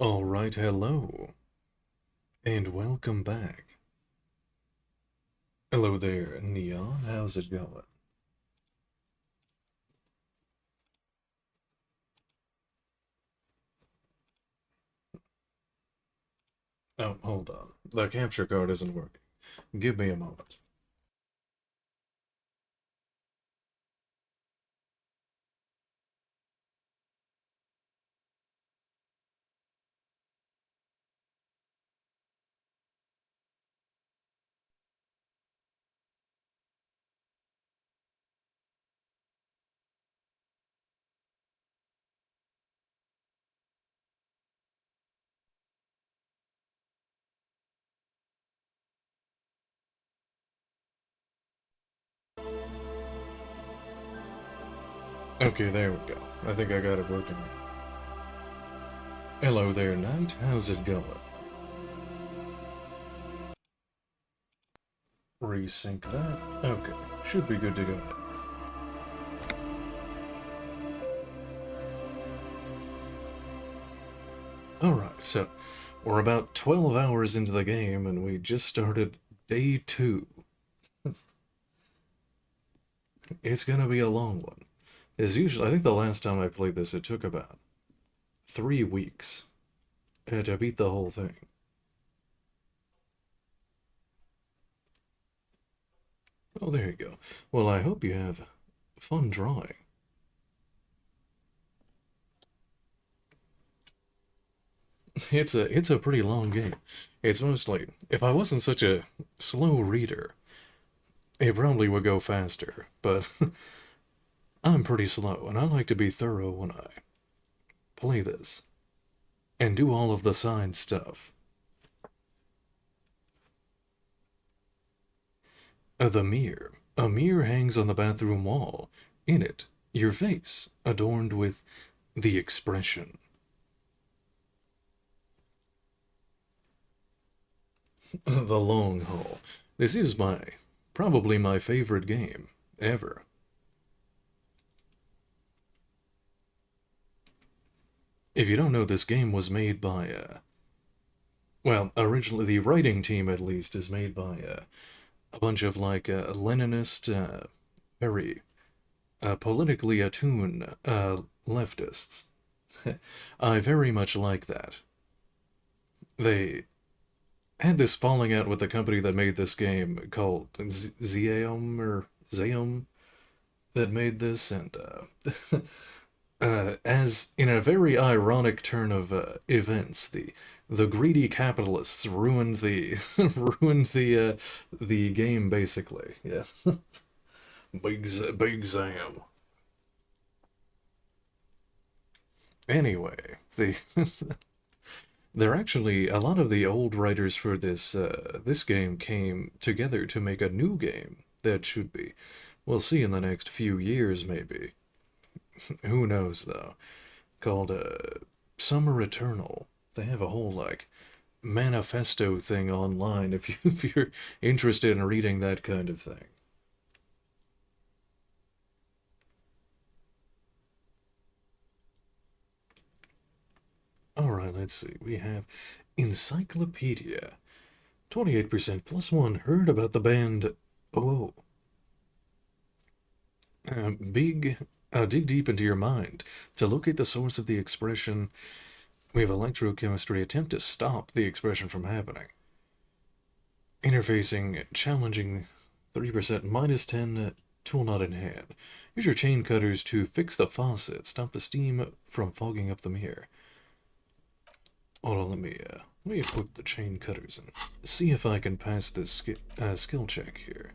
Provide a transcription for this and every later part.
Alright, hello, and welcome back. Hello there, Neon. How's it going? Oh, hold on. The capture card isn't working. Give me a moment. Okay, there we go. I think I got it working. Hello there, Knight. How's it going? Resync that. Okay, should be good to go. Alright, so we're about 12 hours into the game, and we just started day 2. It's gonna be a long one. As usual, I think the last time I played this, it took about 3 weeks to beat the whole thing. Oh, there you go. Well, I hope you have fun drawing. It's a pretty long game. It's mostly if I wasn't such a slow reader, it probably would go faster, but I'm pretty slow and I like to be thorough when I play this and do all of the side stuff. The mirror. A mirror hangs on the bathroom wall. In it, your face, adorned with the expression. The long haul. This is probably my favorite game ever. If you don't know, this game was made by, well, originally the writing team at least is made by a bunch of like Leninist, very politically attuned leftists. I very much like that. They had this falling out with the company that made this game called Zeum or Zeum that made this, and as in a very ironic turn of events, the greedy capitalists ruined the ruined the game basically. Yeah, big Zam. Anyway, they're actually a lot of the old writers for this game came together to make a new game that should be. We'll see in the next few years, maybe. Who knows though? Called Summer Eternal. They have a whole like manifesto thing online if if you're interested in reading that kind of thing. All right, let's see. We have Encyclopedia. 28% plus one heard about the band. Oh, big. Dig deep into your mind to locate the source of the expression. We have electrochemistry attempt to stop the expression from happening. Interfacing challenging 3% minus 10 tool not in hand. Use your chain cutters to fix the faucet. Stop the steam from fogging up the mirror. Hold on, let me equip the chain cutters and see if I can pass this skill check here.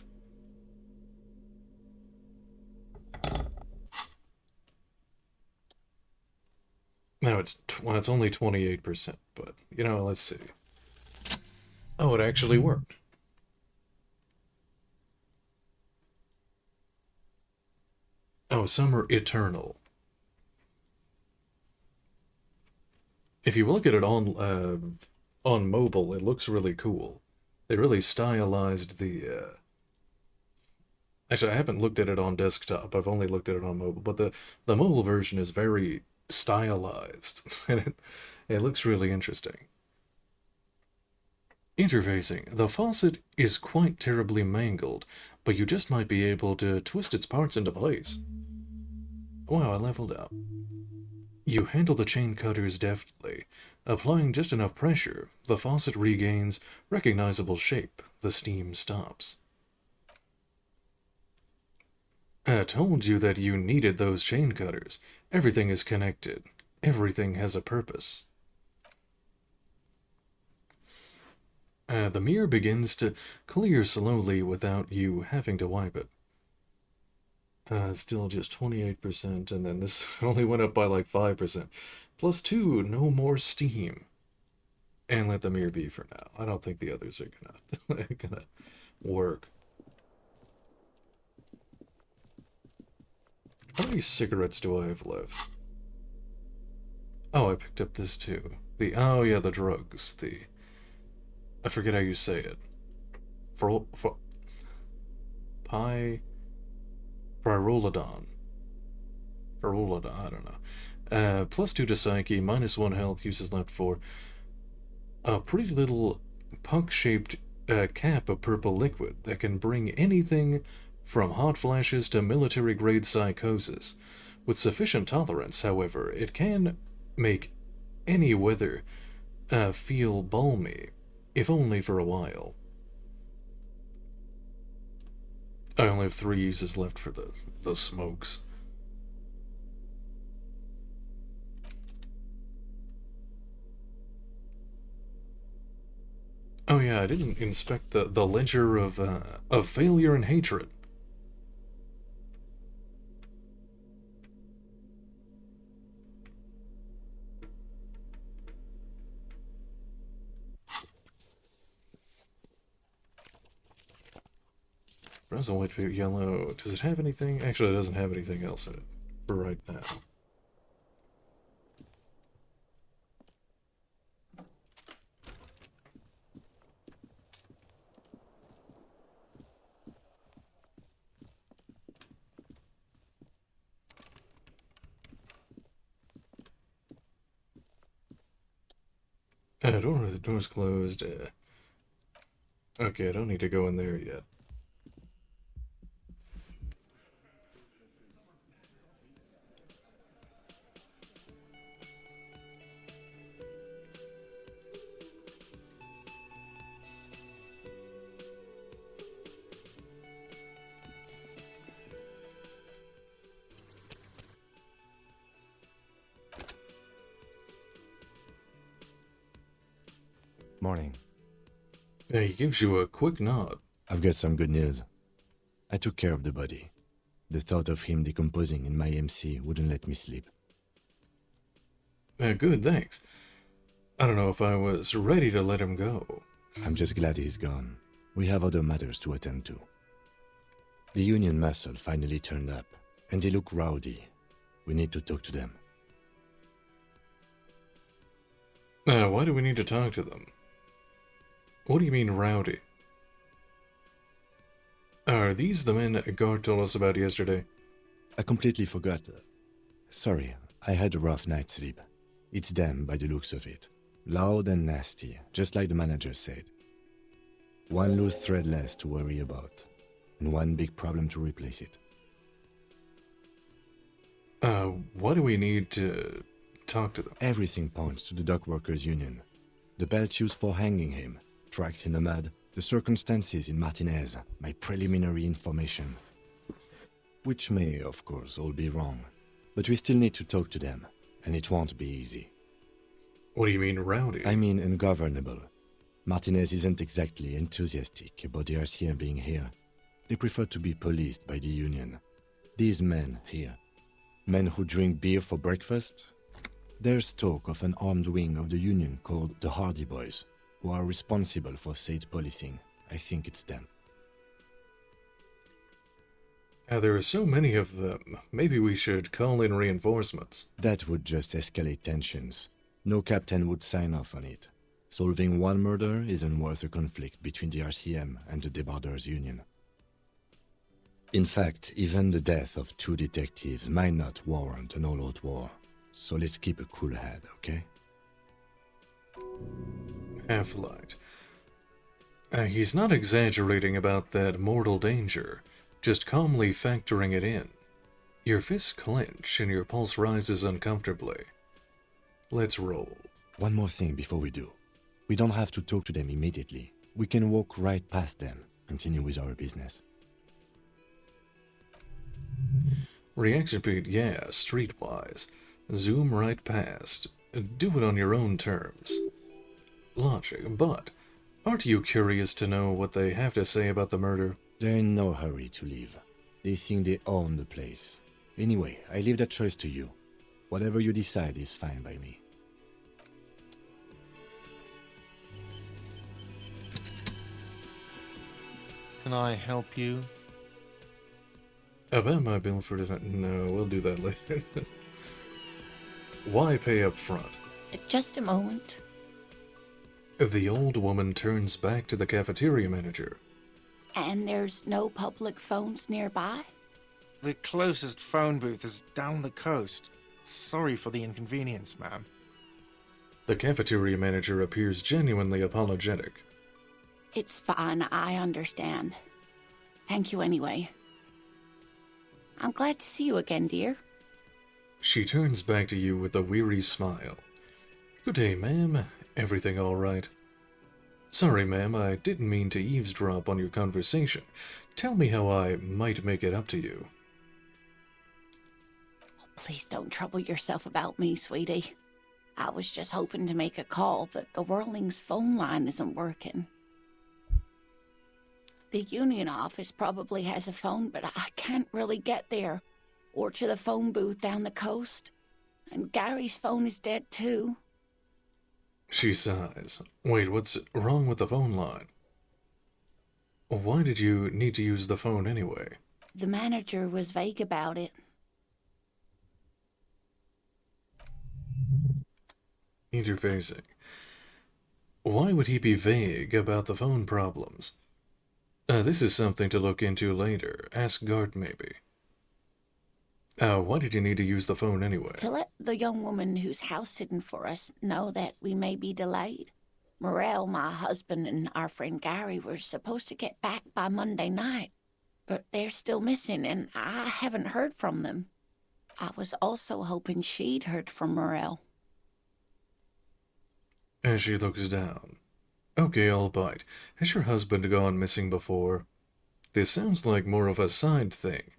Now well, it's only 28%, but let's see. Oh, it actually worked. Oh, Summer Eternal. If you look at it on mobile, it looks really cool. They really stylized the. Actually, I haven't looked at it on desktop. I've only looked at it on mobile, but the mobile version is very stylized, and It looks really interesting. Interfacing. The faucet is quite terribly mangled, but you just might be able to twist its parts into place. Wow, I leveled up. You handle the chain cutters deftly. Applying just enough pressure, the faucet regains recognizable shape. The steam stops. I told you that you needed those chain cutters. Everything is connected. Everything has a purpose. The mirror begins to clear slowly without you having to wipe it. Still just 28%, and then this only went up by like 5%. Plus 2, no more steam. And let the mirror be for now. I don't think the others are gonna work. How many cigarettes do I have left? Oh, I picked up this too. Oh yeah, the drugs. I forget how you say it. Pyrolidon. Pyrolidon, I don't know. Plus 2 to Psyche, minus 1 health, uses left 4. A pretty little puck-shaped cap of purple liquid that can bring anything from hot flashes to military-grade psychosis. With sufficient tolerance, however, it can make any weather feel balmy, if only for a while. I only have 3 uses left for the smokes. Oh yeah, I didn't inspect the ledger of failure and hatred. Brown, white, yellow. Does it have anything? Actually, it doesn't have anything else in it for right now. The door's closed. Okay, I don't need to go in there yet. Morning. He gives you a quick nod. I've got some good news. I took care of the body. The thought of him decomposing in my MC wouldn't let me sleep. Good, thanks. I don't know if I was ready to let him go. I'm just glad he's gone. We have other matters to attend to. The Union muscle finally turned up, and they look rowdy. We need to talk to them. Why do we need to talk to them? What do you mean, rowdy? Are these the men Guard told us about yesterday? I completely forgot. Sorry, I had a rough night's sleep. It's them by the looks of it. Loud and nasty, just like the manager said. One loose thread less to worry about, and one big problem to replace it. Why do we need to talk to them? Everything points to the dock workers' union. The belt used for hanging him, tracks in the mud, the circumstances in Martinez, my preliminary information. Which may, of course, all be wrong. But we still need to talk to them, and it won't be easy. What do you mean, rowdy? I mean ungovernable. Martinez isn't exactly enthusiastic about the RCM being here. They prefer to be policed by the union. These men here, men who drink beer for breakfast, there's talk of an armed wing of the union called the Hardy Boys, who are responsible for said policing. I think it's them. There are so many of them. Maybe we should call in reinforcements. That would just escalate tensions. No captain would sign off on it. Solving one murder isn't worth a conflict between the RCM and the Debarders Union. In fact, even the death of 2 detectives might not warrant an all-out war. So let's keep a cool head, okay? Half-light. He's not exaggerating about that mortal danger, just calmly factoring it in. Your fists clench and your pulse rises uncomfortably. Let's roll. One more thing before we do. We don't have to talk to them immediately. We can walk right past them, continue with our business. Reaction speed, yeah, streetwise. Zoom right past. Do it on your own terms. Logic, but aren't you curious to know what they have to say about the murder? They're in no hurry to leave. They think they own the place. Anyway, I leave that choice to you. Whatever you decide is fine by me. Can I help you? About my bill for tonight? No, we'll do that later. Why pay up front? Just a moment. The old woman turns back to the cafeteria manager. And there's no public phones nearby? The closest phone booth is down the coast. Sorry for the inconvenience, ma'am. The cafeteria manager appears genuinely apologetic. It's fine, I understand. Thank you anyway. I'm glad to see you again, dear. She turns back to you with a weary smile. Good day, ma'am. Everything all right? Sorry, ma'am, I didn't mean to eavesdrop on your conversation. Tell me how I might make it up to you. Please don't trouble yourself about me, sweetie. I was just hoping to make a call, but the Whirling's phone line isn't working. The union office probably has a phone, but I can't really get there. Or to the phone booth down the coast. And Gary's phone is dead too. She sighs. Wait, what's wrong with the phone line? Why did you need to use the phone anyway? The manager was vague about it. Interfacing. Why would he be vague about the phone problems? This is something to look into later. Ask Guard, maybe. Why did you need to use the phone anyway? To let the young woman who's house-sitting for us know that we may be delayed. Morel, my husband, and our friend Gary were supposed to get back by Monday night, but they're still missing, and I haven't heard from them. I was also hoping she'd heard from Morel. As she looks down. Okay, I'll bite. Has your husband gone missing before? This sounds like more of a side thing.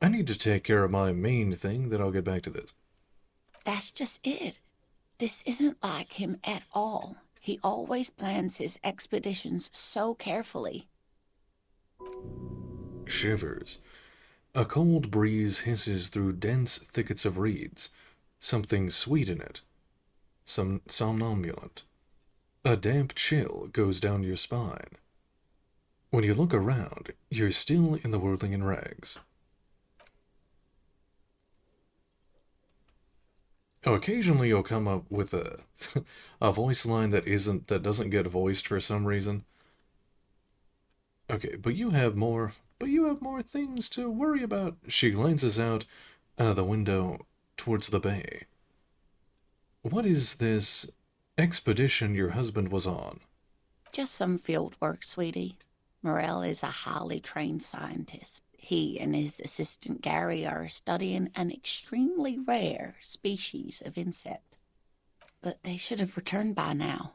I need to take care of my main thing, then I'll get back to this. That's just it. This isn't like him at all. He always plans his expeditions so carefully. Shivers. A cold breeze hisses through dense thickets of reeds. Something sweet in it. Some somnambulant. A damp chill goes down your spine. When you look around, you're still in the whirling in rags. Oh, occasionally you'll come up with a a voice line that doesn't get voiced for some reason. Okay, but you have more things to worry about. She glances out the window towards the bay. What is this expedition your husband was on? Just some field work, sweetie. Morel is a highly trained scientist. He and his assistant Gary are studying an extremely rare species of insect. But they should have returned by now.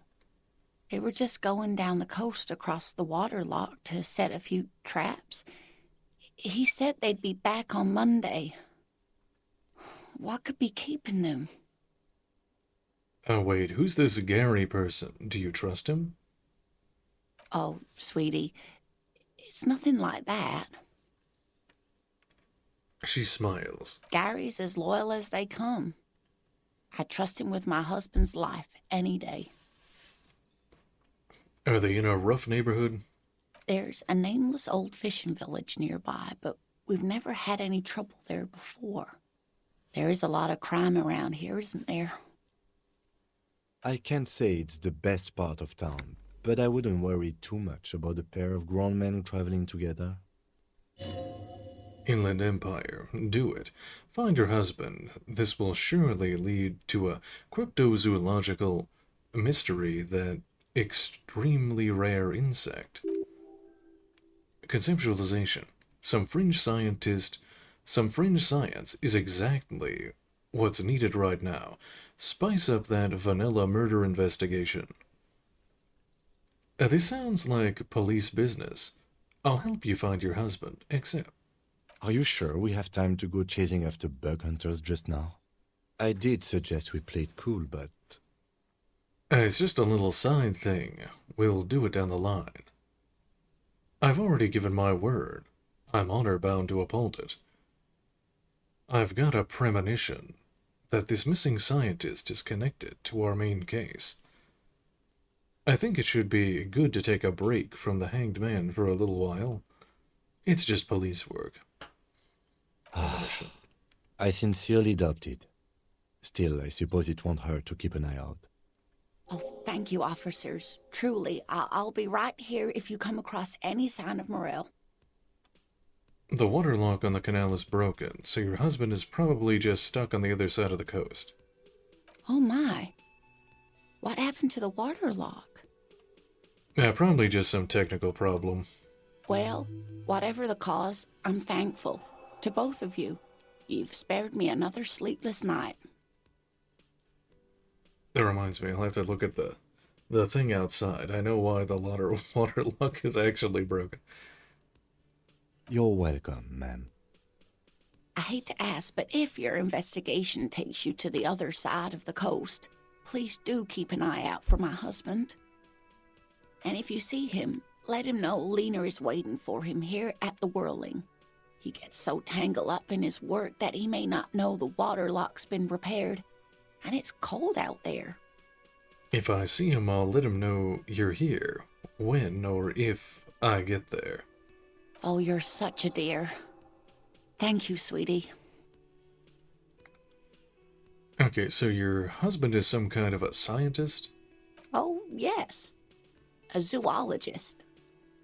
They were just going down the coast across the water lock to set a few traps. He said they'd be back on Monday. What could be keeping them? Oh, wait, who's this Gary person? Do you trust him? Oh, sweetie, it's nothing like that. She smiles. Gary's as loyal as they come. I trust him with my husband's life any day. Are they in a rough neighborhood? There's a nameless old fishing village nearby, but we've never had any trouble there before. There is a lot of crime around here, isn't there? I can't say it's the best part of town, but I wouldn't worry too much about a pair of grown men traveling together. Inland Empire. Do it. Find your husband. This will surely lead to a cryptozoological mystery that extremely rare insect. Conceptualization. Some fringe scientist, some fringe science is exactly what's needed right now. Spice up that vanilla murder investigation. This sounds like police business. I'll help you find your husband, except. Are you sure we have time to go chasing after bug hunters just now? I did suggest we play it cool, but... It's just a little side thing. We'll do it down the line. I've already given my word. I'm honor bound to uphold it. I've got a premonition that this missing scientist is connected to our main case. I think it should be good to take a break from the hanged man for a little while. It's just police work. Premonition. I sincerely doubt it. Still, I suppose it won't hurt to keep an eye out. Oh, thank you, officers. Truly, I'll be right here if you come across any sign of Morel. The water lock on the canal is broken, so your husband is probably just stuck on the other side of the coast. Oh my. What happened to the water lock? Probably just some technical problem. Well, whatever the cause, I'm thankful. To both of you. You've spared me another sleepless night. That reminds me, I'll have to look at the thing outside. I know why the water lock is actually broken. You're welcome, ma'am. I hate to ask, but if your investigation takes you to the other side of the coast, please do keep an eye out for my husband. And if you see him, let him know Lena is waiting for him here at the Whirling. He gets so tangled up in his work that he may not know the water lock's been repaired, and it's cold out there. If I see him, I'll let him know you're here, when or if I get there. Oh, you're such a dear. Thank you, sweetie. Okay, so your husband is some kind of a scientist? Oh, yes. A zoologist.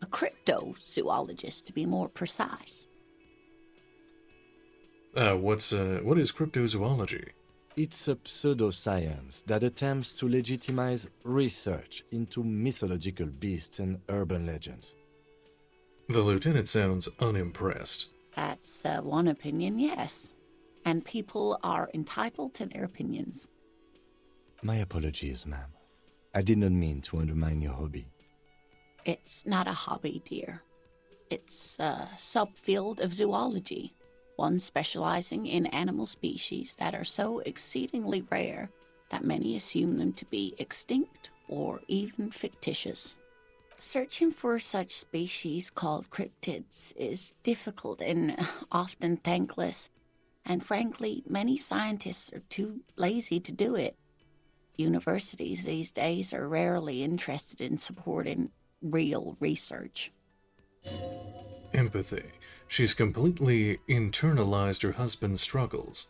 A cryptozoologist, to be more precise. What is cryptozoology? It's a pseudoscience that attempts to legitimize research into mythological beasts and urban legends. The lieutenant sounds unimpressed. That's one opinion, yes. And people are entitled to their opinions. My apologies, ma'am. I did not mean to undermine your hobby. It's not a hobby, dear. It's a subfield of zoology, one specializing in animal species that are so exceedingly rare that many assume them to be extinct or even fictitious. Searching for such species called cryptids is difficult and often thankless, and frankly, many scientists are too lazy to do it. Universities these days are rarely interested in supporting real research. Empathy. She's completely internalized her husband's struggles.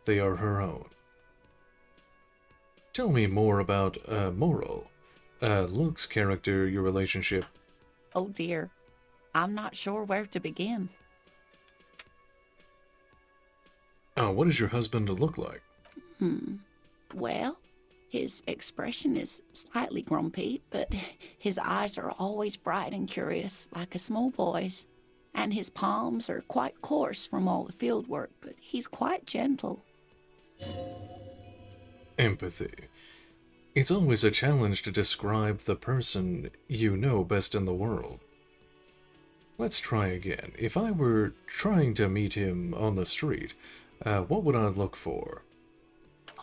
They are her own. Tell me more about moral. Luke's character, your relationship. Oh dear, I'm not sure where to begin. What does your husband look like? Well, his expression is slightly grumpy, but his eyes are always bright and curious, like a small boy's. And his palms are quite coarse from all the field work, but he's quite gentle. Empathy. It's always a challenge to describe the person you know best in the world. Let's try again. If I were trying to meet him on the street, what would I look for?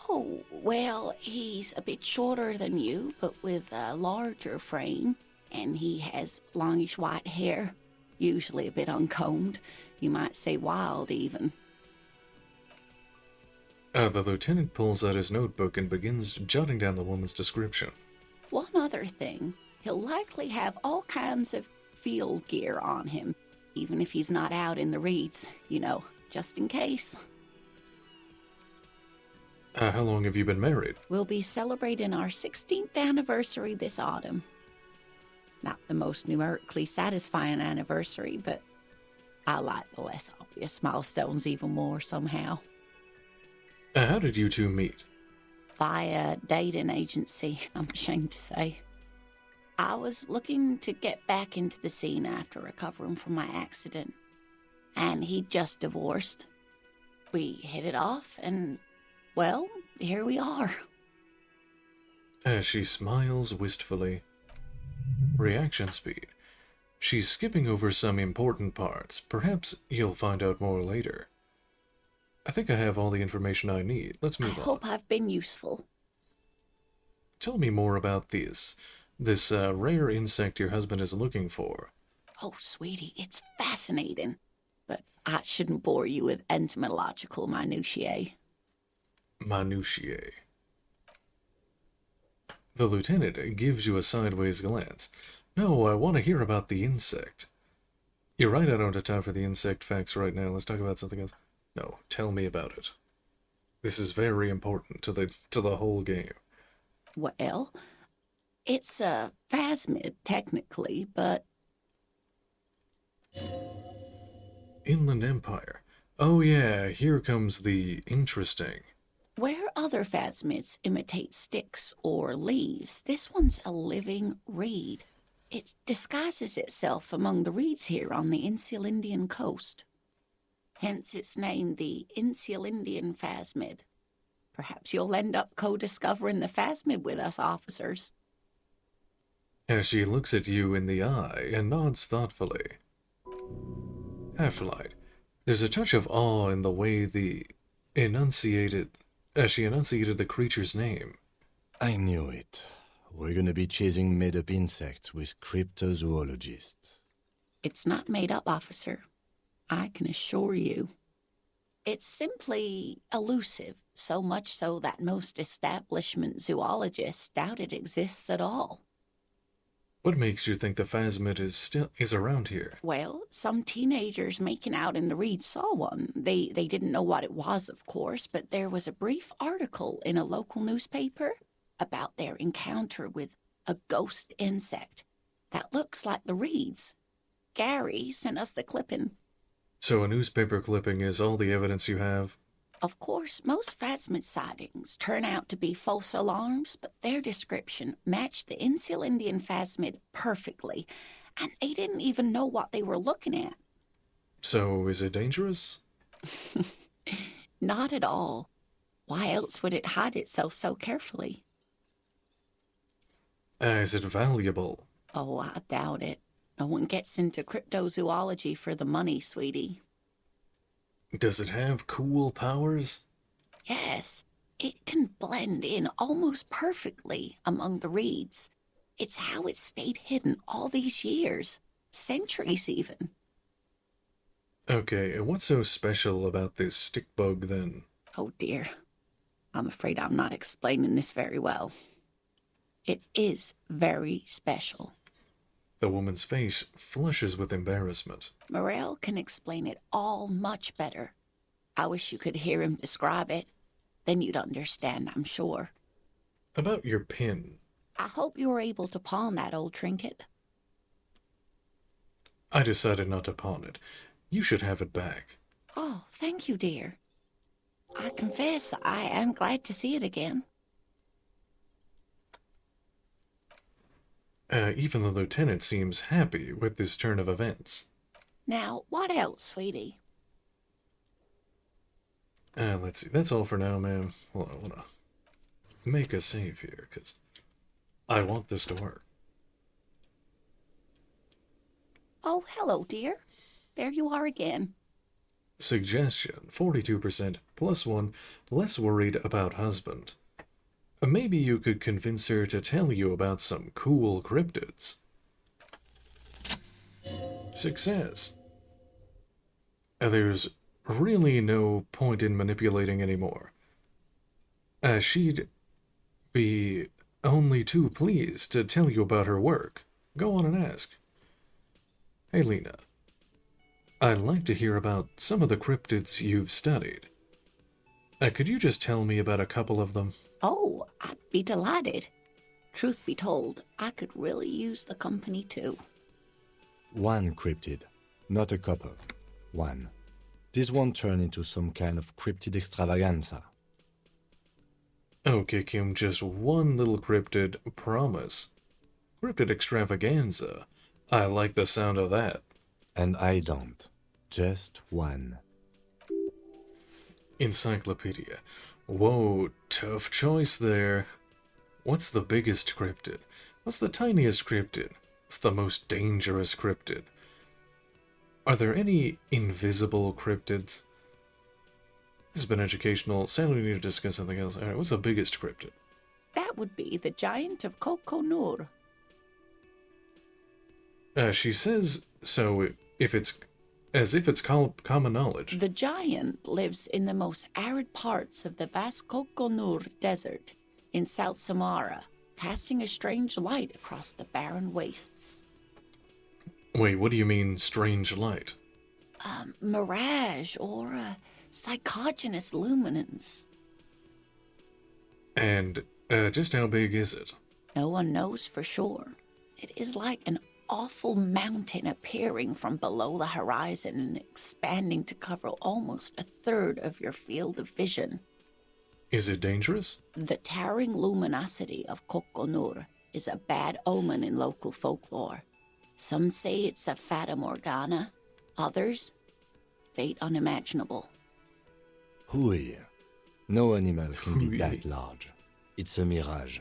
Oh, well, he's a bit shorter than you, but with a larger frame, and he has longish white hair, usually a bit uncombed. You might say wild, even. The lieutenant pulls out his notebook and begins jotting down the woman's description. One other thing, he'll likely have all kinds of field gear on him, even if he's not out in the reeds, just in case. How long have you been married? We'll be celebrating our 16th anniversary this autumn. Not the most numerically satisfying anniversary, but I like the less obvious milestones even more somehow. How did you two meet? via dating agency, I'm ashamed to say. I was looking to get back into the scene after recovering from my accident, and he'd just divorced. We hit it off, and, well, here we are. As she smiles wistfully. Reaction speed. She's skipping over some important parts. Perhaps you'll find out more later. I think I have all the information I need. Let's I move on. hope I've been useful. Tell me more about this rare insect your husband is looking for. Oh, sweetie, it's fascinating. But I shouldn't bore you with entomological minutiae. Minutiae. The lieutenant gives you a sideways glance. No, I want to hear about the insect. You're right, I don't have time for the insect facts right now. Let's talk about something else. No, tell me about it. This is very important to the whole game. Well, it's a phasmid, technically, but Inland Empire. Oh yeah, here comes the interesting. where other phasmids imitate sticks or leaves, this one's a living reed. It disguises itself among the reeds here on the Insular Indian coast. Hence its name, the Insular Indian phasmid. Perhaps you'll end up co-discovering the phasmid with us, officers. As she looks at you in the eye and nods thoughtfully. Half-Light. There's a touch of awe in the way as she enunciated the creature's name. I knew it. We're gonna be chasing made-up insects with cryptozoologists. It's not made up, officer. I can assure you. It's simply elusive, so much so that most establishment zoologists doubt it exists at all. What makes you think the phasmid is around here? Well, some teenagers making out in the reeds saw one. They didn't know what it was, of course, but there was a brief article in a local newspaper about their encounter with a ghost insect that looks like the reeds. Gary sent us the clipping. So a newspaper clipping is all the evidence you have? Of course, most phasmid sightings turn out to be false alarms, but their description matched the Insular Indian phasmid perfectly, and they didn't even know what they were looking at. So is it dangerous? Not at all. Why else would it hide itself so carefully? Is it valuable? Oh, I doubt it. No one gets into cryptozoology for the money, sweetie. Does it have cool powers? Yes, it can blend in almost perfectly among the reeds. It's how it stayed hidden all these years, centuries even. Okay, and what's so special about this stick bug then? Oh dear, I'm afraid I'm not explaining this very well. It is very special. The woman's face flushes with embarrassment. Morel can explain it all much better. I wish you could hear him describe it. Then you'd understand, I'm sure. About your pin. I hope you were able to pawn that old trinket. I decided not to pawn it. You should have it back. Oh, thank you, dear. I confess I am glad to see it again. Even the lieutenant seems happy with this turn of events. Now, what else, sweetie? Let's see. That's all for now, ma'am. Hold on, I want to make a save here, because I want this to work. Oh, hello, dear. There you are again. Suggestion, 42%, +1, less worried about husband. Maybe you could convince her to tell you about some cool cryptids. Success. There's really no point in manipulating anymore. She'd be only too pleased to tell you about her work. Go on and ask. Hey, Lena. I'd like to hear about some of the cryptids you've studied. Could you just tell me about a couple of them? Oh, I'd be delighted. Truth be told, I could really use the company too. One cryptid, not a couple. One. This won't turn into some kind of cryptid extravaganza. Okay, Kim, just one little cryptid promise. Cryptid extravaganza. I like the sound of that. And I don't. Just one. Encyclopedia. Whoa, tough choice there. What's the biggest cryptid? What's the tiniest cryptid? What's the most dangerous cryptid? Are there any invisible cryptids? This has been educational. Sadly, we need to discuss something else. Alright, what's the biggest cryptid? That would be the giant of Kokonur. She says so if it's as if it's common knowledge. The giant lives in the most arid parts of the vast Kokonur Desert in South Samara, casting a strange light across the barren wastes. Wait, what do you mean, strange light? Mirage or psychogenous luminance. And just how big is it? No one knows for sure. It is like an awful mountain appearing from below the horizon and expanding to cover almost a third of your field of vision. Is it dangerous? The towering luminosity of Kokonur is a bad omen in local folklore. Some say it's a fata morgana, others, fate unimaginable. Hooey. No animal can be Hooey. that large. It's a mirage.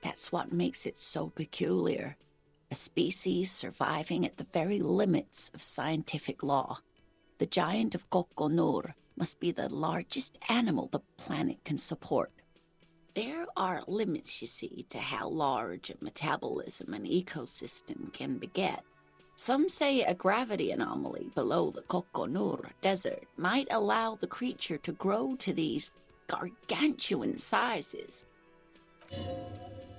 That's what makes it so peculiar. A species surviving at the very limits of scientific law. The giant of Kokonur must be the largest animal the planet can support. There are limits, you see, to how large a metabolism an ecosystem can beget. Some say a gravity anomaly below the Kokonur Desert might allow the creature to grow to these gargantuan sizes.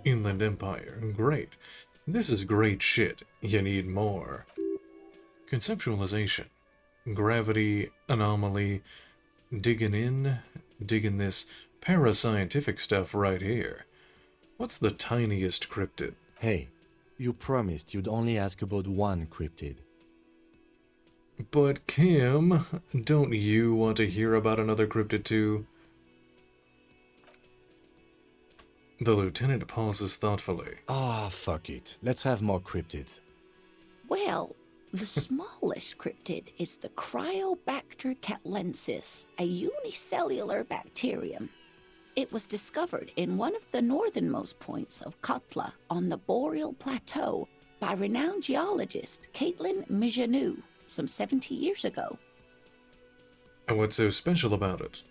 Inland Empire. Great. This is great shit. You need more. Conceptualization. Gravity, anomaly, digging this parascientific stuff right here. What's the tiniest cryptid? Hey, you promised you'd only ask about one cryptid. But Kim, don't you want to hear about another cryptid too? The lieutenant pauses thoughtfully. Ah, fuck it. Let's have more cryptids. Well, the smallest cryptid is the Cryobacter catlensis, a unicellular bacterium. It was discovered in one of the northernmost points of Katla on the Boreal Plateau by renowned geologist Caitlin Mijanou some 70 years ago. And what's so special about it?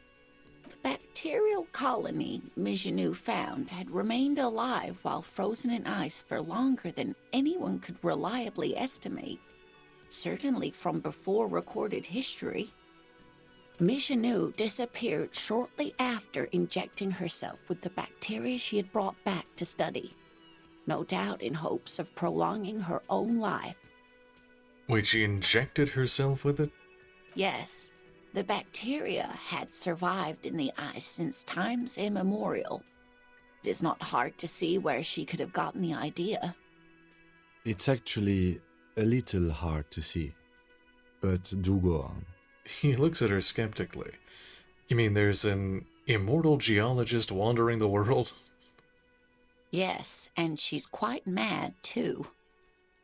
The bacterial colony Mijanou found had remained alive while frozen in ice for longer than anyone could reliably estimate, certainly from before recorded history. Mijanou disappeared shortly after injecting herself with the bacteria she had brought back to study, no doubt in hopes of prolonging her own life. Wait, she injected herself with it? Yes, the bacteria had survived in the ice since times immemorial. It is not hard to see where she could have gotten the idea. It's actually a little hard to see. But do go on. He looks at her skeptically. You mean there's an immortal geologist wandering the world? Yes, and she's quite mad, too.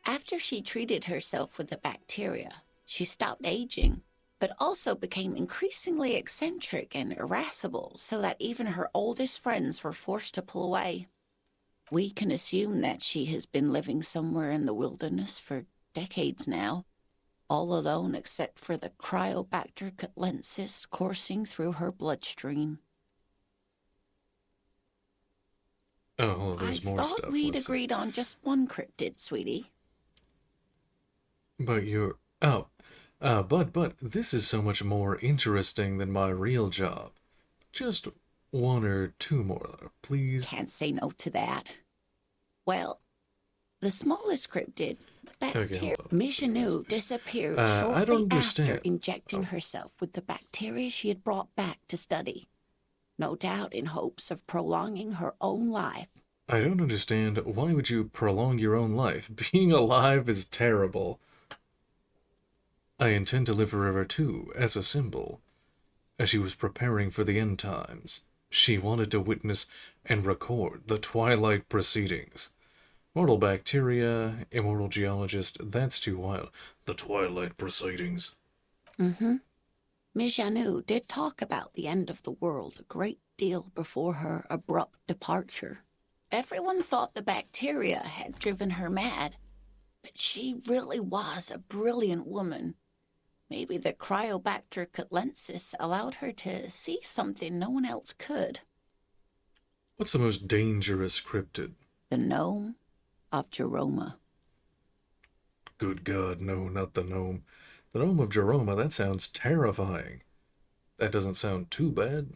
After she treated herself with the bacteria, she stopped aging, but also became increasingly eccentric and irascible, so that even her oldest friends were forced to pull away. We can assume that she has been living somewhere in the wilderness for decades now, all alone except for the Cryobacter catlensis coursing through her bloodstream. Oh, well, there's I more thought stuff. we'd Let's see. agreed on just one cryptid, sweetie. But you're... Oh. But this is so much more interesting than my real job. Just one or two more, please. Can't say no to that. Well, the smallest cryptid, the Okay, bacteria, hold on. Mijanou disappeared I shortly don't understand. after injecting herself with the bacteria she had brought back to study, no doubt in hopes of prolonging her own life. I don't understand. Why would you prolong your own life? Being alive is terrible. I intend to live forever too, as a symbol. As she was preparing for the end times, She wanted to witness and record the twilight proceedings. Mortal bacteria, immortal geologist, that's too wild. The twilight proceedings. Mm-hmm. Miss Janou did talk about the end of the world a great deal before her abrupt departure. Everyone thought the bacteria had driven her mad, but she really was a brilliant woman. Maybe the Cryobacter catlensis allowed her to see something no one else could. What's the most dangerous cryptid? The gnome of Jeroma. Good God, no, not the gnome. The gnome of Jeroma, that sounds terrifying. That doesn't sound too bad.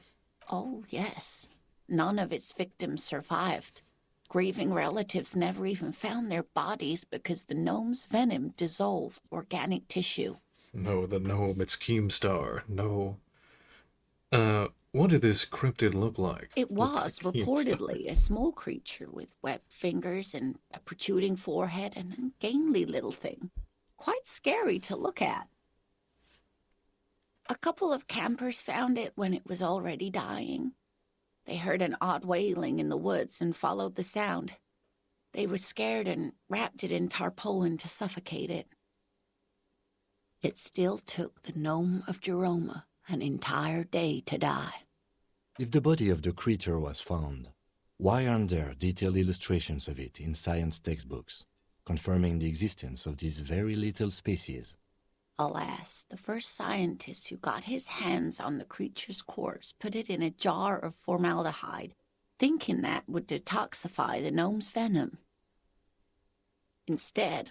Oh, yes. None of its victims survived. Grieving relatives never even found their bodies because the gnome's venom dissolved organic tissue. No, the gnome, it's Keemstar. No. What did this cryptid look like? It Looked was like Keemstar. reportedly a small creature with webbed fingers and a protruding forehead and an ungainly little thing. Quite scary to look at. A couple of campers found it when it was already dying. They heard an odd wailing in the woods and followed the sound. They were scared and wrapped it in tarpaulin to suffocate it. It still took the gnome of Jeroma an entire day to die. If the body of the creature was found, why aren't there detailed illustrations of it in science textbooks, confirming the existence of this very little species? Alas, the first scientist who got his hands on the creature's corpse put it in a jar of formaldehyde, thinking that would detoxify the gnome's venom. Instead,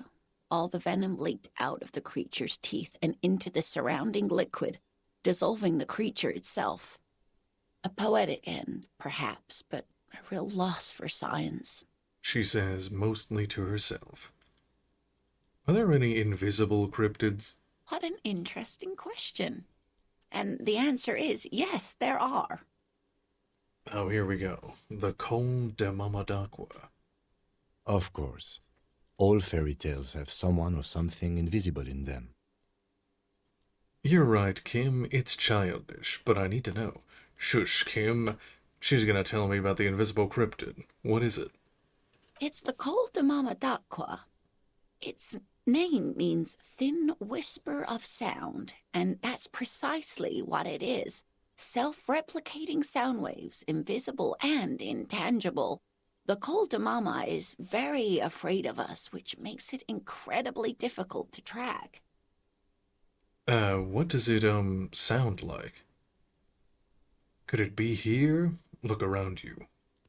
all the venom leaked out of the creature's teeth and into the surrounding liquid, dissolving the creature itself. A poetic end, perhaps, but a real loss for science. She says mostly to herself. Are there any invisible cryptids? What an interesting question. And the answer is yes, there are. Oh, here we go. The Col de Mamadaqua. Of course. All fairy tales have someone or something invisible in them. You're right, Kim. It's childish, but I need to know. Shush, Kim. She's gonna tell me about the invisible cryptid. What is it? It's the Col de Mamadaqua. Its name means thin whisper of sound, and that's precisely what it is. Self-replicating sound waves, invisible and intangible. The Col de Mama is very afraid of us, which makes it incredibly difficult to track. What does it, sound like? Could it be here? Look around you.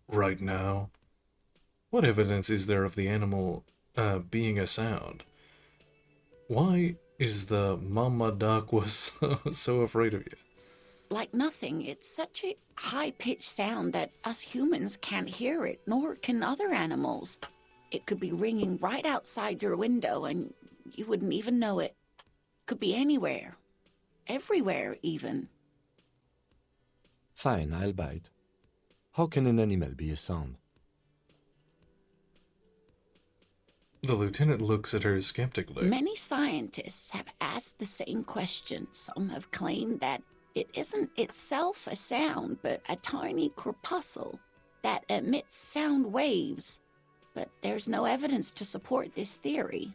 Right now. What evidence is there of the animal, being a sound? Why is the Mamadaqua so afraid of you? Like nothing, it's such a high-pitched sound that us humans can't hear it, nor can other animals. It could be ringing right outside your window and you wouldn't even know it. Could be anywhere. Everywhere, even. Fine, I'll bite. How can an animal be a sound? The lieutenant looks at her skeptically. Many scientists have asked the same question. Some have claimed that it isn't itself a sound, but a tiny corpuscle that emits sound waves. But there's no evidence to support this theory.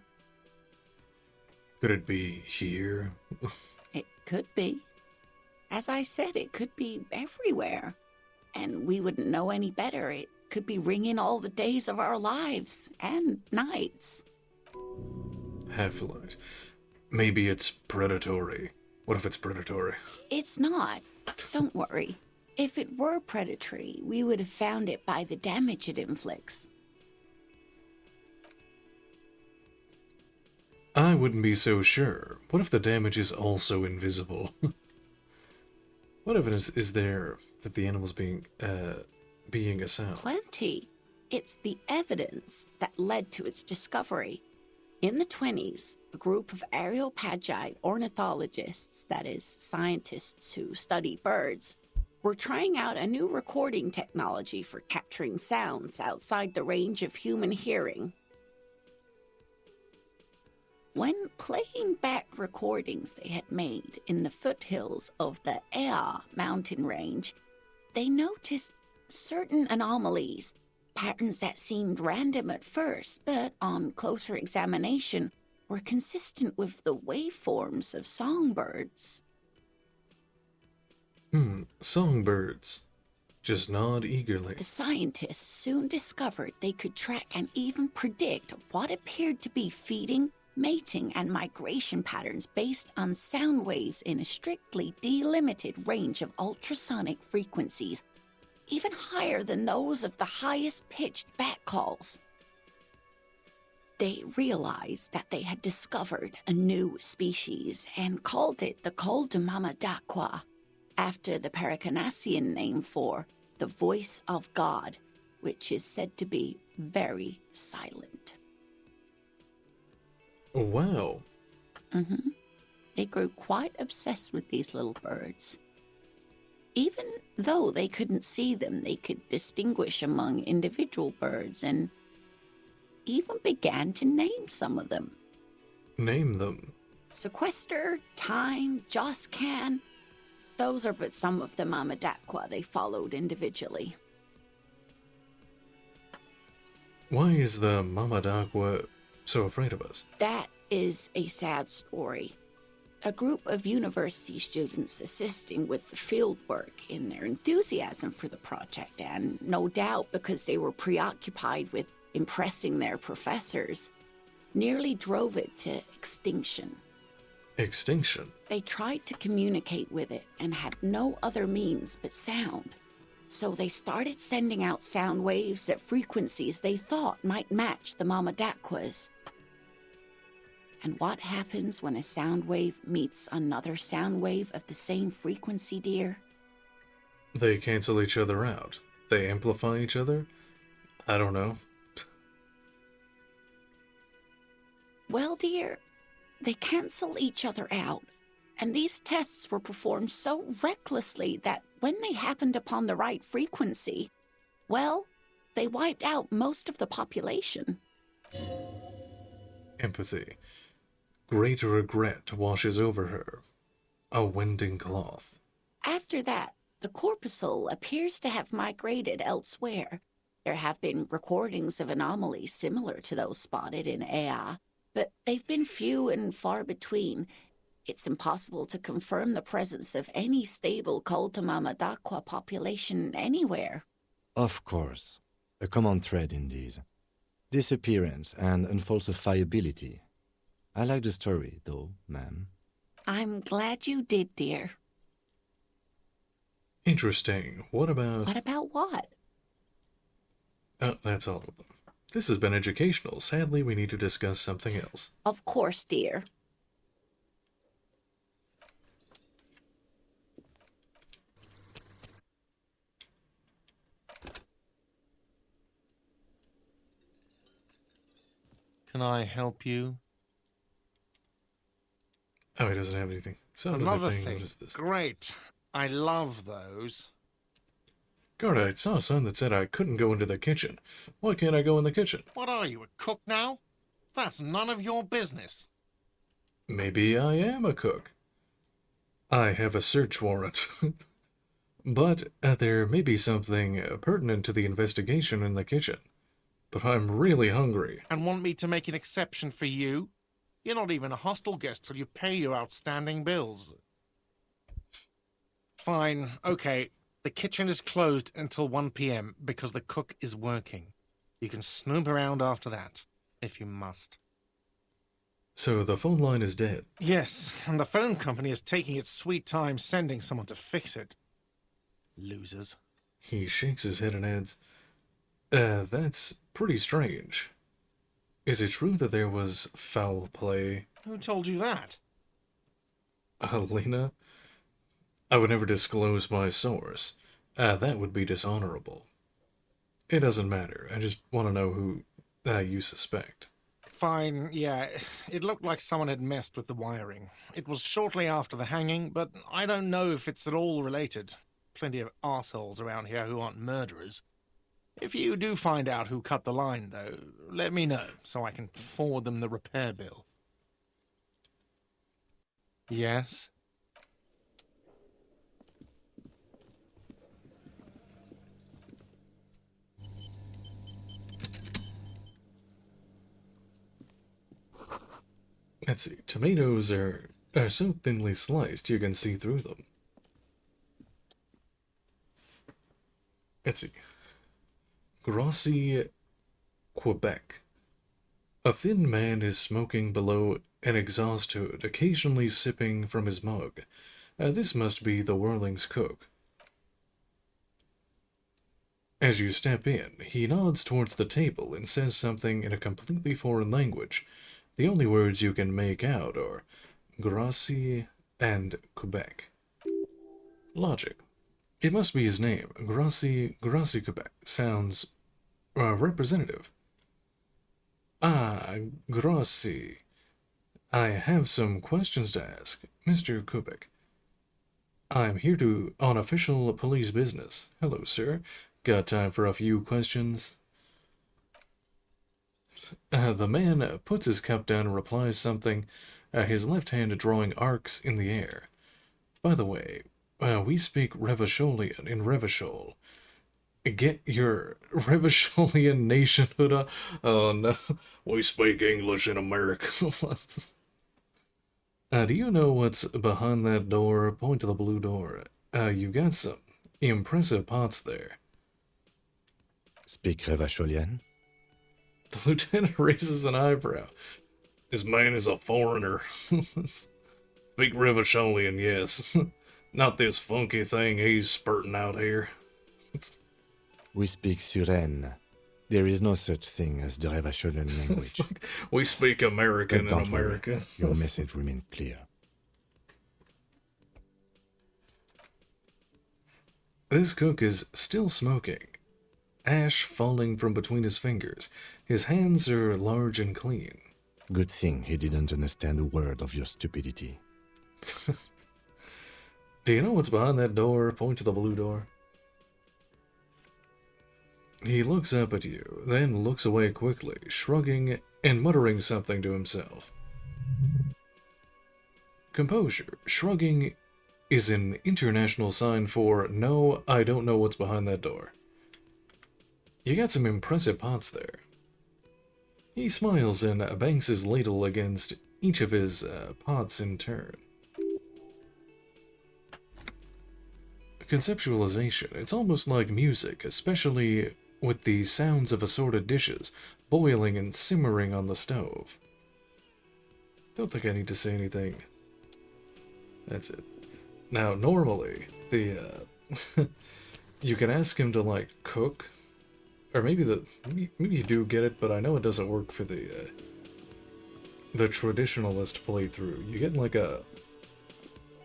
Could it be here? It could be. As I said, it could be everywhere. And we wouldn't know any better. It could be ringing all the days of our lives and nights. Half-light. Maybe it's predatory. What if it's predatory? It's not. Don't worry. If it were predatory, we would have found it by the damage it inflicts. I wouldn't be so sure. What if the damage is also invisible? What evidence is there that the animal's being a sound? Plenty. It's the evidence that led to its discovery. In the 20s, a group of Areopagite ornithologists, that is, scientists who study birds, were trying out a new recording technology for capturing sounds outside the range of human hearing. When playing back recordings they had made in the foothills of the Ea mountain range, they noticed certain anomalies, patterns that seemed random at first, but on closer examination were consistent with the waveforms of songbirds. Songbirds. Just nod eagerly. The scientists soon discovered they could track and even predict what appeared to be feeding, mating, and migration patterns based on sound waves in a strictly delimited range of ultrasonic frequencies, even higher than those of the highest pitched bat calls. They realized that they had discovered a new species and called it the Coldamamadakwa, after the Paracanassian name for the voice of God, which is said to be very silent. Wow. They grew quite obsessed with these little birds. Even though they couldn't see them, they could distinguish among individual birds and even began to name some of them. Name them. Sequester, Time, Joscan. Those are but some of the Mamadakwa they followed individually. Why is the Mamadakwa so afraid of us? That is a sad story. A group of university students assisting with the field work in their enthusiasm for the project, and no doubt because they were preoccupied with impressing their professors, nearly drove it to extinction. Extinction? They tried to communicate with it and had no other means but sound. So they started sending out sound waves at frequencies they thought might match the Mamadakwas. And what happens when a sound wave meets another sound wave of the same frequency, dear? They cancel each other out. They amplify each other? I don't know. Well, dear, they cancel each other out. And these tests were performed so recklessly that when they happened upon the right frequency, well, they wiped out most of the population. Empathy. Great regret washes over her. A winding cloth. After that, the corpuscle appears to have migrated elsewhere. There have been recordings of anomalies similar to those spotted in Ea, but they've been few and far between. It's impossible to confirm the presence of any stable Koltamamadakwa population anywhere. Of course. A common thread in these. Disappearance and unfalsifiability. I like the story, though, ma'am. I'm glad you did, dear. Interesting. What about... What about what? Oh, that's all of them. This has been educational. Sadly, we need to discuss something else. Of course, dear. Can I help you? Oh, he doesn't have anything. Some other Another thing. thing. What is this? Great. I love those. God, I saw a sign that said I couldn't go into the kitchen. Why can't I go in the kitchen? What are you, a cook now? That's none of your business. Maybe I am a cook. I have a search warrant. But there may be something pertinent to the investigation in the kitchen. But I'm really hungry. And want me to make an exception for you? You're not even a hostel guest till you pay your outstanding bills. Fine, okay. The kitchen is closed until 1 p.m. because the cook is working. You can snoop around after that, if you must. So the phone line is dead. Yes, and the phone company is taking its sweet time sending someone to fix it. Losers. He shakes his head and adds, that's pretty strange. Is it true that there was foul play? Who told you that? Alina? I would never disclose my source. That would be dishonorable. It doesn't matter. I just want to know who you suspect. Fine, yeah. It looked like someone had messed with the wiring. It was shortly after the hanging, but I don't know if it's at all related. Plenty of arseholes around here who aren't murderers. If you do find out who cut the line, though, let me know, so I can forward them the repair bill. Yes? Let's see. Tomatoes are so thinly sliced you can see through them. Let's see. Grossi, Quebec. A thin man is smoking below an exhaust hood, occasionally sipping from his mug. This must be the Whirling's cook. As you step in, he nods towards the table and says something in a completely foreign language. The only words you can make out are Grossi and Quebec. Logic. It must be his name. Grossi Quebec. Sounds representative. Ah, Grossi. I have some questions to ask, Mr. Kubik. I'm here on official police business. Hello, sir. Got time for a few questions? The man puts his cup down and replies something, his left hand drawing arcs in the air. By the way, we speak Revacholian in Revachol. Get your Revacholian nationhood on. Oh no, we speak English in America. Do you know what's behind that door? Point to the blue door. You got some impressive pots there. Speak Revacholian? The lieutenant raises an eyebrow. This man is a foreigner. Speak Revacholian, yes. Not this funky thing he's spurting out here. We speak Suren. There is no such thing as the Revacholian language. We speak American in Don't America. worry. Your message remains clear. This cook is still smoking. Ash falling from between his fingers. His hands are large and clean. Good thing he didn't understand a word of your stupidity. Do you know what's behind that door? Point to the blue door. He looks up at you, then looks away quickly, shrugging and muttering something to himself. Composure. Shrugging is an international sign for, no, I don't know what's behind that door. You got some impressive pots there. He smiles and bangs his ladle against each of his pots in turn. Conceptualization. It's almost like music, especially with the sounds of assorted dishes boiling and simmering on the stove. Don't think I need to say anything. That's it. Now, normally, you can ask him to, like, cook, or maybe you do get it, but I know it doesn't work for the traditionalist playthrough. You get, like,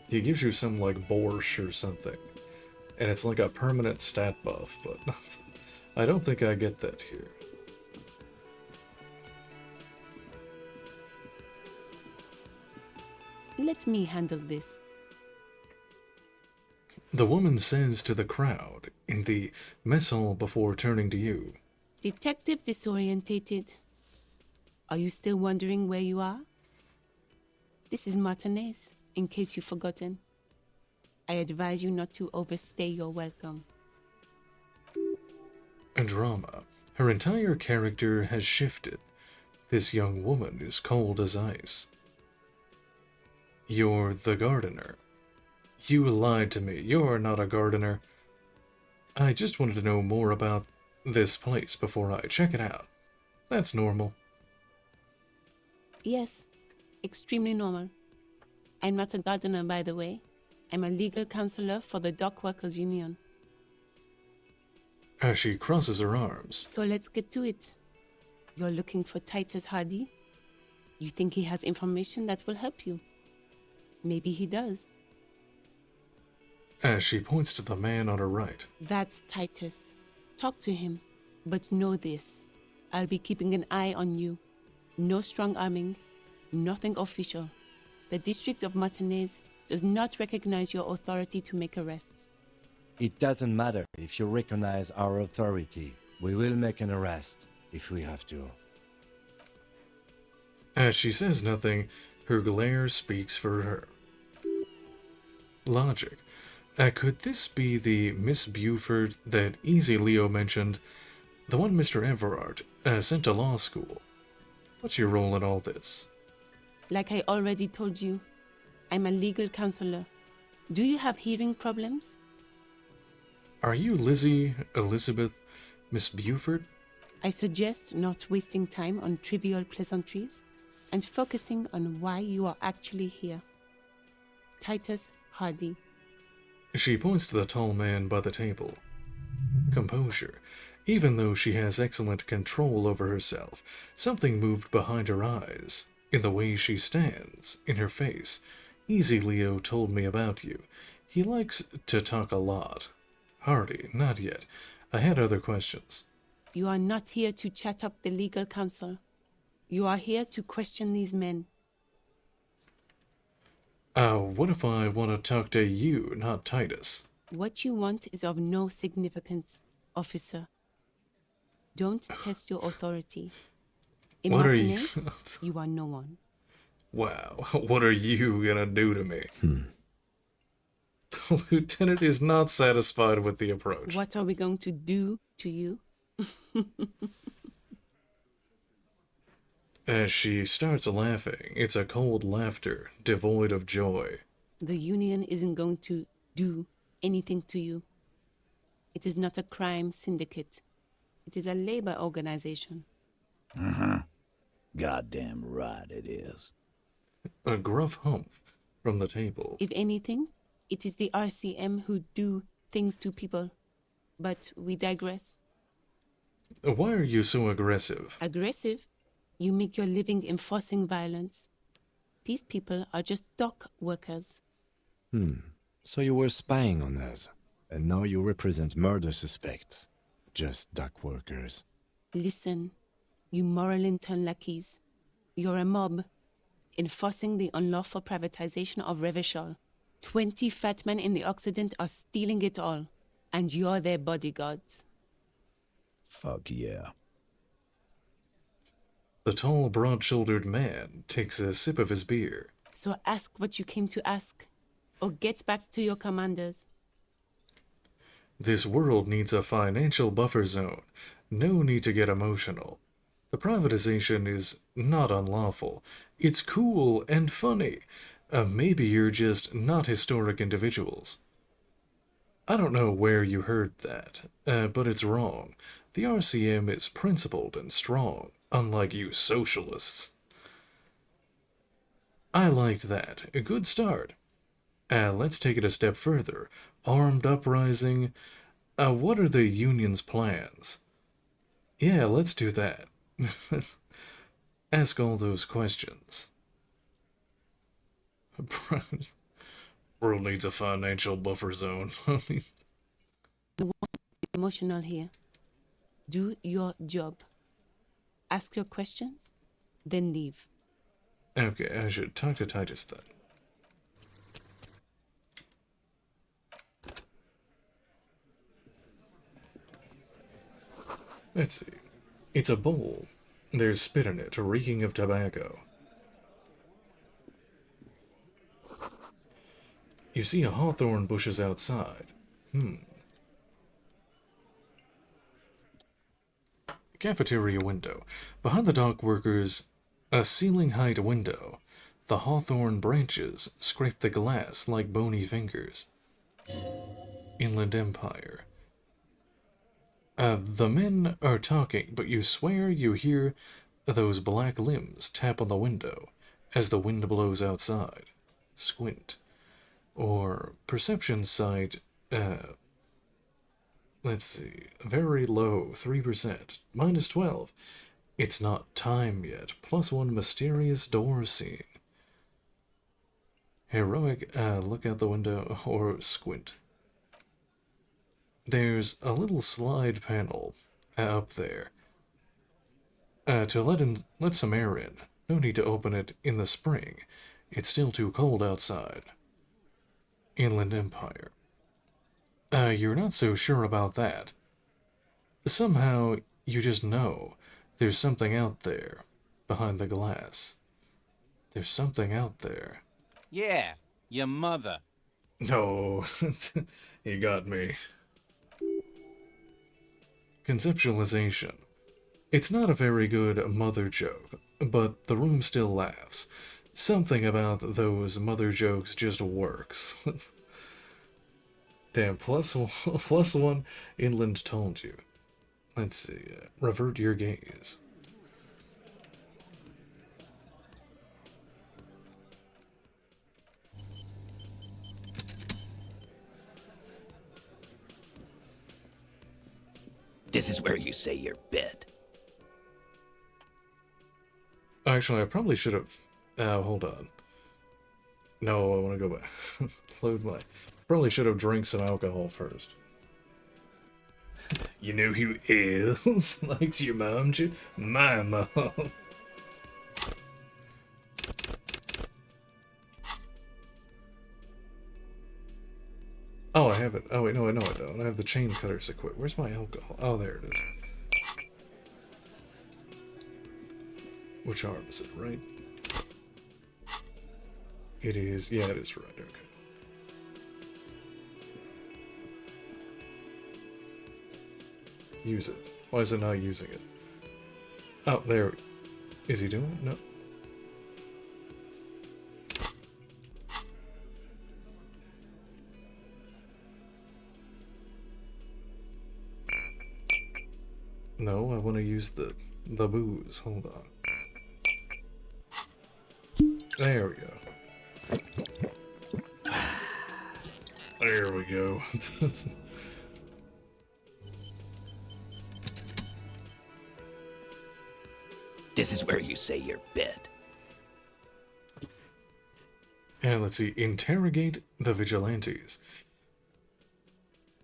he gives you some, like, borscht or something, and it's like a permanent stat buff, but I don't think I get that here. Let me handle this. The woman says to the crowd in the mess hall before turning to you. Detective disorientated. Are you still wondering where you are? This is Martinez, in case you've forgotten. I advise you not to overstay your welcome. A drama. Her entire character has shifted. This young woman is cold as ice. You're the gardener. You lied to me. You're not a gardener. I just wanted to know more about this place before I check it out. That's normal. Yes, extremely normal. I'm not a gardener, by the way. I'm a legal counselor for the Dock Workers Union. As she crosses her arms. So let's get to it. You're looking for Titus Hardy? You think he has information that will help you? Maybe he does. As she points to the man on her right. That's Titus. Talk to him. But know this. I'll be keeping an eye on you. No strong arming. Nothing official. The District of Martinez does not recognize your authority to make arrests. It doesn't matter if you recognize our authority. We will make an arrest if we have to. As she says nothing, her glare speaks for her. Logic. Could this be the Miss Buford that Easy Leo mentioned? The one Mr. Everard sent to law school? What's your role in all this? Like I already told you, I'm a legal counselor. Do you have hearing problems? Are you Lizzie, Elizabeth, Miss Buford? I suggest not wasting time on trivial pleasantries and focusing on why you are actually here. Titus Hardy. She points to the tall man by the table. Composure. Even though she has excellent control over herself, something moved behind her eyes, in the way she stands, in her face. Easy Leo told me about you. He likes to talk a lot. Hardy, not yet. I had other questions. You are not here to chat up the legal counsel. You are here to question these men. What if I want to talk to you, not Titus? What you want is of no significance, officer. Don't test your authority. In What are you? Martinez, you are no one. Wow, what are you gonna do to me? The lieutenant is not satisfied with the approach. What are we going to do to you? As she starts laughing, it's a cold laughter, devoid of joy. The union isn't going to do anything to you. It is not a crime syndicate. It is a labor organization. Goddamn right it is. A gruff humph from the table. If anything, it is the RCM who do things to people. But we digress. Why are you so aggressive? Aggressive? You make your living enforcing violence. These people are just dock workers. So you were spying on us, and now you represent murder suspects. Just dock workers. Listen, you moral intern lackeys. You're a mob, enforcing the unlawful privatization of Revachol. 20 fat men in the Occident are stealing it all, and you're their bodyguards. Fuck yeah. The tall, broad-shouldered man takes a sip of his beer. So ask what you came to ask, or get back to your commanders. This world needs a financial buffer zone. No need to get emotional. The privatization is not unlawful. It's cool and funny. Maybe you're just not historic individuals. I don't know where you heard that, but it's wrong. The RCM is principled and strong, unlike you socialists. I liked that. A good start. Let's take it a step further. Armed uprising. What are the union's plans? Yeah, let's do that. Ask all those questions. World needs a financial buffer zone. Emotional here. Do your job. Ask your questions, then leave. Okay, I should talk to Titus then. Let's see. It's a bowl. There's spit in it, reeking of tobacco. You see a hawthorn bushes outside. Cafeteria window. Behind the dock workers, a ceiling-height window. The hawthorn branches scrape the glass like bony fingers. Inland Empire. The men are talking, but you swear you hear those black limbs tap on the window as the wind blows outside. Squint. Or perception sight, let's see, very low, 3%, -12. It's not time yet, +1 mysterious door scene. Heroic, look out the window, or squint. There's a little slide panel up there. To let some air in. No need to open it in the spring. It's still too cold outside. Inland Empire. You're not so sure about that. Somehow, you just know there's something out there, behind the glass. There's something out there. Yeah, your mother. No, you got me. Conceptualization. It's not a very good mother joke, but the room still laughs. something about those mother jokes just works. Damn, plus one, plus one, Inland told you. Let's see, revert your gaze. This is where you say your bit. Actually, I probably should have. Hold on. No, I want to go back. Load my. Probably should have drank some alcohol first. You know who else likes your mom? My mom. Oh, I have it. Oh, wait, no, I don't. I have the chain cutters equipped. Where's my alcohol? Oh, there it is. Which arm is it, right? It is. Yeah, it is right. Okay. Use it. Why is it not using it? Oh, there. Is he doing it? No. No, I want to use the booze. Hold on. There we go. There we go. This is where you say your bit. And let's see. Interrogate the vigilantes.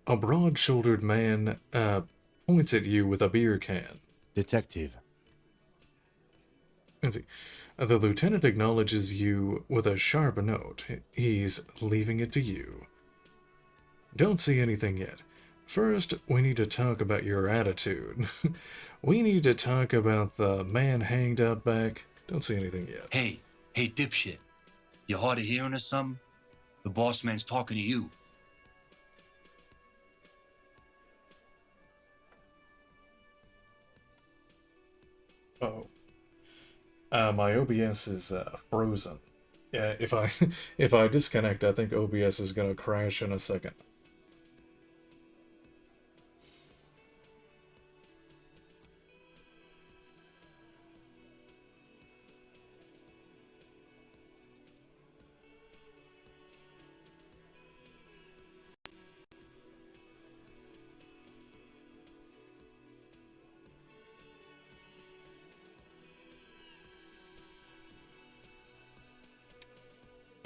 A broad-shouldered man points at you with a beer can. Detective. Let's see. The lieutenant acknowledges you with a sharp note. He's leaving it to you. Don't see anything yet. First, we need to talk about your attitude. We need to talk about the man hanged out back. Don't see anything yet. Hey, dipshit. You hard of hearing or something? The boss man's talking to you. Oh. My OBS is frozen. Yeah, if I disconnect, I think OBS is gonna crash in a second.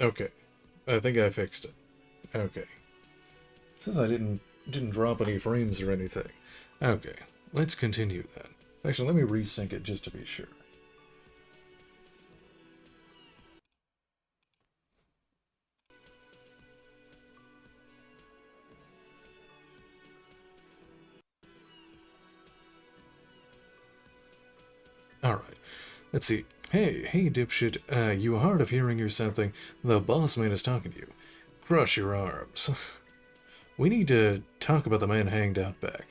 Okay, I think I fixed it. Okay. It says I didn't drop any frames or anything. Okay, let's continue then. Actually, let me resync it just to be sure. Alright, let's see. Hey, dipshit, you hard of hearing or something? The boss man is talking to you. Crush your arms. We need to talk about the man hanged out back.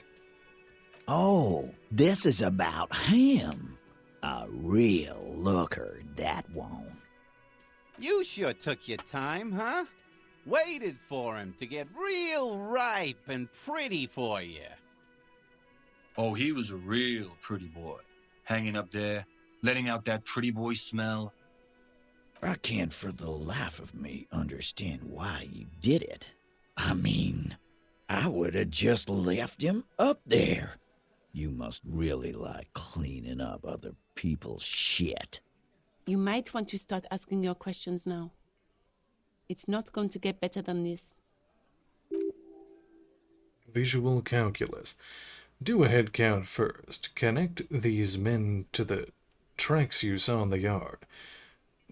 Oh, this is about him. A real looker, that one. You sure took your time, huh? Waited for him to get real ripe and pretty for you. Oh, he was a real pretty boy. Hanging up there, letting out that pretty boy smell. I can't for the life of me understand why you did it. I mean, I would have just left him up there. You must really like cleaning up other people's shit. You might want to start asking your questions now. It's not going to get better than this. Visual calculus. Do a head count first. Connect these men to the tracks you saw in the yard.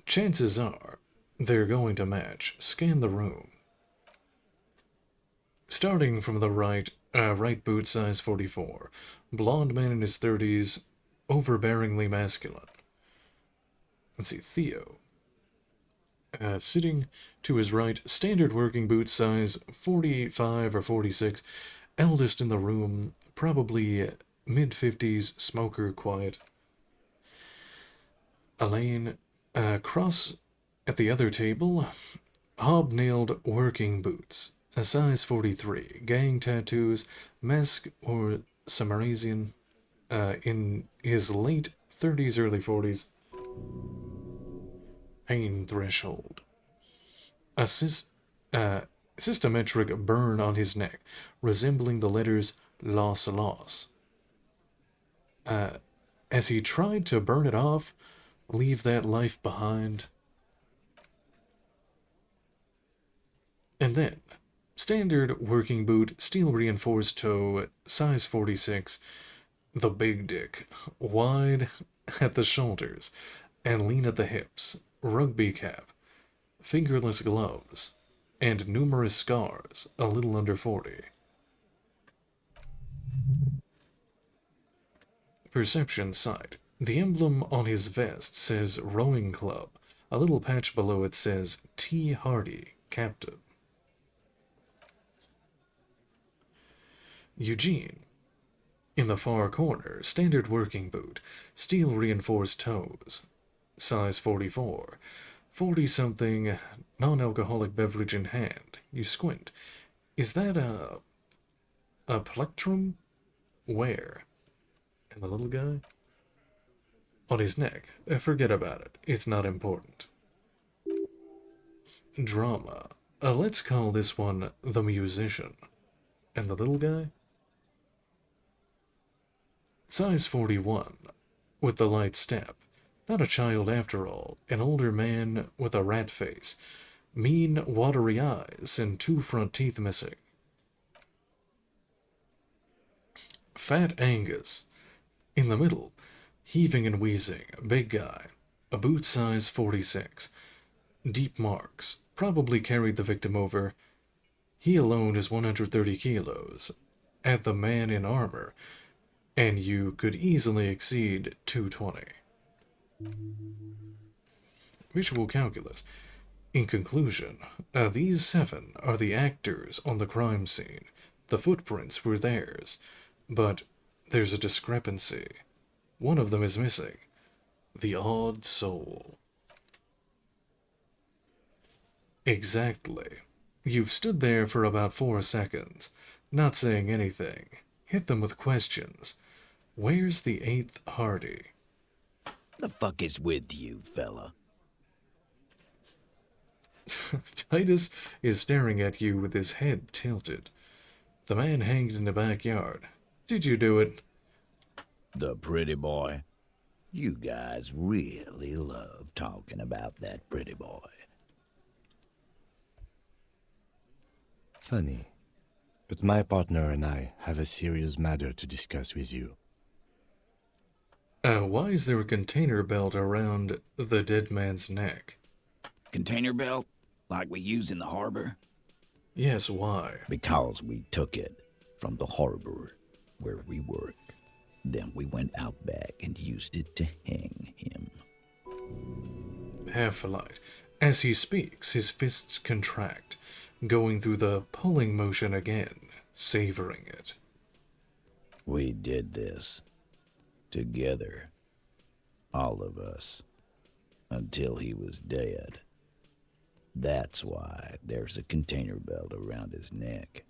Chances are they're going to match. Scan the room. Starting from the right, right boot size 44. Blonde man in his 30s, overbearingly masculine. Let's see, Theo. Sitting to his right, standard working boot size 45 or 46. Eldest in the room, probably mid-50s, smoker, quiet. Elaine, cross At the other table, hobnailed working boots, a size 43, gang tattoos, mask or Samaritan in his late 30s, early 40s, pain threshold. A systematic burn on his neck, resembling the letters Los Los. As he tried to burn it off, leave that life behind. And then, standard working boot, steel reinforced toe, size 46, the big dick, wide at the shoulders and lean at the hips, rugby cap, fingerless gloves, and numerous scars, a little under 40. Perception sight. The emblem on his vest says Rowing Club. A little patch below it says T. Hardy, Captain. Eugene. In the far corner, standard working boot, steel reinforced toes, size 44. 40-something, non-alcoholic beverage in hand. You squint. Is that a plectrum? Where? And the little guy? On his neck. Forget about it. It's not important. Drama. Let's call this one the musician. And the little guy? Size 41. With the light step. Not a child after all. An older man with a rat face. Mean, watery eyes and 2 front teeth missing. Fat Angus. In the middle, heaving and wheezing, big guy, a boot size 46. Deep marks, probably carried the victim over. He alone is 130 kilos. Add the man in armor, and you could easily exceed 220. Visual calculus. In conclusion, these 7 are the actors on the crime scene. The footprints were theirs, but there's a discrepancy. One of them is missing. The odd soul. Exactly. You've stood there for about 4 seconds, not saying anything. Hit them with questions. Where's the 8th Hardy? The fuck is with you, fella? Titus is staring at you with his head tilted. The man hanged in the backyard. Did you do it? The pretty boy. You guys really love talking about that pretty boy. Funny. But my partner and I have a serious matter to discuss with you. Why is there a container belt around the dead man's neck? Container belt? Like we use in the harbor? Yes, why? Because we took it from the harbor where we work. Then we went out back and used it to hang him. Half-light. As he speaks, his fists contract, going through the pulling motion again, savoring it. We did this. Together. All of us. Until he was dead. That's why there's a container belt around his neck.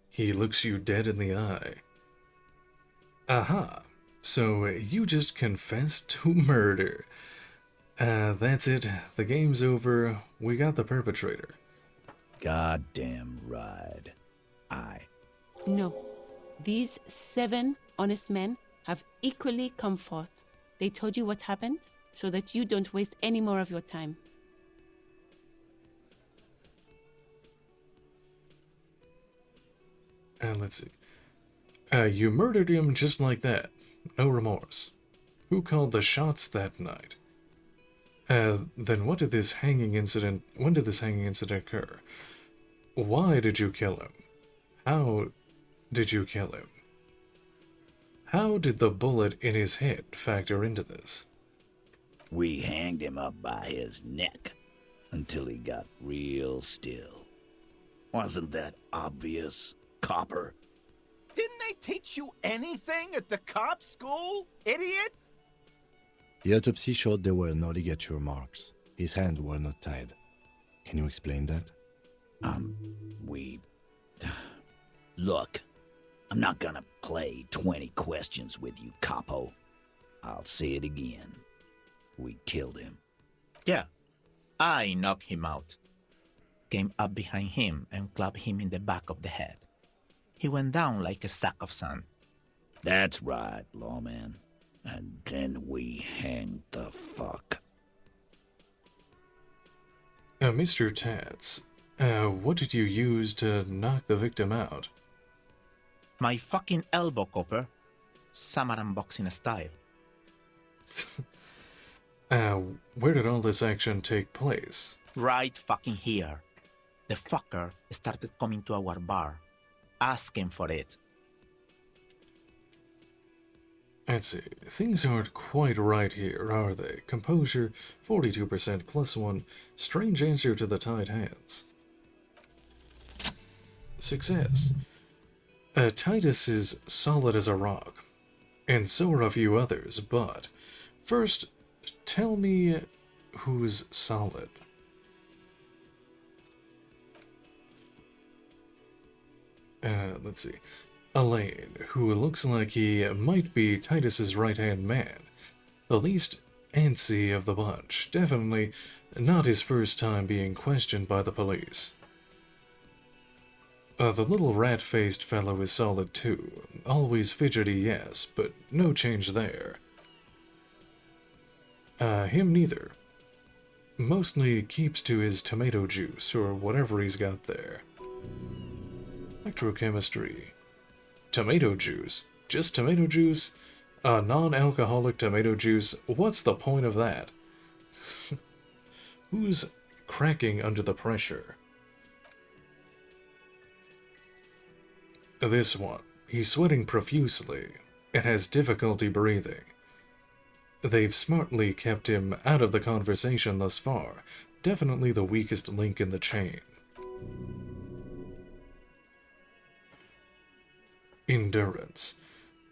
He looks you dead in the eye. Aha. So you just confessed to murder. That's it. The game's over. We got the perpetrator. Goddamn right. No. These 7 honest men have equally come forth. They told you what happened so that you don't waste any more of your time. Let's see. You murdered him just like that. No remorse. Who called the shots that night? Then when did this hanging incident occur? Why did you kill him? How did you kill him? How did the bullet in his head factor into this? We hanged him up by his neck until he got real still. Wasn't that obvious, copper? Didn't they teach you anything at the cop school, idiot? The autopsy showed there were no ligature marks. His hands were not tied. Can you explain that? We... Look, I'm not gonna play 20 questions with you, capo. I'll say it again. We killed him. Yeah, I knocked him out. Came up behind him and clubbed him in the back of the head. He went down like a sack of sand. That's right, lawman. And then we hanged the fuck. Mr. Tats, what did you use to knock the victim out? My fucking elbow, copper. Samaran boxing style. Where did all this action take place? Right fucking here. The fucker started coming to our bar, asking for it. Let's see, things aren't quite right here, are they? Composure, 42% +1, strange answer to the tied hands. Success. Titus is solid as a rock, and so are a few others, but first, tell me who's solid. Let's see. Elaine, who looks like he might be Titus's right-hand man. The least antsy of the bunch. Definitely not his first time being questioned by the police. The little rat-faced fellow is solid too. Always fidgety, yes, but no change there. Him neither. Mostly keeps to his tomato juice, or whatever he's got there. Electrochemistry. Tomato juice? Just tomato juice? Non-alcoholic tomato juice? What's the point of that? Who's cracking under the pressure? This one. He's sweating profusely and has difficulty breathing. They've smartly kept him out of the conversation thus far. Definitely the weakest link in the chain. Endurance.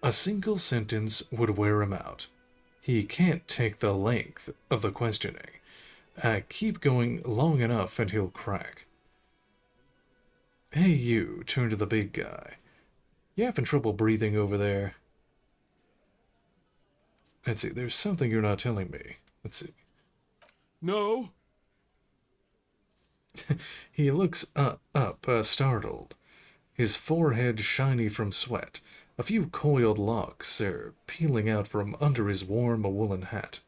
A single sentence would wear him out. He can't take the length of the questioning. Keep going long enough and he'll crack. Hey you, turn to the big guy. You having trouble breathing over there? Let's see, there's something you're not telling me. Let's see. No. He looks startled. His forehead shiny from sweat. A few coiled locks are peeling out from under his warm woolen hat.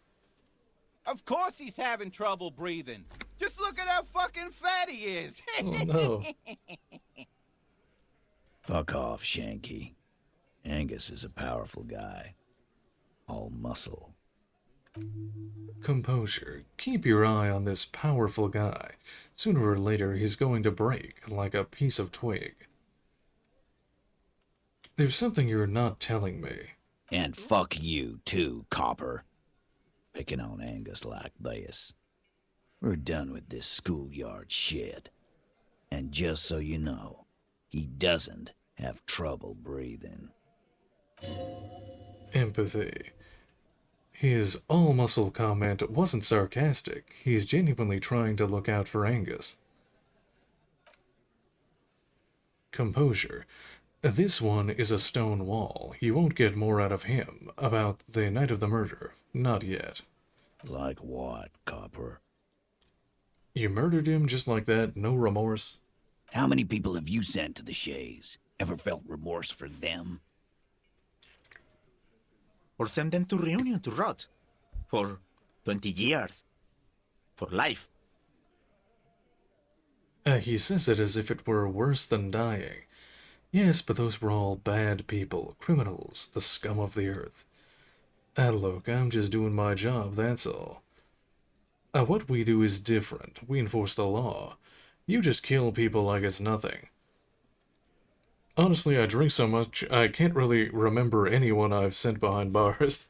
Of course he's having trouble breathing. Just look at how fucking fat he is. Oh no. Fuck off, Shanky. Angus is a powerful guy. All muscle. Composure. Keep your eye on this powerful guy. Sooner or later he's going to break like a piece of twig. There's something you're not telling me. And fuck you, too, copper. Picking on Angus like this. We're done with this schoolyard shit. And just so you know, he doesn't have trouble breathing. Empathy. His all-muscle comment wasn't sarcastic. He's genuinely trying to look out for Angus. Composure. This one is a stone wall. You won't get more out of him about the night of the murder. Not yet. Like what, copper? You murdered him just like that, no remorse? How many people have you sent to the Shays? Ever felt remorse for them? Or send them to Reunion to rot. For 20 years. For life. He says it as if it were worse than dying. Yes, but those were all bad people, criminals, the scum of the earth. Look, I'm just doing my job, that's all. What we do is different. We enforce the law. You just kill people like it's nothing. Honestly, I drink so much, I can't really remember anyone I've sent behind bars.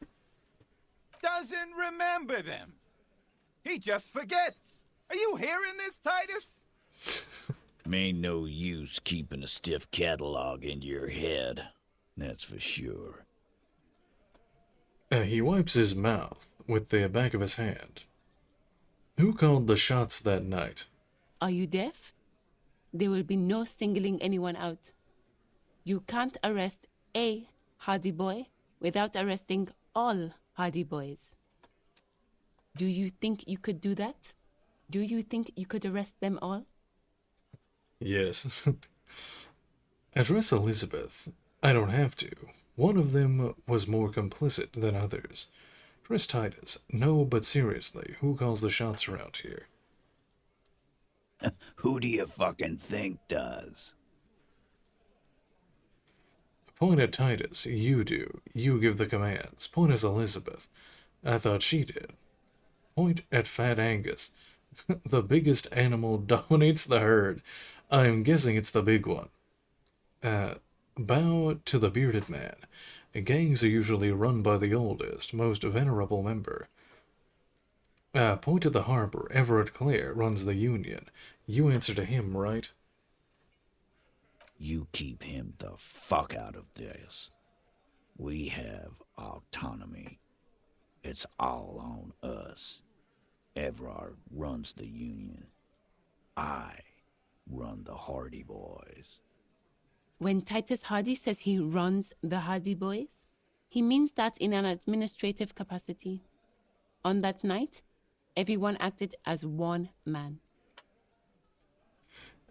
Doesn't remember them. He just forgets. Are you hearing this, Titus? Ain't no use keeping a stiff catalog in your head. That's for sure. He wipes his mouth with the back of his hand. Who called the shots that night? Are you deaf? There will be no singling anyone out. You can't arrest a Hardy Boy without arresting all Hardy Boys. Do you think you could do that? Do you think you could arrest them all? Yes. Address Elizabeth. I don't have to. One of them was more complicit than others. Address Titus. No, but seriously, who calls the shots around here? Who do you fucking think does? Point at Titus. You do. You give the commands. Point at Elizabeth. I thought she did. Point at Fat Angus. The biggest animal dominates the herd. I'm guessing it's the big one. Bow to the bearded man. Gangs are usually run by the oldest, most venerable member. Point to the harbor. Everett Clare runs the union. You answer to him, right? You keep him the fuck out of this. We have autonomy. It's all on us. Everard runs the union. I run the Hardy Boys. When Titus Hardy says he runs the Hardy Boys, he means that in an administrative capacity. On that night, everyone acted as one man.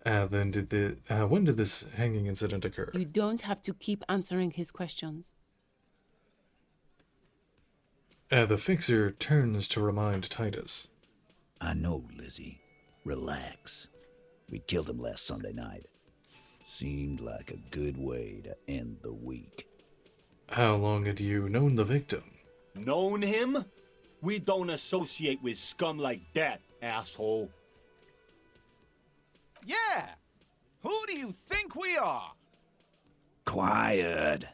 Then when did this hanging incident occur? You don't have to keep answering his questions. The fixer turns to remind Titus. I know, Lizzie. Relax. We killed him last Sunday night. Seemed like a good way to end the week. How long had you known the victim? Known him? We don't associate with scum like that, asshole. Yeah! Who do you think we are? Quiet.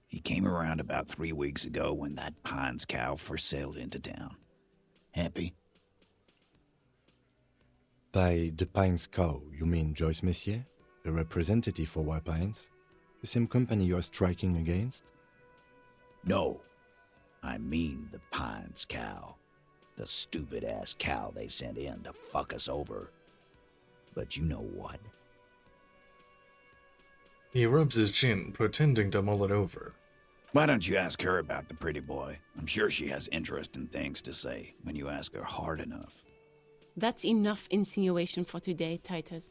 He came around about 3 weeks ago when that Pines cow first sailed into town. Happy? By the Pines cow, you mean Joyce Messier, a representative for White Pines? The same company you're striking against? No. I mean the Pines cow. The stupid-ass cow they sent in to fuck us over. But you know what? He rubs his chin, pretending to mull it over. Why don't you ask her about the pretty boy? I'm sure she has interesting things to say when you ask her hard enough. That's enough insinuation for today, Titus.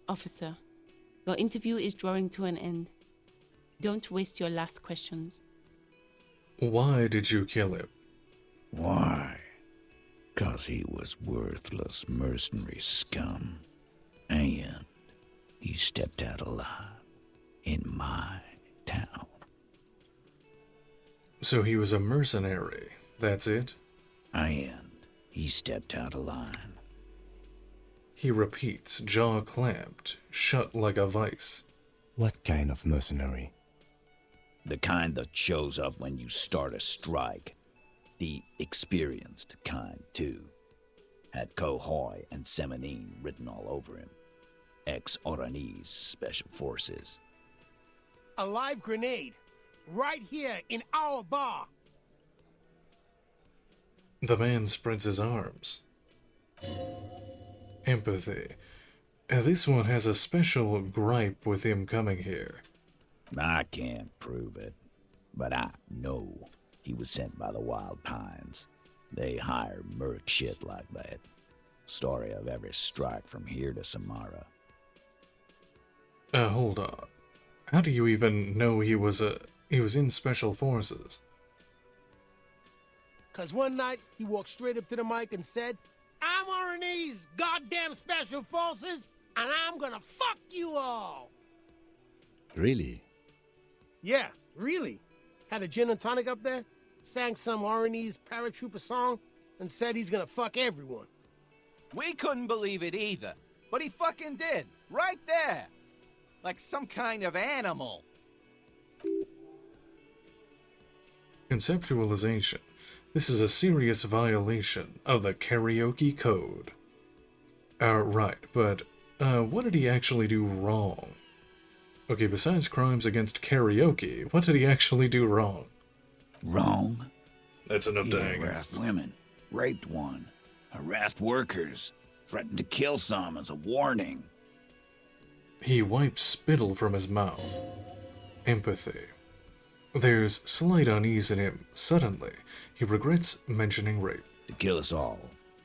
Officer, your interview is drawing to an end. Don't waste your last questions. Why did you kill him? Why? 'Cause he was worthless mercenary scum. And he stepped out alive in my town. So he was a mercenary, that's it? And he stepped out of line. He repeats, jaw clamped, shut like a vice. What kind of mercenary? The kind that shows up when you start a strike. The experienced kind, too. Had Cohoy and Semenine written all over him. Ex-Oranese Special Forces. A live grenade, right here in our bar. The man spreads his arms. Empathy. This one has a special gripe with him coming here. I can't prove it, but I know he was sent by the Wild Pines. They hire merc shit like that. Story of every strike from here to Samara. Hold on. How do you even know he was in Special Forces? 'Cause one night he walked straight up to the mic and said, "I'm RNA's goddamn Special Forces, and I'm gonna fuck you all." Really? Yeah, really. Had a gin and tonic up there, sang some RNA's paratrooper song, and said he's gonna fuck everyone. We couldn't believe it either, but he fucking did, right there. Like some kind of animal. Conceptualization. This is a serious violation of the karaoke code. Right, but what did he actually do wrong? Okay, besides crimes against karaoke, what did he actually do wrong? Wrong? That's enough He to hang him. harassed women, raped one, Harassed workers. Threatened to kill some as a warning. He wipes spittle from his mouth. Empathy. There's slight unease in him. Suddenly, he regrets mentioning rape. To kill us all,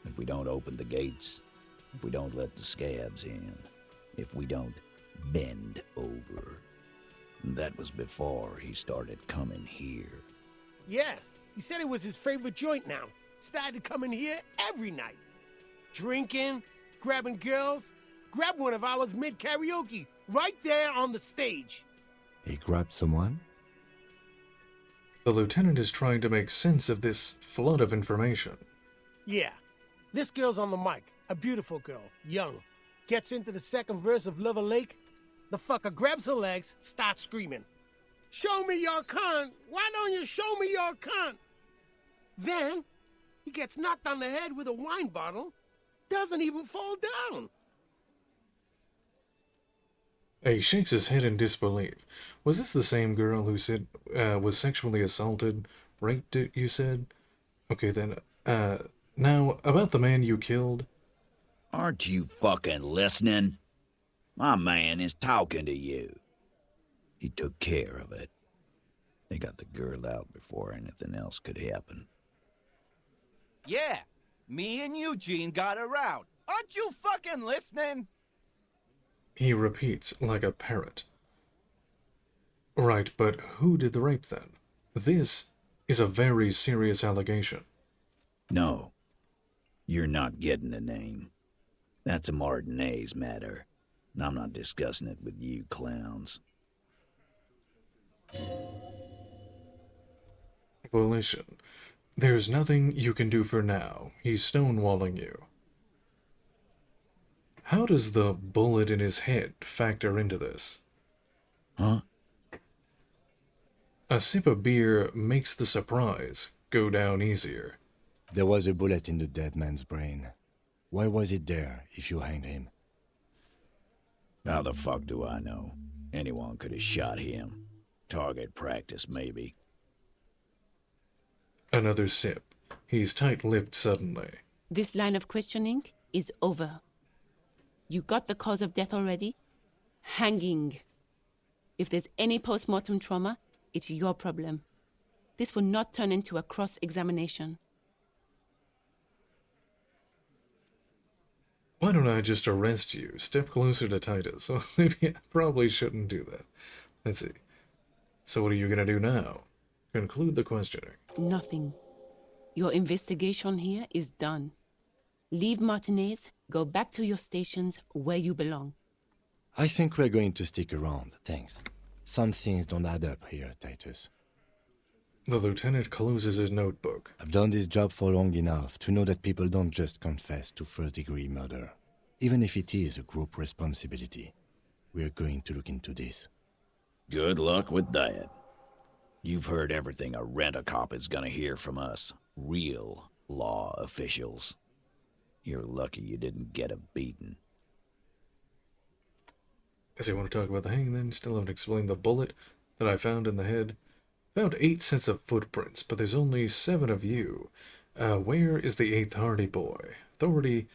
if we don't open the gates, if we don't let the scabs in, if we don't bend over. And that was before he started coming here. Yeah, he said it was his favorite joint now. Started coming here every night. Drinking, grabbing girls. Grabbed one of ours mid-karaoke, right there on the stage. He grabbed someone? The lieutenant is trying to make sense of this flood of information. Yeah, this girl's on the mic. A beautiful girl, young. Gets into the second verse of Lover Lake. The fucker grabs her legs, starts screaming. Show me your cunt! Why don't you show me your cunt? Then, he gets knocked on the head with a wine bottle. Doesn't even fall down. He shakes his head in disbelief. Was this the same girl who said was sexually assaulted, raped, you said? Okay then, now, about the man you killed. Aren't you fucking listening? My man is talking to you. He took care of it. They got the girl out before anything else could happen. Yeah, me and Eugene got her out. Aren't you fucking listening? He repeats like a parrot. Right, but who did the rape then? This is a very serious allegation. No, you're not getting a name. That's a Martinez matter, and I'm not discussing it with you clowns. Volition. There's nothing you can do for now. He's stonewalling you. How does the bullet in his head factor into this? Huh? A sip of beer makes the surprise go down easier. There was a bullet in the dead man's brain. Why was it there if you hanged him? How the fuck do I know? Anyone could have shot him. Target practice, maybe. Another sip. He's tight-lipped suddenly. This line of questioning is over. You got the cause of death already? Hanging. If there's any post-mortem trauma, it's your problem. This will not turn into a cross-examination. Why don't I just arrest you? Step closer to Titus. So maybe I probably shouldn't do that. Let's see. So what are you gonna do now? Conclude the questioning. Nothing. Your investigation here is done. Leave Martinez, go back to your stations where you belong. I think we're going to stick around, thanks. Some things don't add up here, Titus. The lieutenant closes his notebook. I've done this job for long enough to know that people don't just confess to first-degree murder, even if it is a group responsibility. We're going to look into this. Good luck with that. You've heard everything a rent-a-cop is gonna hear from us, real law officials. You're lucky you didn't get a beating. Does he want to talk about the hanging then? Still haven't explained the bullet that I found in the head. Found 8 sets of footprints, but there's only 7 of you. Where is the 8th Hardy Boy? Authority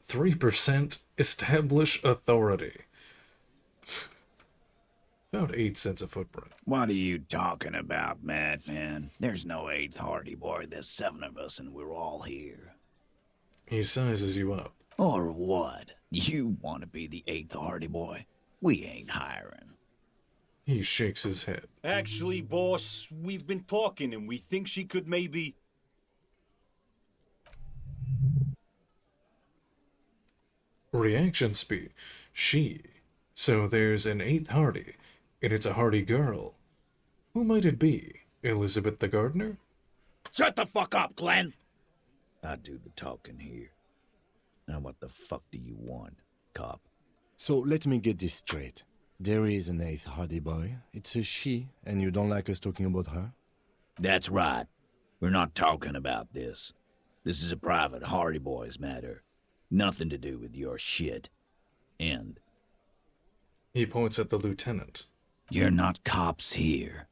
3% establish authority. Found 8 sets of footprint. What are you talking about, madman? There's no 8th Hardy Boy. There's 7 of us and we're all here. He sizes you up. Or what? You want to be the 8th Hardy Boy? We ain't hiring. He shakes his head. Actually, boss, we've been talking and we think she could maybe... Reaction speed. She. So there's an 8th Hardy, and it's a Hardy girl. Who might it be? Elizabeth the gardener? Shut the fuck up, Glenn! I do the talking here. Now what the fuck do you want, cop? So let me get this straight. There is an 8th Hardy Boy. It's a she, and you don't like us talking about her? That's right. We're not talking about this. This is a private Hardy Boys matter. Nothing to do with your shit. End. He points at the lieutenant. You're not cops here.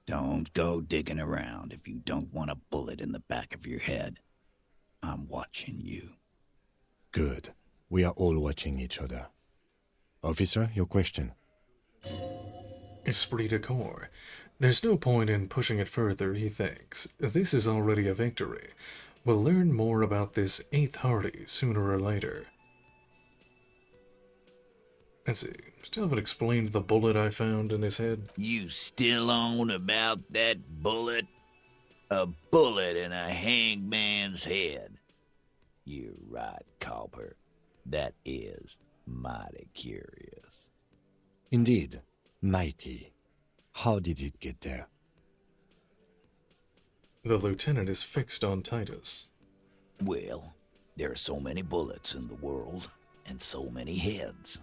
Don't go digging around if you don't want a bullet in the back of your head. I'm watching you. Good. We are all watching each other. Officer, your question. Esprit de corps. There's no point in pushing it further, he thinks. This is already a victory. We'll learn more about this eighth Hardy sooner or later. Let's see. Still haven't explained the bullet I found in his head. You still on about that bullet? A bullet in a hangman's head. You're right, Copper. That is mighty curious. Indeed, mighty. How did it get there? The lieutenant is fixed on Titus. Well, there are so many bullets in the world, and so many heads.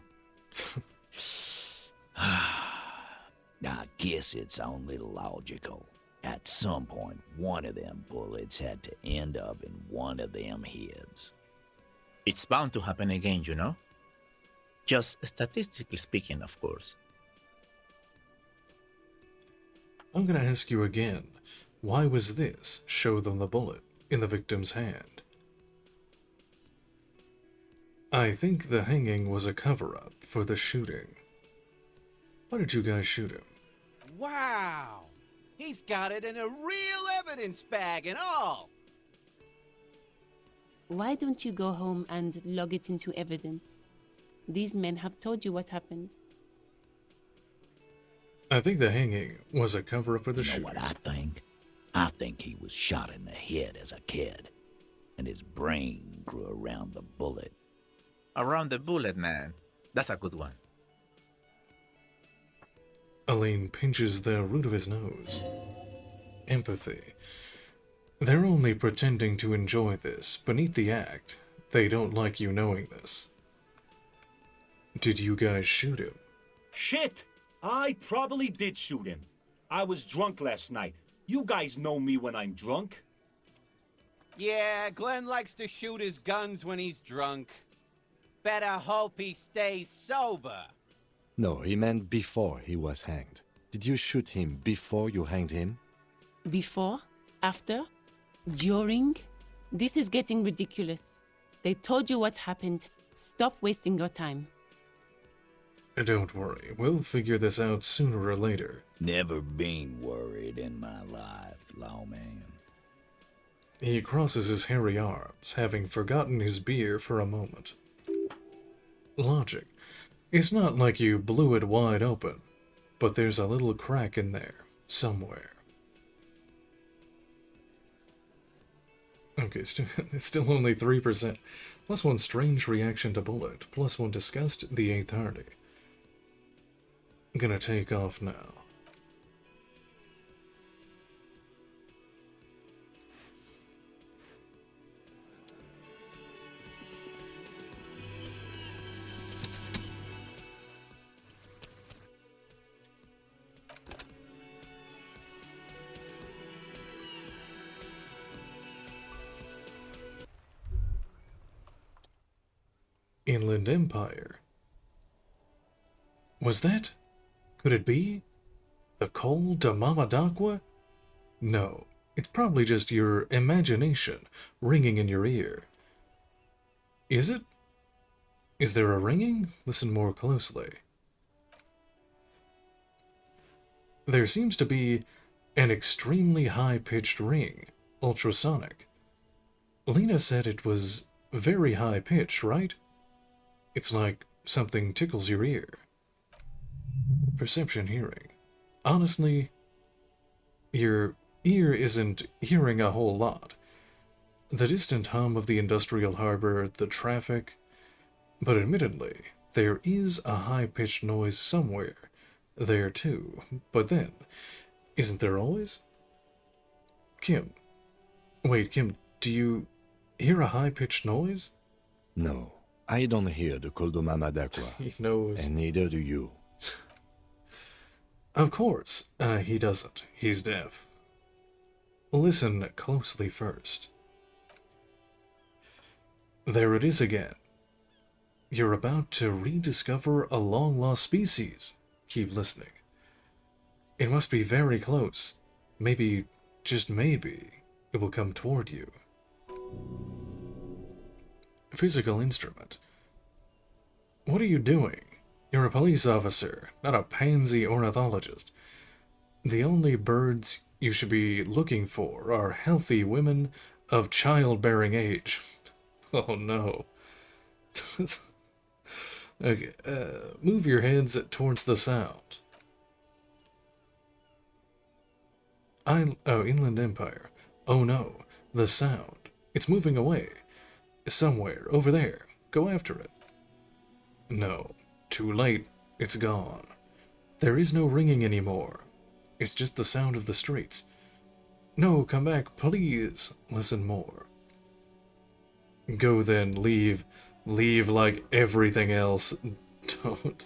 I guess it's only logical. At some point, one of them bullets had to end up in one of them heads. It's bound to happen again, you know? Just statistically speaking, of course. I'm gonna ask you again. Why was this, show them the bullet, in the victim's hand? I think the hanging was a cover-up for the shooting. Why did you guys shoot him? Wow! He's got it in a real evidence bag and all! Why don't you go home and log it into evidence? These men have told you what happened. I think the hanging was a cover-up for the You know shooting. what I think? I think he was shot in the head as a kid, and his brain grew around the bullet. Around the bullet, man. That's a good one. Elaine pinches the root of his nose. Empathy. They're only pretending to enjoy this. Beneath the act, they don't like you knowing this. Did you guys shoot him? Shit! I probably did shoot him. I was drunk last night. You guys know me when I'm drunk. Yeah, Glenn likes to shoot his guns when he's drunk. Better hope he stays sober. No, he meant before he was hanged. Did you shoot him before you hanged him? Before? After? During? This is getting ridiculous. They told you what happened. Stop wasting your time. Don't worry, we'll figure this out sooner or later. Never been worried in my life, lawman. He crosses his hairy arms, having forgotten his beer for a moment. Logic. It's not like you blew it wide open, but there's a little crack in there, somewhere. Okay, it's still only 3%. Plus one strange reaction to bullet, plus one disgust the 8th Hardy. Gonna take off now. Inland Empire. Was that? Could it be? The Col de Mamadagua? No, it's probably just your imagination ringing in your ear. Is it? Is there a ringing? Listen more closely. There seems to be an extremely high-pitched ring, ultrasonic. Lena said it was very high-pitched, right? It's like something tickles your ear. Perception hearing. Honestly, your ear isn't hearing a whole lot. The distant hum of the industrial harbor, the traffic. But admittedly, there is a high-pitched noise somewhere there too. But then, isn't there always? Kim. Wait, Kim, do you hear a high-pitched noise? No, I don't hear the Coldo Mamadagua. He knows. And neither do you. Of course, he doesn't. He's deaf. Listen closely first. There it is again. You're about to rediscover a long-lost species. Keep listening. It must be very close. Maybe, just maybe, it will come toward you. physical instrument. What are you doing? You're a police officer, not a pansy ornithologist. The only birds you should be looking for are healthy women of childbearing age. Oh no. Okay, move your heads towards the sound. Inland Empire. Oh no, the sound. It's moving away. Somewhere, over there. Go after it. No, too late. It's gone. There is no ringing anymore. It's just the sound of the streets. No, come back, please. Listen more. Go then, leave. Leave like everything else. Don't.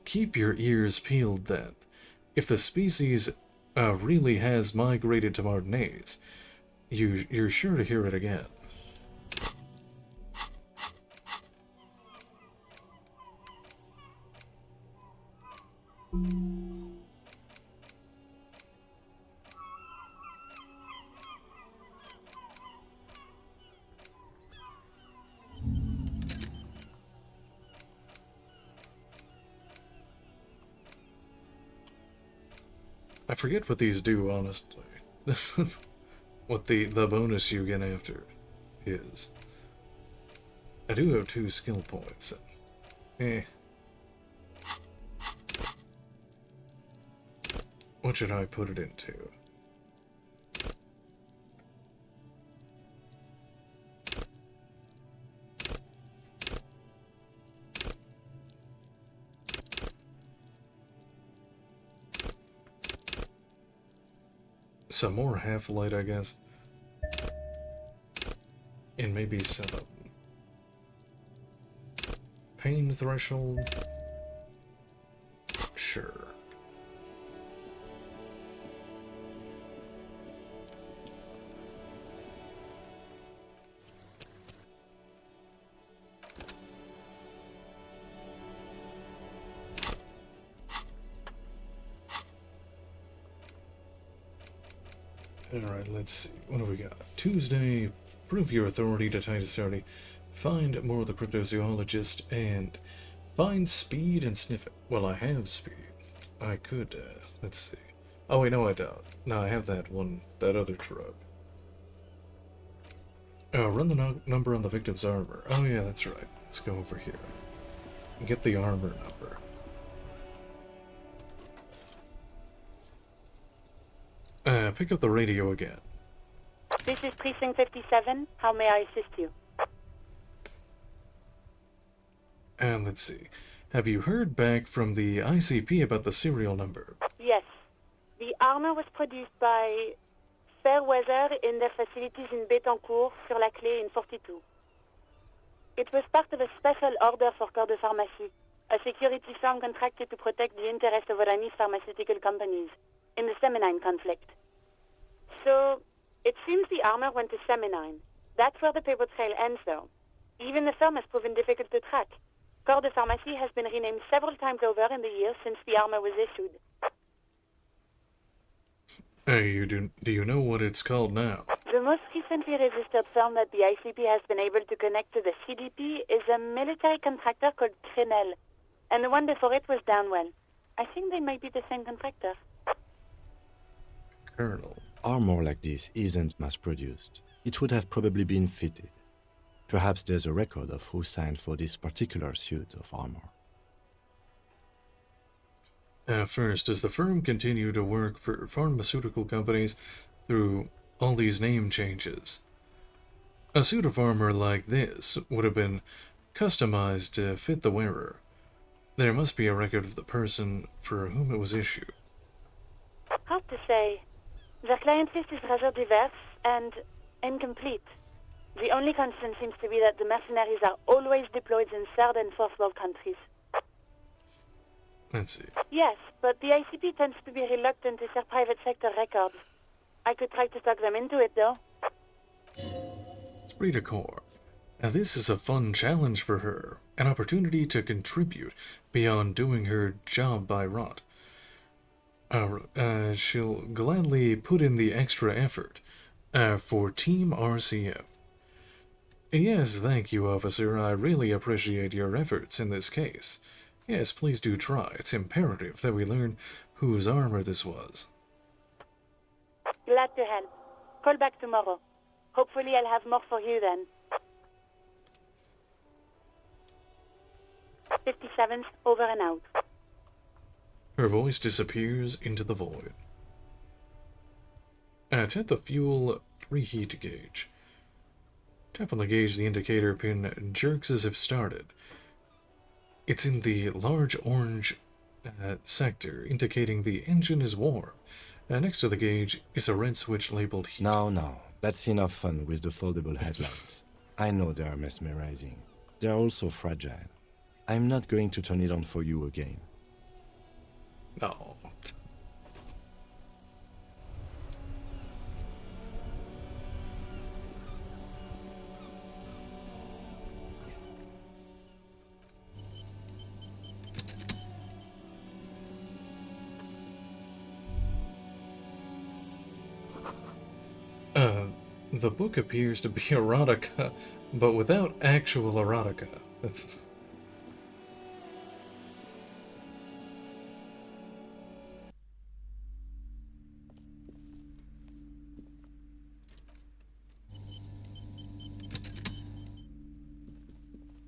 Keep your ears peeled then. If the species really has migrated to Martinez, you're sure to hear it again. I forget what these do, honestly. What the bonus you get after is. I do have 2 skill points. What should I put it into? Some more half-light, I guess. And maybe some pain threshold. Sure. Alright, let's see. What do we got? Tuesday, prove your authority to Titus Sardi. Find more of the cryptozoologist and find speed and sniff it. Well, I have speed. I could, let's see. Oh, wait, no, I don't. No, I have that one, that other drug. Run the number on the victim's armor. Oh, yeah, that's right. Let's go over here. Get the armor number. Pick up the radio again. This is Precinct 57. How may I assist you? And let's see. Have you heard back from the ICP about the serial number? Yes. The armor was produced by Fairweather in their facilities in Betancourt, sur la Clé in 42. It was part of a special order for Corps de Pharmacie, a security firm contracted to protect the interests of Oranese pharmaceutical companies in the Seminine conflict. So, it seems the armor went to Seminine. That's where the paper trail ends, though. Even the firm has proven difficult to track. Corps de Pharmacie has been renamed several times over in the years since the armor was issued. Do you know what it's called now? The most recently registered firm that the ICP has been able to connect to the CDP is a military contractor called Trinell, and the one before it was Downwell. I think they might be the same contractor. Colonel. Armor like this isn't mass-produced. It would have probably been fitted. Perhaps there's a record of who signed for this particular suit of armor. First, does the firm continue to work for pharmaceutical companies through all these name changes? A suit of armor like this would have been customized to fit the wearer. There must be a record of the person for whom it was issued. Hard to say. Their client list is rather diverse and incomplete. The only constant seems to be that the mercenaries are always deployed in third and fourth world countries. Let's see. Yes, but the ICP tends to be reluctant to share private sector records. I could try to talk them into it, though. Rita Core. Now this is a fun challenge for her. An opportunity to contribute beyond doing her job by rot. She'll gladly put in the extra effort for Team RCF. Yes, thank you, officer. I really appreciate your efforts in this case. Yes, please do try. It's imperative that we learn whose armor this was. Glad to help. Call back tomorrow. Hopefully I'll have more for you then. 57th, over and out. Her voice disappears into the void. Tap the fuel preheat gauge. Tap on the gauge, the indicator pin jerks as if started. It's in the large orange sector, indicating the engine is warm. Next to the gauge is a red switch labeled heat. No, that's enough fun with the foldable headlights. I know they are mesmerizing. They are also fragile. I'm not going to turn it on for you again. Oh. The book appears to be erotica, but without actual erotica. That's...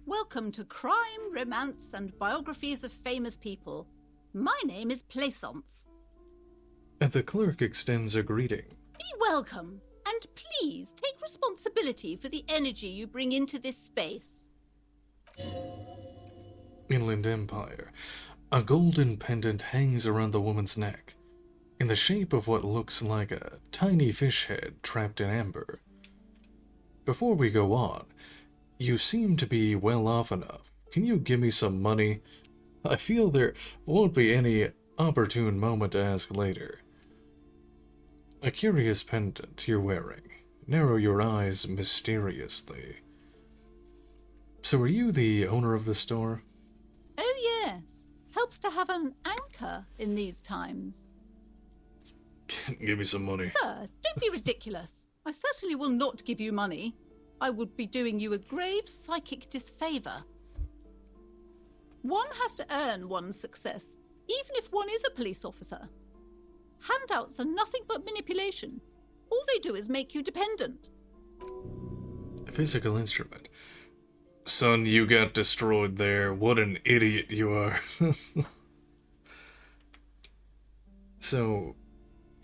Welcome to Crime, Romance, and Biographies of Famous People. My name is Plaisance. The clerk extends a greeting. Be welcome, and please take responsibility for the energy you bring into this space. Inland Empire. A golden pendant hangs around the woman's neck, in the shape of what looks like a tiny fish head trapped in amber. Before we go on, you seem to be well off enough. Can you give me some money? I feel there won't be any opportune moment to ask later. A curious pendant you're wearing. Narrow your eyes mysteriously. So are you the owner of the store? Oh yes, helps to have an anchor in these times. Give me some money. Sir, don't be ridiculous. I certainly will not give you money. I would be doing you a grave psychic disfavor. One has to earn one's success, even if one is a police officer. Handouts are nothing but manipulation. All they do is make you dependent. A physical instrument. Son, you got destroyed there. What an idiot you are. So,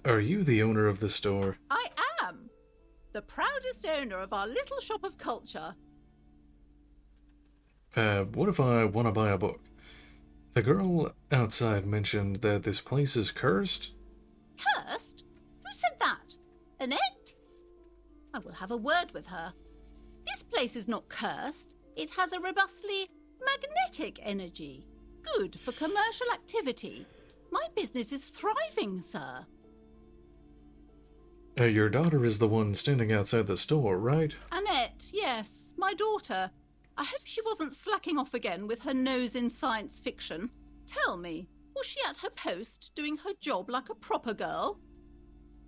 are you the owner of the store? I am. The proudest owner of our little shop of culture. What if I want to buy a book? The girl outside mentioned that this place is cursed. Cursed? Who said that? Annette? I will have a word with her. This place is not cursed. It has a robustly magnetic energy. Good for commercial activity. My business is thriving, sir. Your daughter is the one standing outside the store, right? Annette, yes, my daughter. I hope she wasn't slacking off again with her nose in science fiction. Tell me, was she at her post doing her job like a proper girl?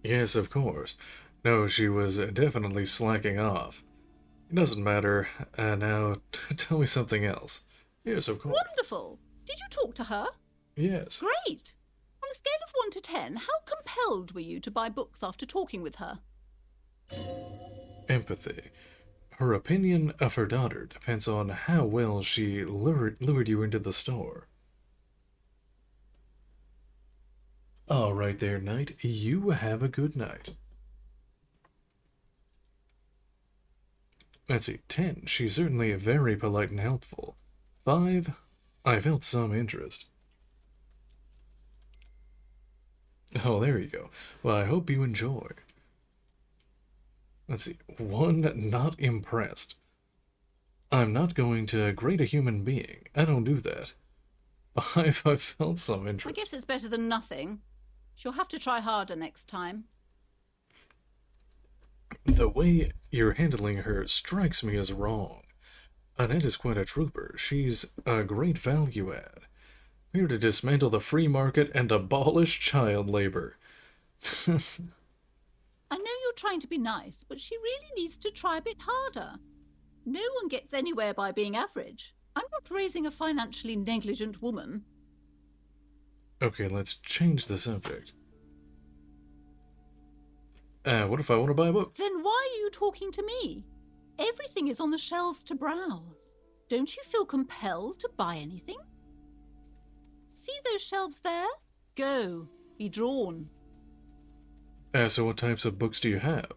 Yes, of course. No, she was definitely slacking off. It doesn't matter. Now, tell me something else. Yes, of course. Wonderful. Did you talk to her? Yes. Great. On a scale of 1 to 10, how compelled were you to buy books after talking with her? Empathy. Her opinion of her daughter depends on how well she lured you into the store. All right there, Knight. You have a good night. Let's see, 10. She's certainly very polite and helpful. 5. I felt some interest. Oh, there you go. Well, I hope you enjoy. Let's see. 1. Not impressed. I'm not going to grade a human being. I don't do that. 5. I felt some interest. I guess it's better than nothing. She'll have to try harder next time. The way you're handling her strikes me as wrong. Annette is quite a trooper. She's a great value add. Here to dismantle the free market and abolish child labor. I know you're trying to be nice, but she really needs to try a bit harder. No one gets anywhere by being average. I'm not raising a financially negligent woman. Okay, let's change the subject. What if I want to buy a book? Then why are you talking to me? Everything is on the shelves to browse. Don't you feel compelled to buy anything? See those shelves there? Go. Be drawn. So what types of books do you have?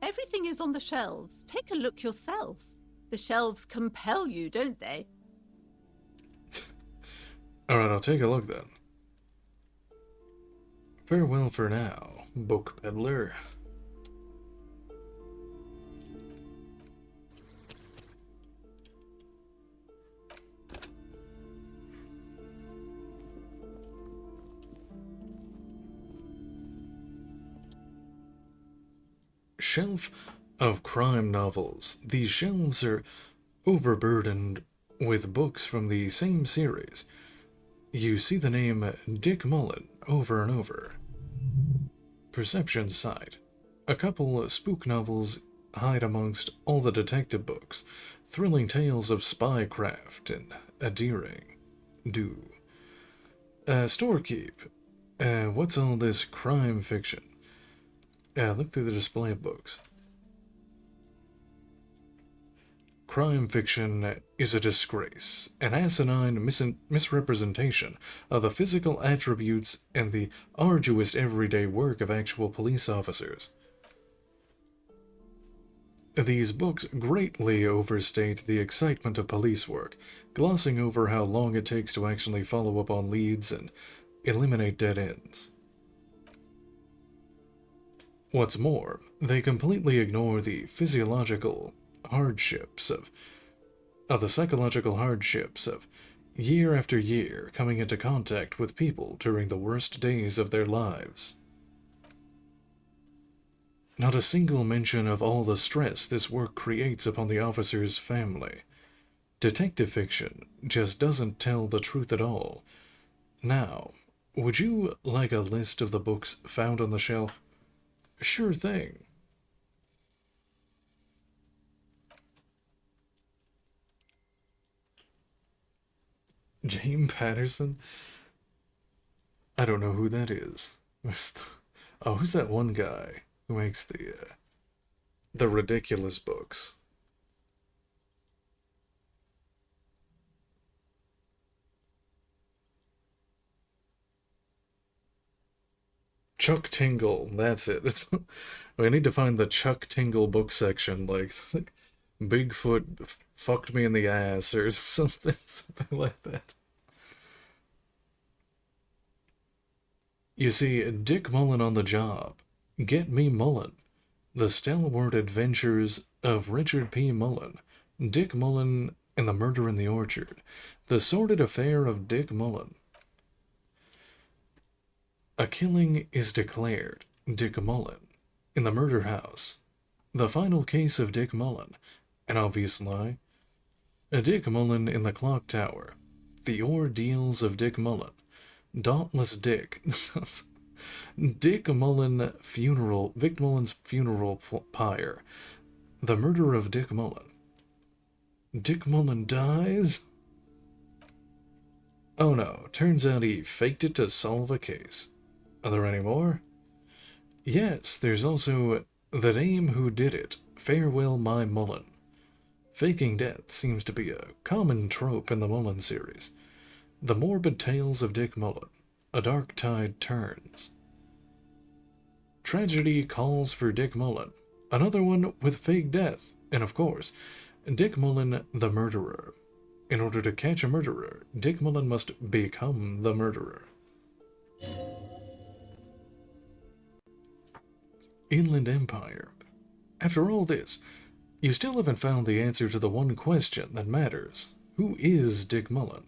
Everything is on the shelves. Take a look yourself. The shelves compel you, don't they? Alright, I'll take a look then. Farewell for now, book peddler. Shelf of crime novels. These shelves are overburdened with books from the same series. You see the name Dick Mullen over and over. Perception sight. A couple spook novels hide amongst all the detective books. Thrilling tales of spycraft and adhering. Do. Storekeep. What's all this crime fiction? Look through the display of books. Crime fiction is a disgrace, an asinine misrepresentation of the physical attributes and the arduous everyday work of actual police officers. These books greatly overstate the excitement of police work, glossing over how long it takes to actually follow up on leads and eliminate dead ends. What's more, they completely ignore the physiological hardships of the psychological hardships of year after year coming into contact with people during the worst days of their lives. Not a single mention of all the stress this work creates upon the officer's family. Detective fiction just doesn't tell the truth at all. Now, would you like a list of the books found on the shelf? Sure thing. James Patterson? I don't know who that is. Who's that one guy who makes the ridiculous books? Chuck Tingle, that's it. We need to find the Chuck Tingle book section, like Bigfoot fucked me in the ass or something like that. You see, Dick Mullen on the job. Get me Mullen. The stalwart adventures of Richard P. Mullen. Dick Mullen and the Murder in the Orchard. The sordid affair of Dick Mullen. A killing is declared. Dick Mullen. In the murder house. The final case of Dick Mullen. An obvious lie. Dick Mullen in the clock tower. The ordeals of Dick Mullen. Dauntless Dick. Dick Mullen funeral. Vic Mullen's funeral pyre. The murder of Dick Mullen. Dick Mullen dies? Oh no, turns out he faked it to solve a case. Are there any more? Yes, there's also The Dame Who Did It, Farewell My Mullen. Faking death seems to be a common trope in the Mullen series. The morbid tales of Dick Mullen. A dark tide turns. Tragedy calls for Dick Mullen. Another one with fake death. And of course, Dick Mullen the murderer. In order to catch a murderer, Dick Mullen must become the murderer. Inland Empire. After all this, you still haven't found the answer to the one question that matters. Who is Dick Mullen?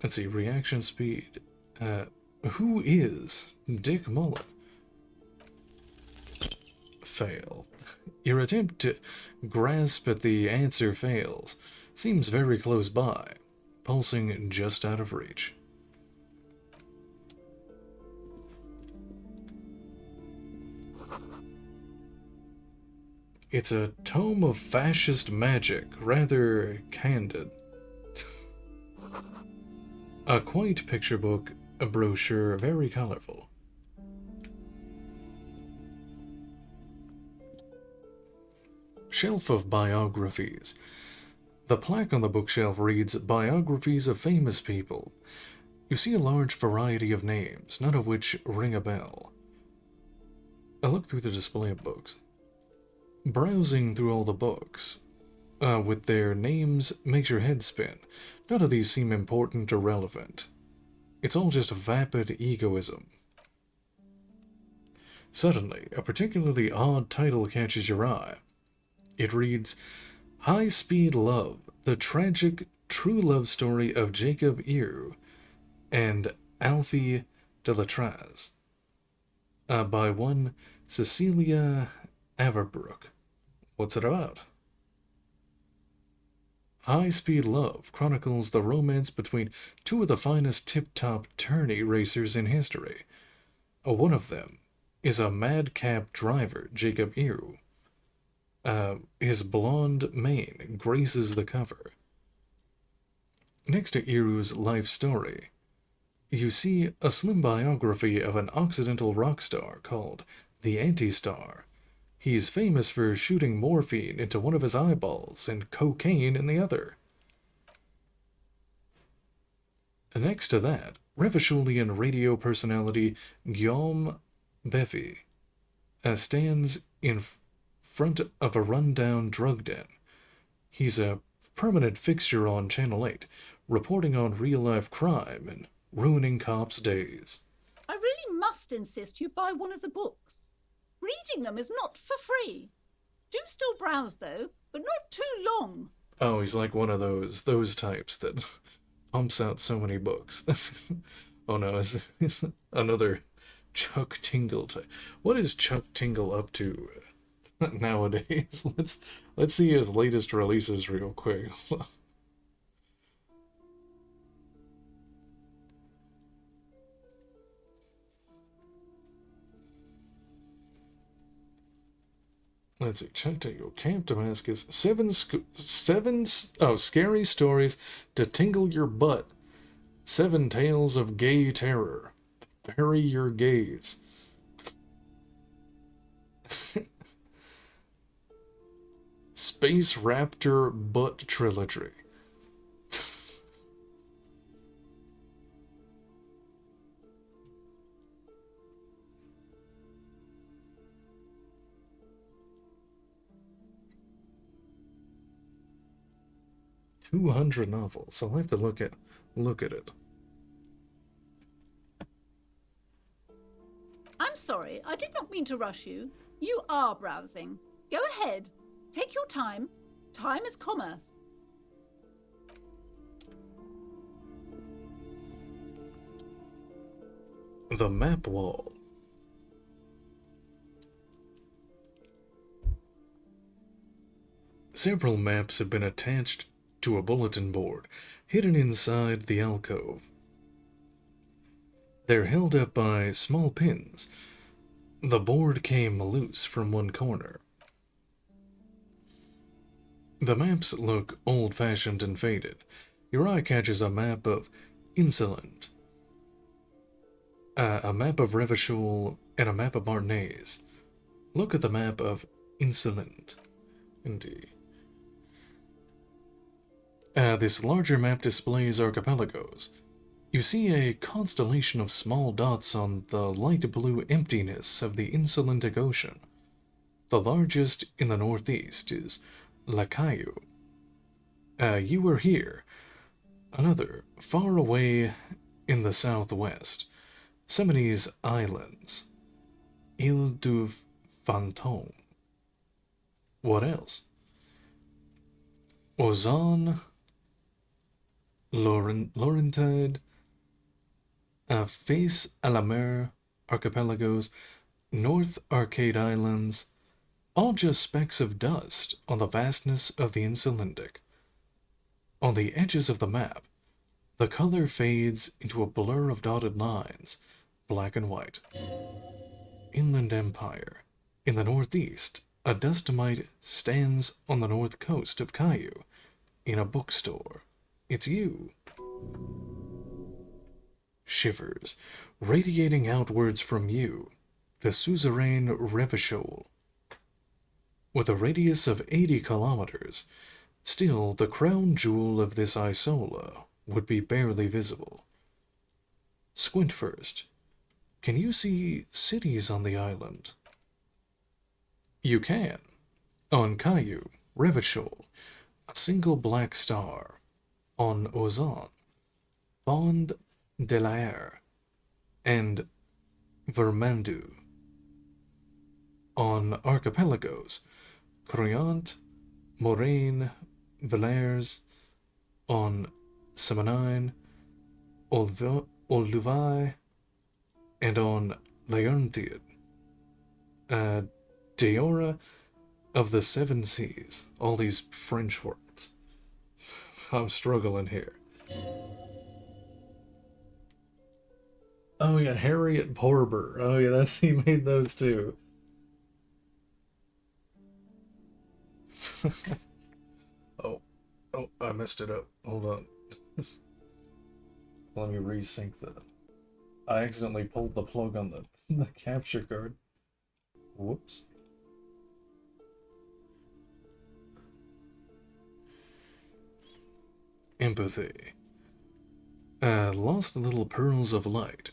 Let's see, reaction speed. Who is Dick Mullen? Fail. Your attempt to grasp at the answer fails. seems very close by, pulsing just out of reach. It's a tome of fascist magic, rather candid. A quaint picture book, a brochure, very colorful. Shelf of biographies. The plaque on the bookshelf reads, Biographies of Famous People. You see a large variety of names, none of which ring a bell. I look through the display of books. Browsing through all the books with their names makes your head spin. None of these seem important or relevant. It's all just vapid egoism. Suddenly, a particularly odd title catches your eye. It reads, High Speed Love, the tragic true love story of Jacob Ewe and Alfie de Latraz, by one Cecilia Averbrook. What's it about? High Speed Love chronicles the romance between two of the finest tip-top tourney racers in history. One of them is a madcap driver, Jacob Ewe. His blonde mane graces the cover. Next to Ewe's life story, you see a slim biography of an Occidental rock star called the Anti-Star. He's famous for shooting morphine into one of his eyeballs and cocaine in the other. Next to that, Revacholian radio personality Guillaume Beffy stands in front of a rundown drug den. He's a permanent fixture on Channel 8, reporting on real-life crime and ruining cops' days. I really must insist you buy one of the books. Reading them is not for free. Do still browse, though, but not too long. Oh, he's like one of those types that pumps out so many books. That's oh no, is another Chuck Tingle type. What is Chuck Tingle up to nowadays? Let's see his latest releases real quick. Let's see, Chuck Tingle, Camp Damascus, scary stories to tingle your butt. 7 tales of gay terror. Bury your gaze. Space Raptor Butt Trilogy. $200 novels. I'll have to look at it. I'm sorry, I did not mean to rush you. You are browsing. Go ahead. Take your time. Time is commerce. The map wall. Several maps have been attached to a bulletin board, hidden inside the alcove. They're held up by small pins. The board came loose from one corner. The maps look old-fashioned and faded. Your eye catches a map of Insolent, a map of Revachol, and a map of Martinaise. Look at the map of Insolent. Indeed. This larger map displays archipelagos. You see a constellation of small dots on the light blue emptiness of the Insulintic Ocean. The largest in the northeast is Lacayo. You were here. Another, far away in the southwest, Seminoles Islands. Ile du Fantôme. What else? Ozon, Laurentide, Face à la Mer archipelagos, North Arcade Islands, all just specks of dust on the vastness of the Insulintic. On the edges of the map, the color fades into a blur of dotted lines, black and white. Inland Empire. In the northeast, a dust mite stands on the north coast of Caillou, in a bookstore. It's you. Shivers, radiating outwards from you, the suzerain Revachol. With a radius of 80 kilometers, still the crown jewel of this Isola would be barely visible. Squint first. Can you see cities on the island? You can. On Caillou, Revachol, a single black star. On Ozan, Bond de l'Air, and Vermandoux. On archipelagos, Croyant, Moraine, Villers. On Semenine, Olduvai, and on Leontiad, Deora of the Seven Seas. All these French words. I'm struggling here. Oh yeah, Harriet Porber. Oh yeah, that's he made those too. oh, I messed it up. Hold on. Let me resync the. I accidentally pulled the plug on the capture card. Whoops. Empathy. Lost little pearls of light.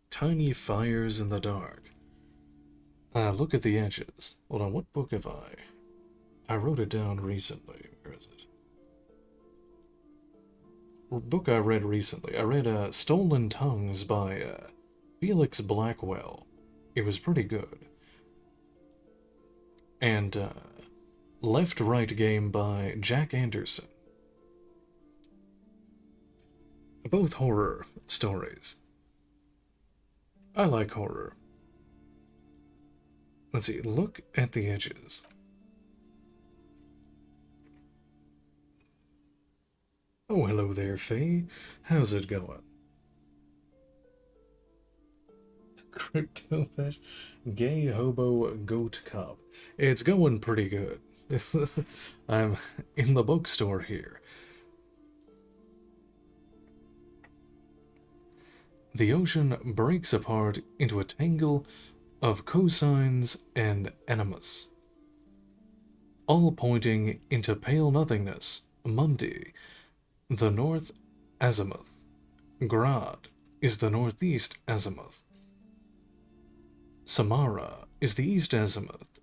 Tiny fires in the dark. Look at the edges. Hold on, what book have I? I wrote it down recently. Where is it? Book I read recently. I read Stolen Tongues by Felix Blackwell. It was pretty good. And Left Right Game by Jack Anderson. Both horror stories. I like horror. Let's see, look at the edges. Oh, hello there, Faye. How's it going? Crypto Fish, Gay Hobo Goat Cop. It's going pretty good. I'm in the bookstore here. The ocean breaks apart into a tangle of cosines and animus, all pointing into pale nothingness. Mundi, the north azimuth. Grad is the northeast azimuth. Samara is the east azimuth.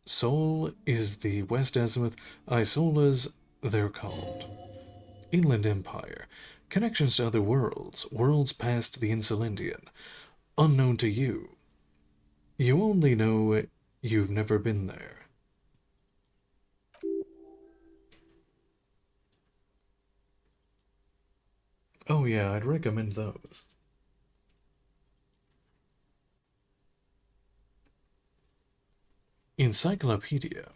Sol is the west azimuth. Isolas, they're called. Inland Empire. Connections to other worlds. Worlds past the Insulindian. Unknown to you. You only know you've never been there. Oh yeah, I'd recommend those. Encyclopedia.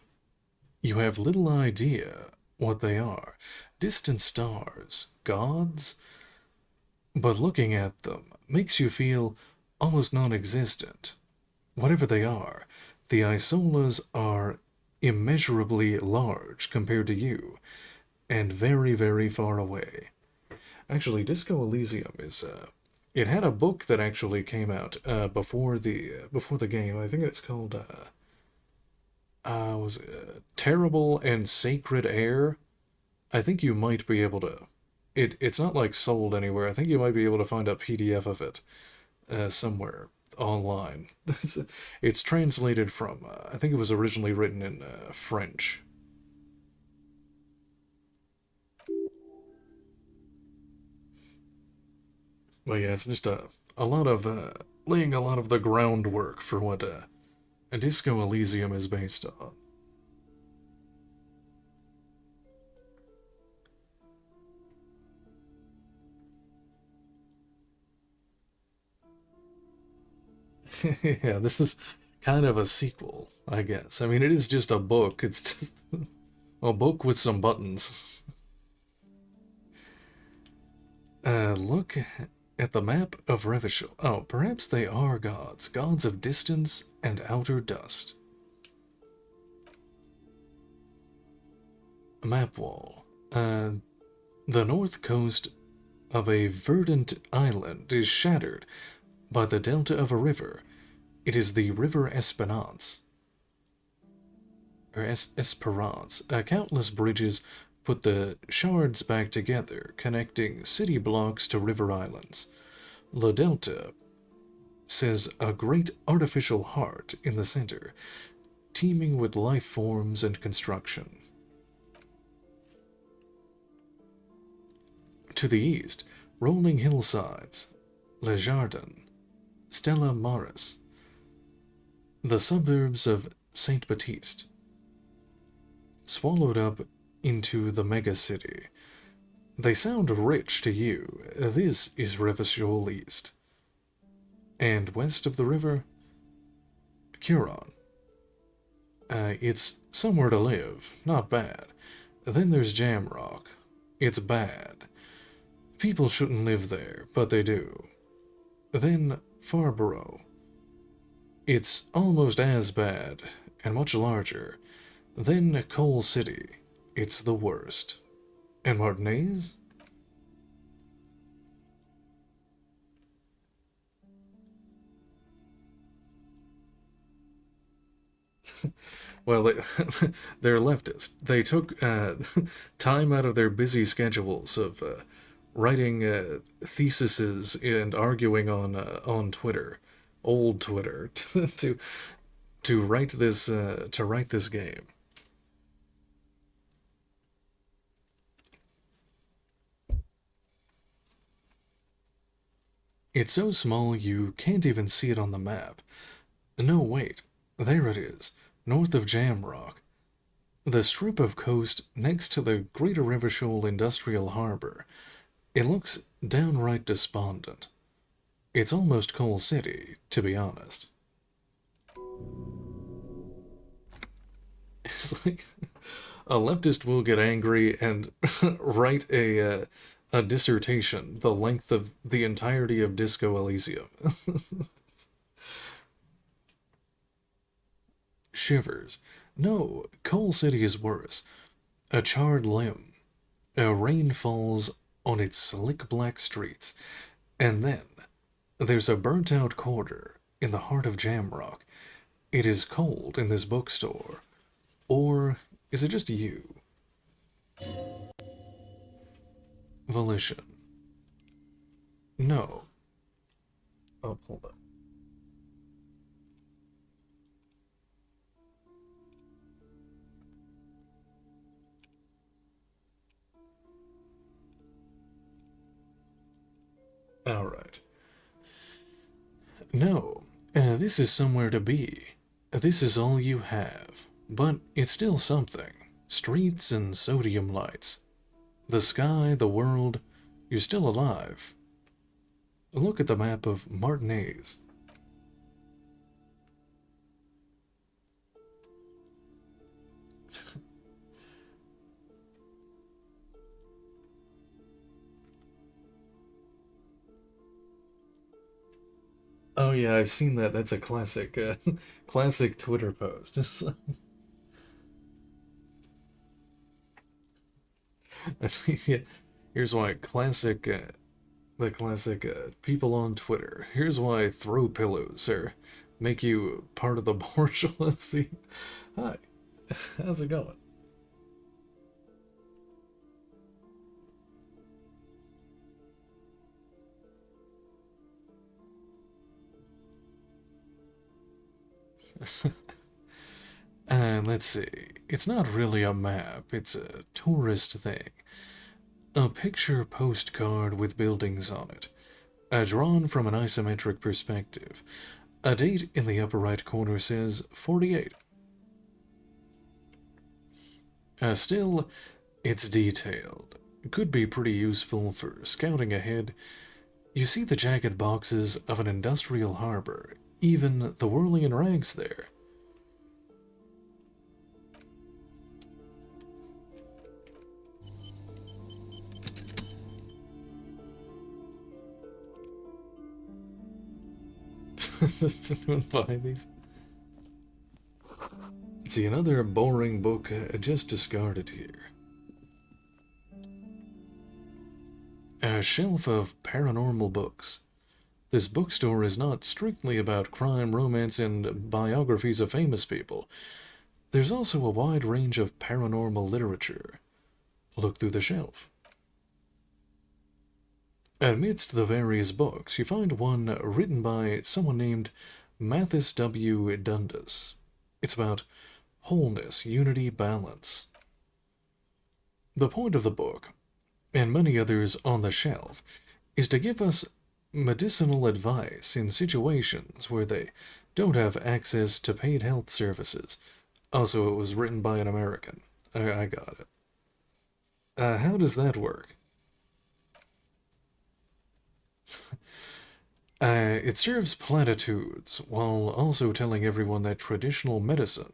You have little idea what they are. Distant stars, gods? But looking at them makes you feel almost non-existent. Whatever they are, the Isolas are immeasurably large compared to you, and very, very far away. Actually, Disco Elysium is, it had a book that actually came out, before the game. I think it's called, was it Terrible and Sacred Air? I think you might be able to, it's not like sold anywhere. I think you might be able to find a PDF of it, somewhere online. It's translated from, I think it was originally written in, French. Well, yeah, it's just a lot of, laying a lot of the groundwork for what, a Disco Elysium is based on. Yeah, this is kind of a sequel, I guess. I mean, it is just a book. It's just a book with some buttons. Look at the map of Revachol. Oh, perhaps they are gods. Gods of distance and outer dust. Map wall. The north coast of a verdant island is shattered by the delta of a river. It is the River Esperance. Esperance. Countless bridges put the shards back together, connecting city blocks to river islands. La Delta says a great artificial heart in the center, teeming with life forms and construction. To the east, rolling hillsides, Le Jardin, Stella Maris, the suburbs of Saint Baptiste, swallowed up into the megacity. They sound rich to you. This is Revachol East. And west of the river, Curon. It's somewhere to live, not bad. Then there's Jamrock. It's bad. People shouldn't live there, but they do. Then Farborough. It's almost as bad, and much larger. Then Coal City. It's the worst. And Martinez? Well, they're leftist. They took time out of their busy schedules of writing theses and arguing on Twitter, old Twitter, to write this game. It's so small you can't even see it on the map. No, wait, there it is, north of Jamrock. The strip of coast next to the Greater Revachol Industrial Harbor. It looks downright despondent. It's almost Coal City, to be honest. It's like a leftist will get angry and write a dissertation the length of the entirety of Disco Elysium. Shivers. No, Coal City is worse. A charred limb. A rain falls on its slick black streets. And then there's a burnt-out quarter in the heart of Jamrock. It is cold in this bookstore. Or is it just you? Volition. No. Oh, hold up. Alright. No, this is somewhere to be. This is all you have. But it's still something. Streets and sodium lights. The sky, the world, you're still alive. Look at the map of Martinez. Oh yeah, I've seen that. That's a classic, classic Twitter post. Yeah, here's why classic, the classic people on Twitter. Here's why throw pillows or make you part of the bourgeoisie. Hi, how's it going? And let's see, it's not really a map, it's a tourist thing. A picture postcard with buildings on it. Drawn from an isometric perspective. A date in the upper right corner says 48. Still, it's detailed. Could be pretty useful for scouting ahead. You see the jagged boxes of an industrial harbor, even the whirling in rags there. Buy these. See, another boring book just discarded here. A shelf of paranormal books. This bookstore is not strictly about crime, romance, and biographies of famous people. There's also a wide range of paranormal literature. Look through the shelf. Amidst the various books, you find one written by someone named Mathis W. Dundas. It's about wholeness, unity, balance. The point of the book, and many others on the shelf, is to give us medicinal advice in situations where they don't have access to paid health services. Also, it was written by an American. I got it. How does that work? It serves platitudes while also telling everyone that traditional medicine,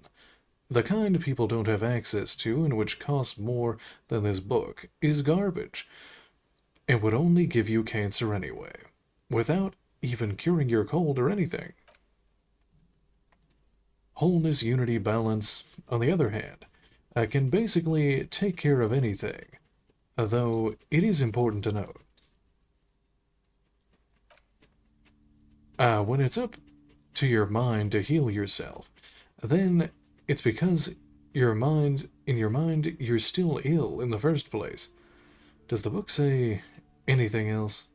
the kind people don't have access to and which costs more than this book, is garbage and would only give you cancer anyway, without even curing your cold or anything. Wholeness, unity, balance, on the other hand, can basically take care of anything, though it is important to note. When it's up to your mind to heal yourself, then it's because in your mind, you're still ill in the first place. Does the book say anything else?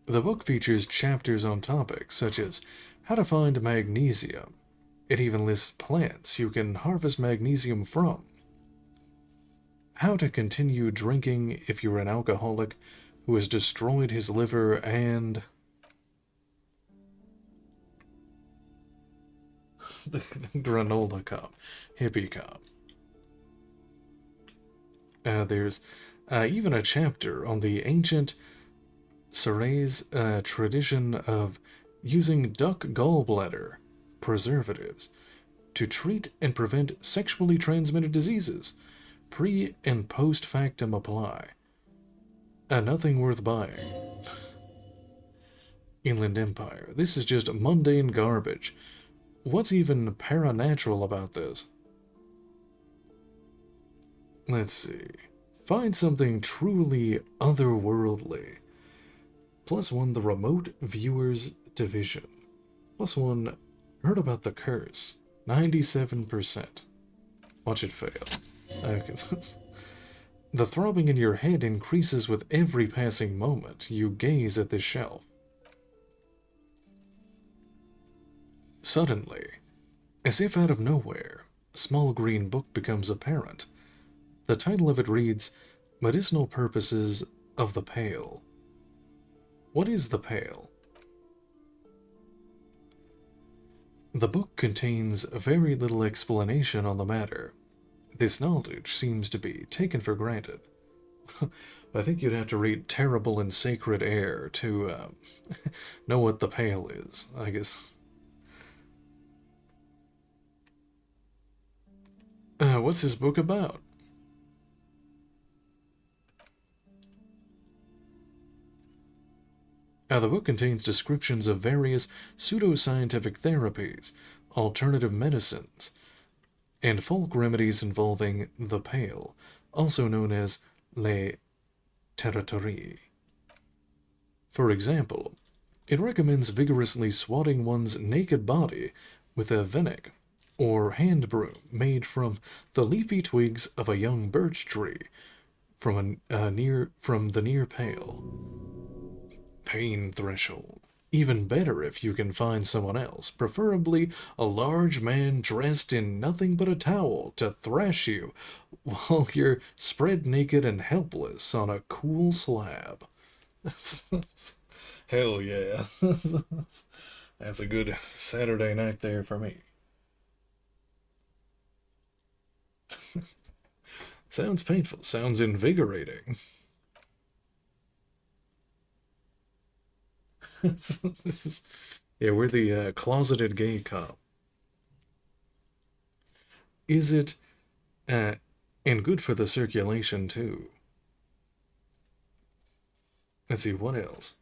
The book features chapters on topics such as how to find magnesium. It even lists plants you can harvest magnesium from. How to continue drinking if you're an alcoholic who has destroyed his liver, and the granola cup, hippie cup. There's even a chapter on the ancient Saray's tradition of using duck gallbladder preservatives to treat and prevent sexually transmitted diseases. Pre and post factum apply. Nothing worth buying. Inland Empire. This is just mundane garbage. What's even paranatural about this? Let's see. Find something truly otherworldly. +1, the remote viewers division. +1, heard about the curse. 97%. Watch it fail. Okay, the throbbing in your head increases with every passing moment you gaze at this shelf. Suddenly, as if out of nowhere, a small green book becomes apparent. The title of it reads, Medicinal Purposes of the Pale. What is the Pale? The book contains very little explanation on the matter. This knowledge seems to be taken for granted. I think you'd have to read Terrible and Sacred Air to know what the Pale is, I guess. What's this book about? The book contains descriptions of various pseudoscientific therapies, alternative medicines, and folk remedies involving the pale, also known as les territories. For example, it recommends vigorously swatting one's naked body with a venek or hand broom made from the leafy twigs of a young birch tree from the near pale. Pain threshold. Even better if you can find someone else, preferably a large man dressed in nothing but a towel, to thrash you while you're spread naked and helpless on a cool slab. Hell yeah. That's a good Saturday night there for me. Sounds painful. Sounds invigorating. Yeah, we're the closeted gay cop. Is it, and good for the circulation too. Let's see, what else?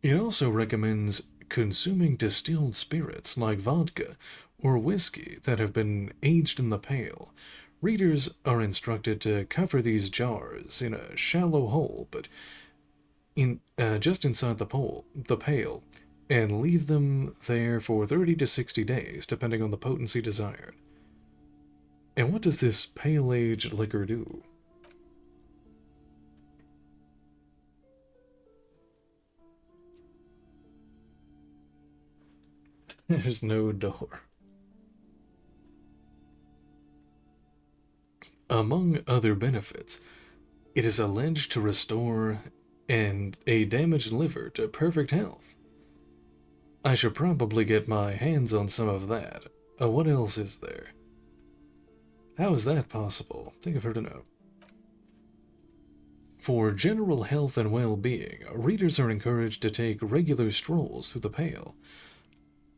It also recommends consuming distilled spirits like vodka or whiskey that have been aged in the pail. Readers are instructed to cover these jars in a shallow hole, but just inside the pail, and leave them there for 30 to 60 days, depending on the potency desired. And what does this pale-aged liquor do? There's no door. Among other benefits, it is alleged to restore a damaged liver to perfect health. I should probably get my hands on some of that. What else is there? How is that possible? I think I've heard a note. For general health and well-being, readers are encouraged to take regular strolls through the pale.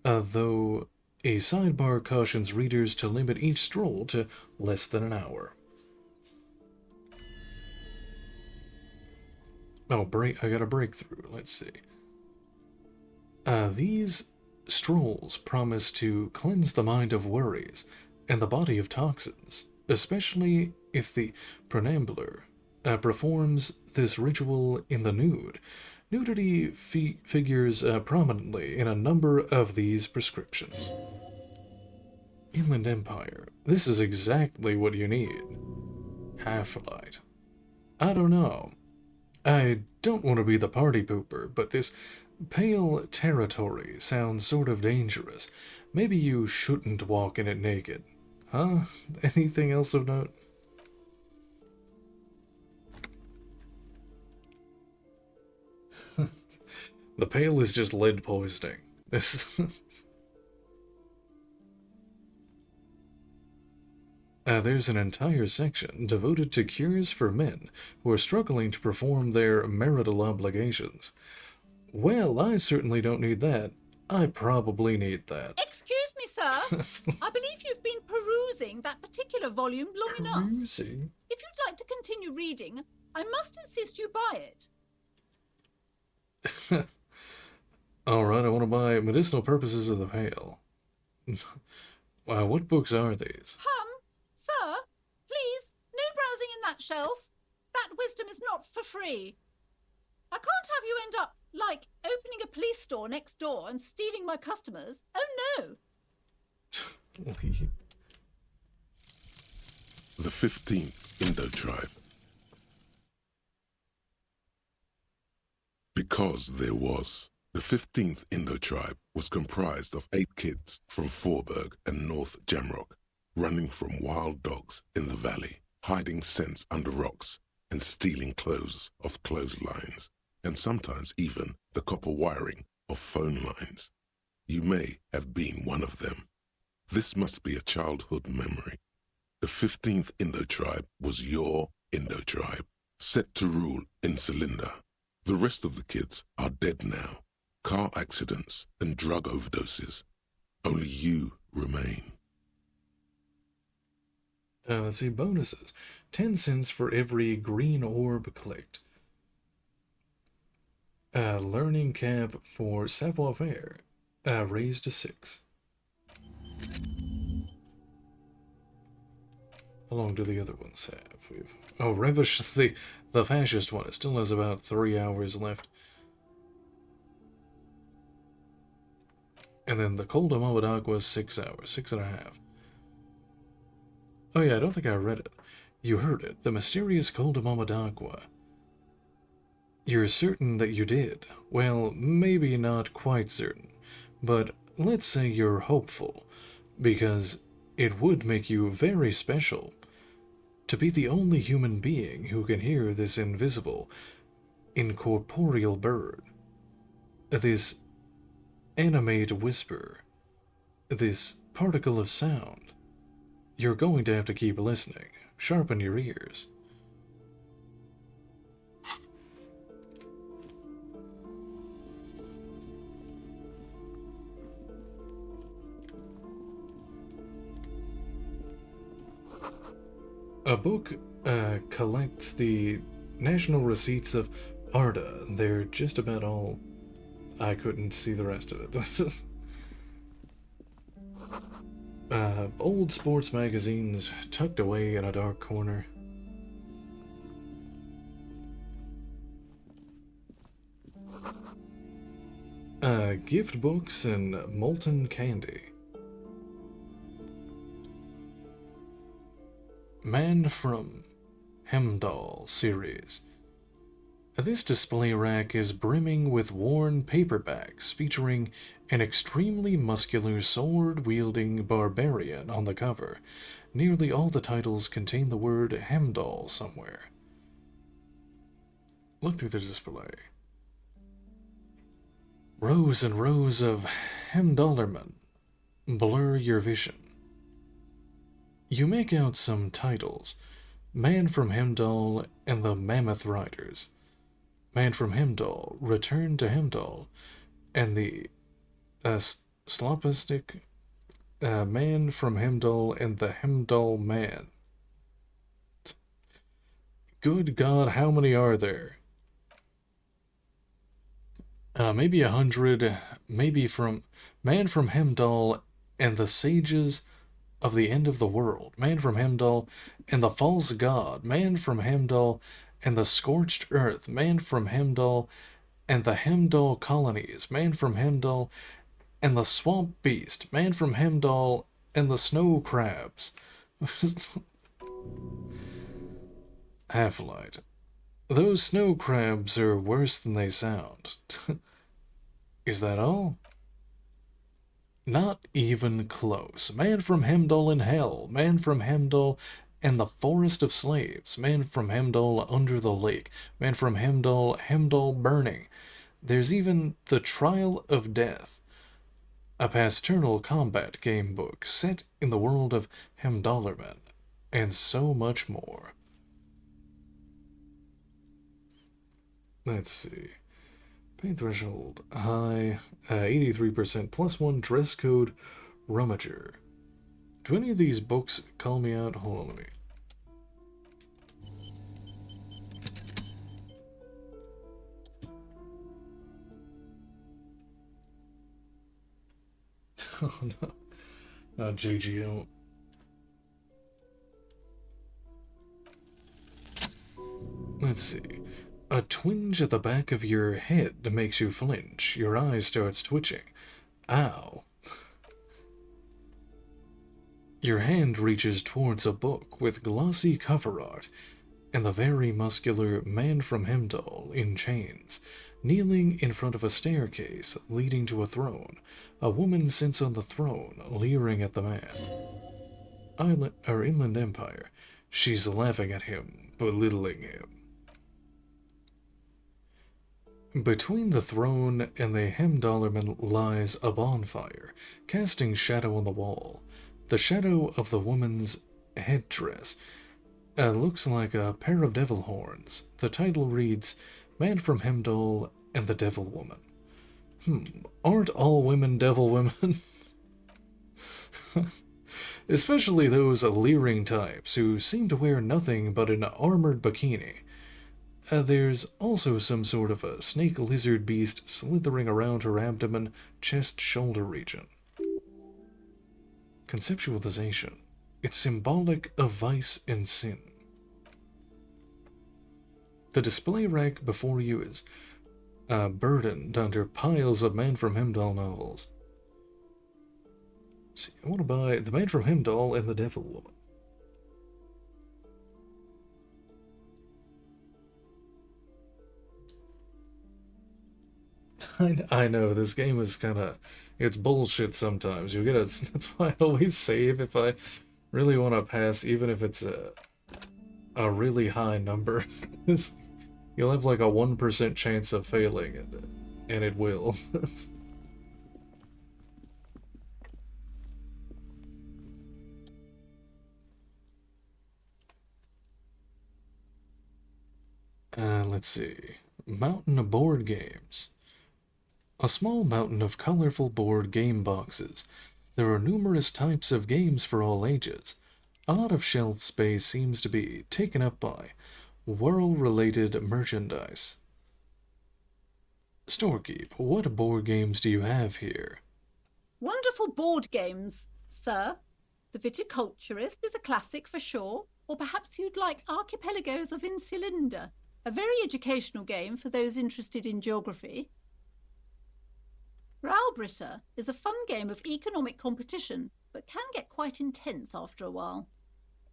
Though a sidebar cautions readers to limit each stroll to less than an hour. Oh, I got a breakthrough. Let's see. These strolls promise to cleanse the mind of worries and the body of toxins, especially if the prenambler performs this ritual in the nude. Nudity figures prominently in a number of these prescriptions. Inland Empire. This is exactly what you need. Half-light. I don't know. I don't want to be the party pooper, but this pale territory sounds sort of dangerous. Maybe you shouldn't walk in it naked. Huh? Anything else of note? The pale is just lead poisoning. There's an entire section devoted to cures for men who are struggling to perform their marital obligations. Well, I certainly don't need that. I probably need that. Excuse me, sir. I believe you've been perusing that particular volume long enough. Perusing? If you'd like to continue reading, I must insist you buy it. Alright, I want to buy Medicinal Purposes of the Pale. Wow, what books are these? Sir, please, no browsing in that shelf. That wisdom is not for free. I can't have you end up, like, opening a police store next door and stealing my customers. Oh, no. The 15th Indo-Tribe. Because there was. The 15th Indo-Tribe was comprised of 8 kids from Forberg and North Jamrock, running from wild dogs in the valley, hiding scents under rocks, and stealing clothes off clotheslines, and sometimes even the copper wiring of phone lines. You may have been one of them. This must be a childhood memory. The 15th Indo-Tribe was your Indo-Tribe, set to rule in Celinda. The rest of the kids are dead now. Car accidents and drug overdoses. Only you remain. Let's see, bonuses. 10 cents for every green orb clicked. Learning cap for savoir-faire. Raised to 6. How long do the other ones have? Revish, the fascist one. It still has about 3 hours left. And then the Cold Amomadagua is 6 hours, 6.5. Oh yeah, I don't think I read it. You heard it, the mysterious Cold Amomadagua. You're certain that you did. Well, maybe not quite certain, but let's say you're hopeful, because it would make you very special to be the only human being who can hear this invisible, incorporeal bird. This animate whisper, this particle of sound. You're going to have to keep listening. Sharpen your ears. A book collects the National Receipts of Arda. They're just about all. I couldn't see the rest of it. Old sports magazines tucked away in a dark corner. Gift books and molten candy. Man from Hemdall series. This display rack is brimming with worn paperbacks featuring an extremely muscular sword-wielding barbarian on the cover. Nearly all the titles contain the word Hemdall somewhere. Look through the display. Rows and rows of Hemdallermen blur your vision. You make out some titles. Man from Hemdall and the Mammoth Riders. Man from Hemdall, Return to Hemdall, and the Slopistic Man from Hemdall and the Hemdall Man. Good God, how many are there? Maybe 100, maybe from Man from Hemdall and the Sages of the End of the World, Man from Hemdall and the False God, Man from Hemdall and the Scorched Earth, Man from Hemdall and the Hemdall Colonies, Man from Hemdall and the Swamp Beast, Man from Hemdall and the Snow Crabs. Half-Light. Those snow crabs are worse than they sound. Is that all? Not even close. Man from Hemdall in Hell, Man from Hemdall and the Forest of Slaves, Man from Hemdall Under the Lake, Man from Hemdall, Hemdall Burning. There's even The Trial of Death, a pastoral combat game book set in the world of Hemdallermen, and so much more. Let's see. Pain threshold high, 83%, +1 dress code rummager. Do any of these books call me out? Hold on, let me. Oh no. Not JGO. Let's see. A twinge at the back of your head makes you flinch. Your eyes starts twitching. Ow. Your hand reaches towards a book with glossy cover art and the very muscular Man from Hemdall in chains, kneeling in front of a staircase leading to a throne. A woman sits on the throne, leering at the man. Inland Empire. She's laughing at him, belittling him. Between the throne and the Hemdallerman lies a bonfire, casting shadow on the wall. The shadow of the woman's headdress looks like a pair of devil horns. The title reads, Man from Hemdall and the Devil Woman. Aren't all women devil women? Especially those leering types who seem to wear nothing but an armored bikini. There's also some sort of a snake lizard beast slithering around her abdomen, chest, shoulder region. Conceptualization. It's symbolic of vice and sin. The display rack before you is burdened under piles of Man from Hemdall novels. See, I want to buy The Man from Hemdall and the Devil Woman. I know, this game is it's bullshit sometimes. You get that's why I always save if I really want to pass, even if it's a really high number. You'll have like a 1% chance of failing, and it will. Let's see. Mountain of board games. A small mountain of colorful board game boxes. There are numerous types of games for all ages. A lot of shelf space seems to be taken up by world-related merchandise. Storekeep, what board games do you have here? Wonderful board games, sir. The Viticulturist is a classic for sure, or perhaps you'd like Archipelagos of Insulinda, a very educational game for those interested in geography. Raubritter is a fun game of economic competition, but can get quite intense after a while.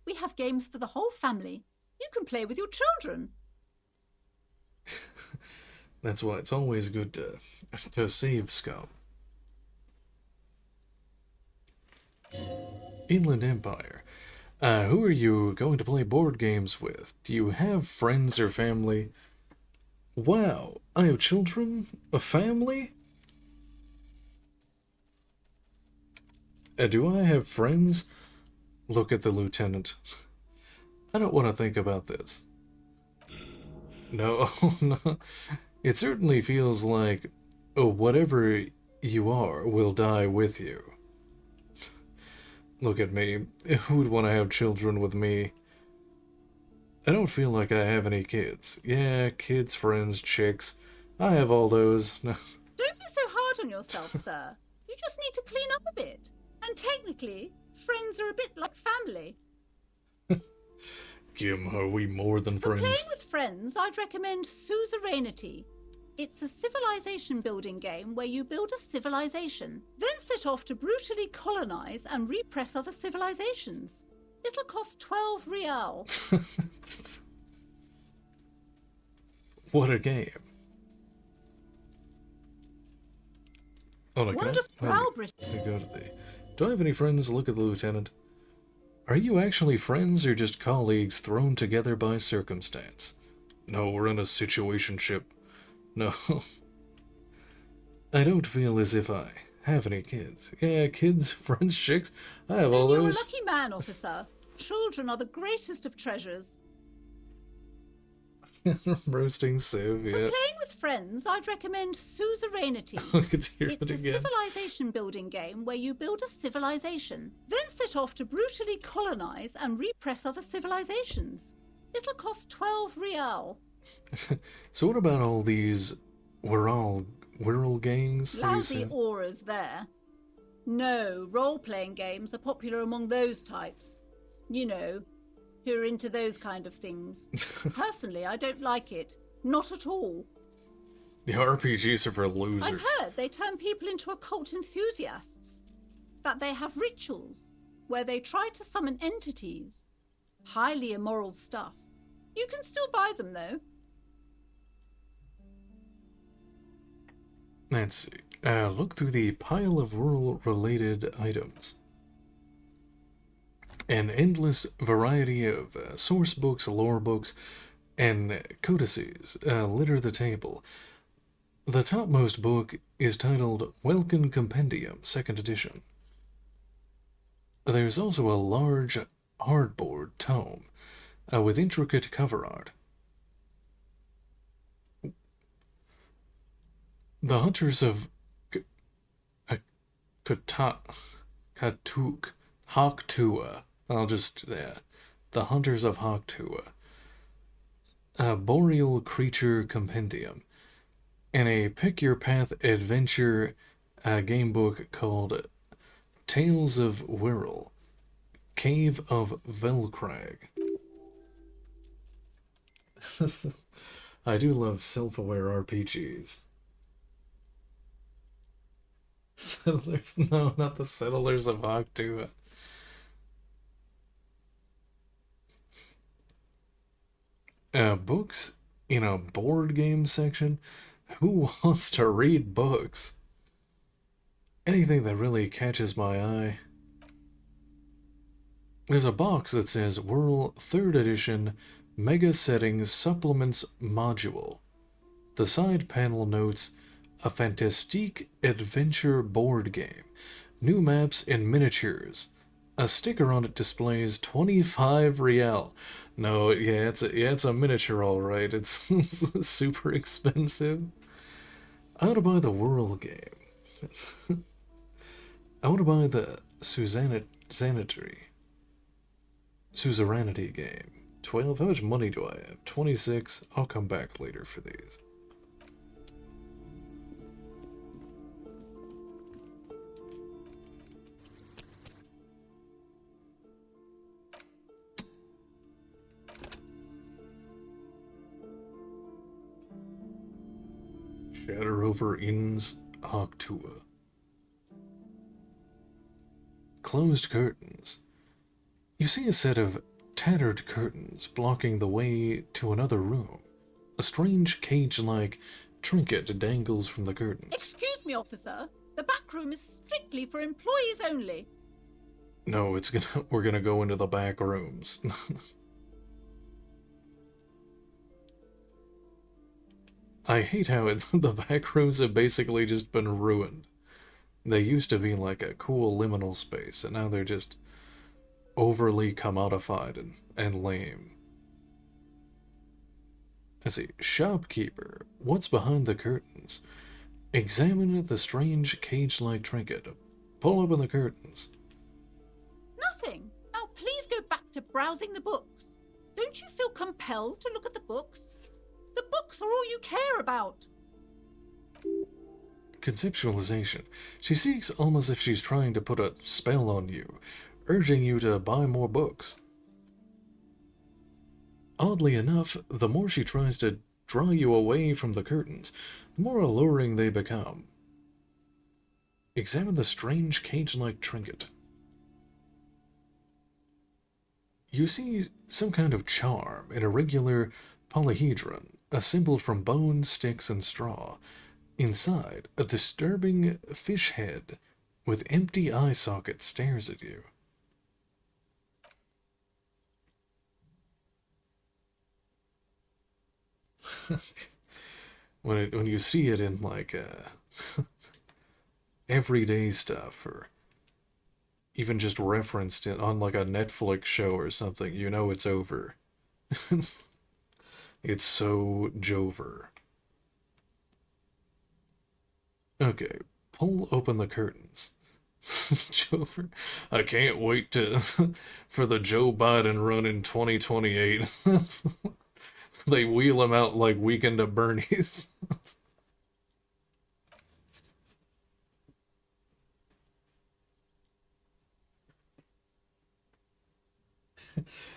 We have games for the whole family. You can play with your children. That's why it's always good to save scum. Inland Empire. Who are you going to play board games with? Do you have friends or family? Wow, I have children? A family? Do I have friends? Look at the lieutenant. I don't want to think about this. No, no. It certainly feels like whatever you are will die with you. Look at me. Who'd want to have children with me? I don't feel like I have any kids. Yeah, kids, friends, chicks. I have all those. Don't be so hard on yourself, sir. You just need to clean up a bit. And technically, friends are a bit like family. Kim, are we more than For friends? playing with friends, I'd recommend Suzerainty. It's a civilization building game where you build a civilization, then set off to brutally colonize and repress other civilizations. It'll cost 12 real. What a game. Oh, no, Wonderful let me go to the... Do I have any friends? Look at the lieutenant. Are you actually friends or just colleagues thrown together by circumstance? No, we're in a situationship. No. I don't feel as if I have any kids. Yeah, kids, friends, chicks. I have all You're a those. lucky man, officer. Children are the greatest of treasures. Roasting Civ, For yeah. playing with friends, I'd recommend Suzerainty. I could hear It's it a again. civilization building game where you build a civilization, then set off to brutally colonize and repress other civilizations. It'll cost 12 real. So what about all these whirl gangs? How do you say Lousy it? auras there. No, role-playing games are popular among those types. You know, who are into those kind of things. Personally, I don't like it. Not at all. The RPGs are for losers. I've heard they turn people into occult enthusiasts. That they have rituals where they try to summon entities. Highly immoral stuff. You can still buy them, though. Let's see. Look through the pile of rural-related items. An endless variety of source books, lore books, and codices litter the table. The topmost book is titled Welkin Compendium, 2nd edition. There's also a large hardboard tome with intricate cover art. The Hunters of Haktua. The Hunters of Haktua. A Boreal Creature Compendium. And a Pick Your Path adventure game book called Tales of Wirral. Cave of Velkrag. I do love self-aware RPGs. Settlers? No, not the Settlers of Haktua. Books in a board game section? Who wants to read books? Anything that really catches my eye. There's a box that says Whirl 3rd Edition Mega Settings Supplements Module. The side panel notes a fantastique adventure board game. New maps and miniatures. A sticker on it displays 25 real. No, yeah, it's a miniature, all right. It's super expensive. I want to buy the Whirl game. I want to buy the Suzerainty game. 12. How much money do I have? 26. I'll come back later for these. Shatter over Inn's Octua. Closed curtains. You see a set of tattered curtains blocking the way to another room. A strange cage-like trinket dangles from the curtains. Excuse me, officer. The back room is strictly for employees only. No, we're gonna go into the back rooms. I hate how the back rooms have basically just been ruined. They used to be like a cool liminal space, and now they're just overly commodified and lame. Let's see. Shopkeeper, what's behind the curtains? Examine the strange cage-like trinket. Pull open the curtains. Nothing. Now please go back to browsing the books. Don't you feel compelled to look at the books? The books are all you care about. Conceptualization. She speaks almost as if she's trying to put a spell on you, urging you to buy more books. Oddly enough, the more she tries to draw you away from the curtains, the more alluring they become. Examine the strange cage-like trinket. You see some kind of charm, an irregular polyhedron, assembled from bones, sticks, and straw. Inside, a disturbing fish head with empty eye sockets stares at you. when you see it in like everyday stuff, or even just referenced it on like a Netflix show or something, you know it's over. It's so Jover. Okay, pull open the curtains. Jover, I can't wait for the Joe Biden run in 2028. They wheel him out like Weekend at Bernie's.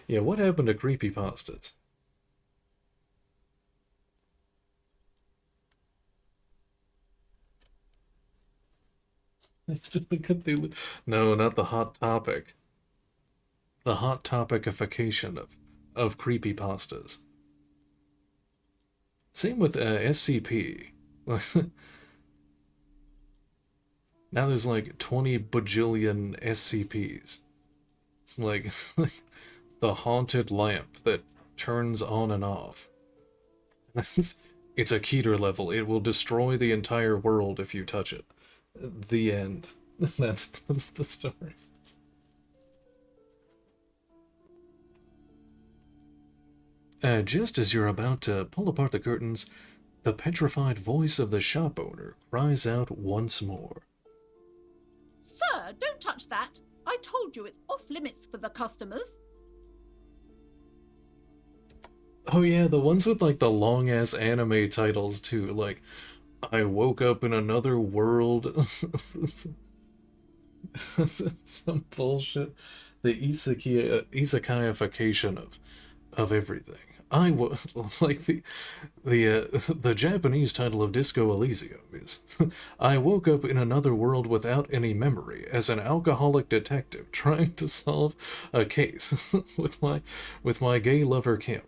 Yeah, what happened to creepypastas? No, not the hot topic. The hot topicification of creepypastas. Same with SCP. Now there's like 20 bajillion SCPs. It's like the haunted lamp that turns on and off. It's a Keter level. It will destroy the entire world if you touch it. The end. That's the story. Just as you're about to pull apart the curtains, the petrified voice of the shop owner cries out once more. Sir, don't touch that. I told you it's off limits for the customers. Oh yeah, the ones with like the long-ass anime titles too, like I woke up in another world. Some bullshit. The isekaiification of everything. Like the Japanese title of Disco Elysium is I woke up in another world without any memory as an alcoholic detective trying to solve a case with my gay lover Kim.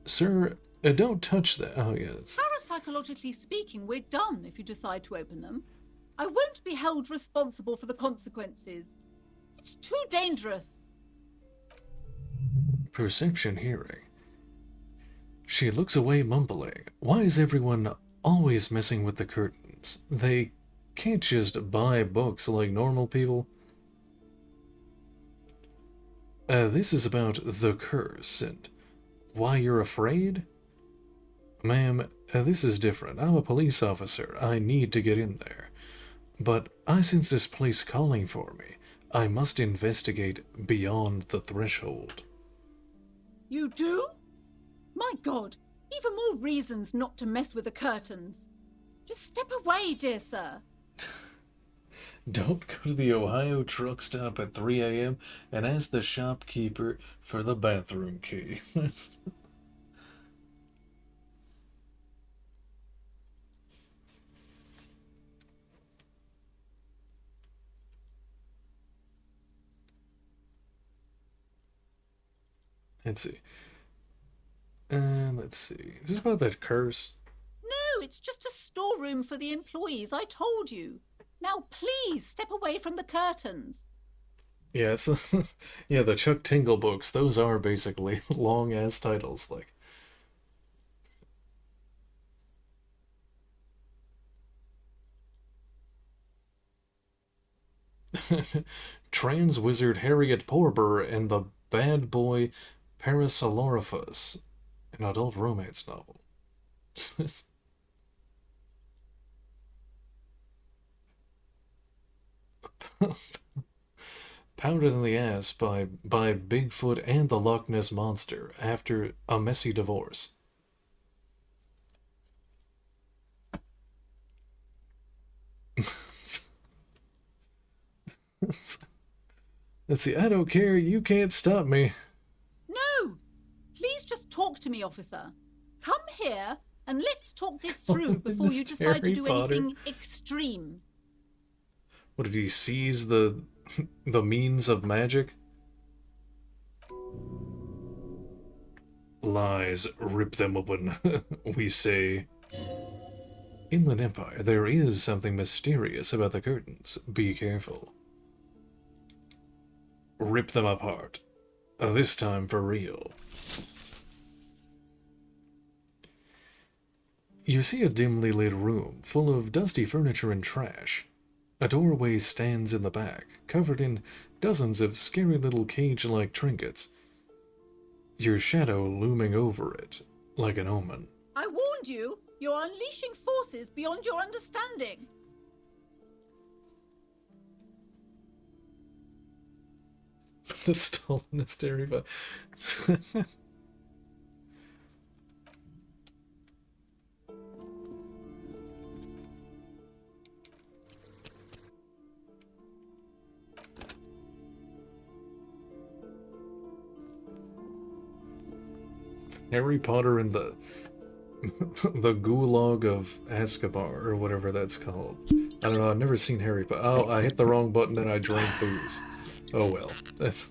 Sir, don't touch that. Oh, yes. Parapsychologically speaking, we're done if you decide to open them. I won't be held responsible for the consequences. It's too dangerous. Perception hearing. She looks away, mumbling. Why is everyone always messing with the curtains? They can't just buy books like normal people. This is about the curse and why you're afraid? Ma'am, this is different. I'm a police officer. I need to get in there. But I sense this place calling for me. I must investigate beyond the threshold. You do? My God, even more reasons not to mess with the curtains. Just step away, dear sir. Don't go to the Ohio truck stop at 3 a.m. and ask the shopkeeper for the bathroom key. Let's see. Let's see. Is this about that curse? No, it's just a storeroom for the employees, I told you. Now please step away from the curtains. Yeah, it's yeah, the Chuck Tingle books, those are basically long-ass titles, like. Trans Wizard Harriet Porber and the Bad Boy Parasaurolophus, an adult romance novel. Pounded in the ass by Bigfoot and the Loch Ness Monster after a messy divorce. Let's see, I don't care, you can't stop me. No! Please just talk to me, officer. Come here and let's talk this through before you decide to do anything extreme. What, did he seize the means of magic? Lies, rip them open, we say. Inland Empire, there is something mysterious about the curtains. Be careful. Rip them apart. This time for real. You see a dimly lit room full of dusty furniture and trash. A doorway stands in the back, covered in dozens of scary little cage-like trinkets. Your shadow looming over it, like an omen. I warned you! You're unleashing forces beyond your understanding. The Stalinist area. Harry Potter and the Gulag of Azkaban, or whatever that's called. I don't know, I've never seen Harry Potter. Oh, I hit the wrong button and I drank booze. Oh well. That's...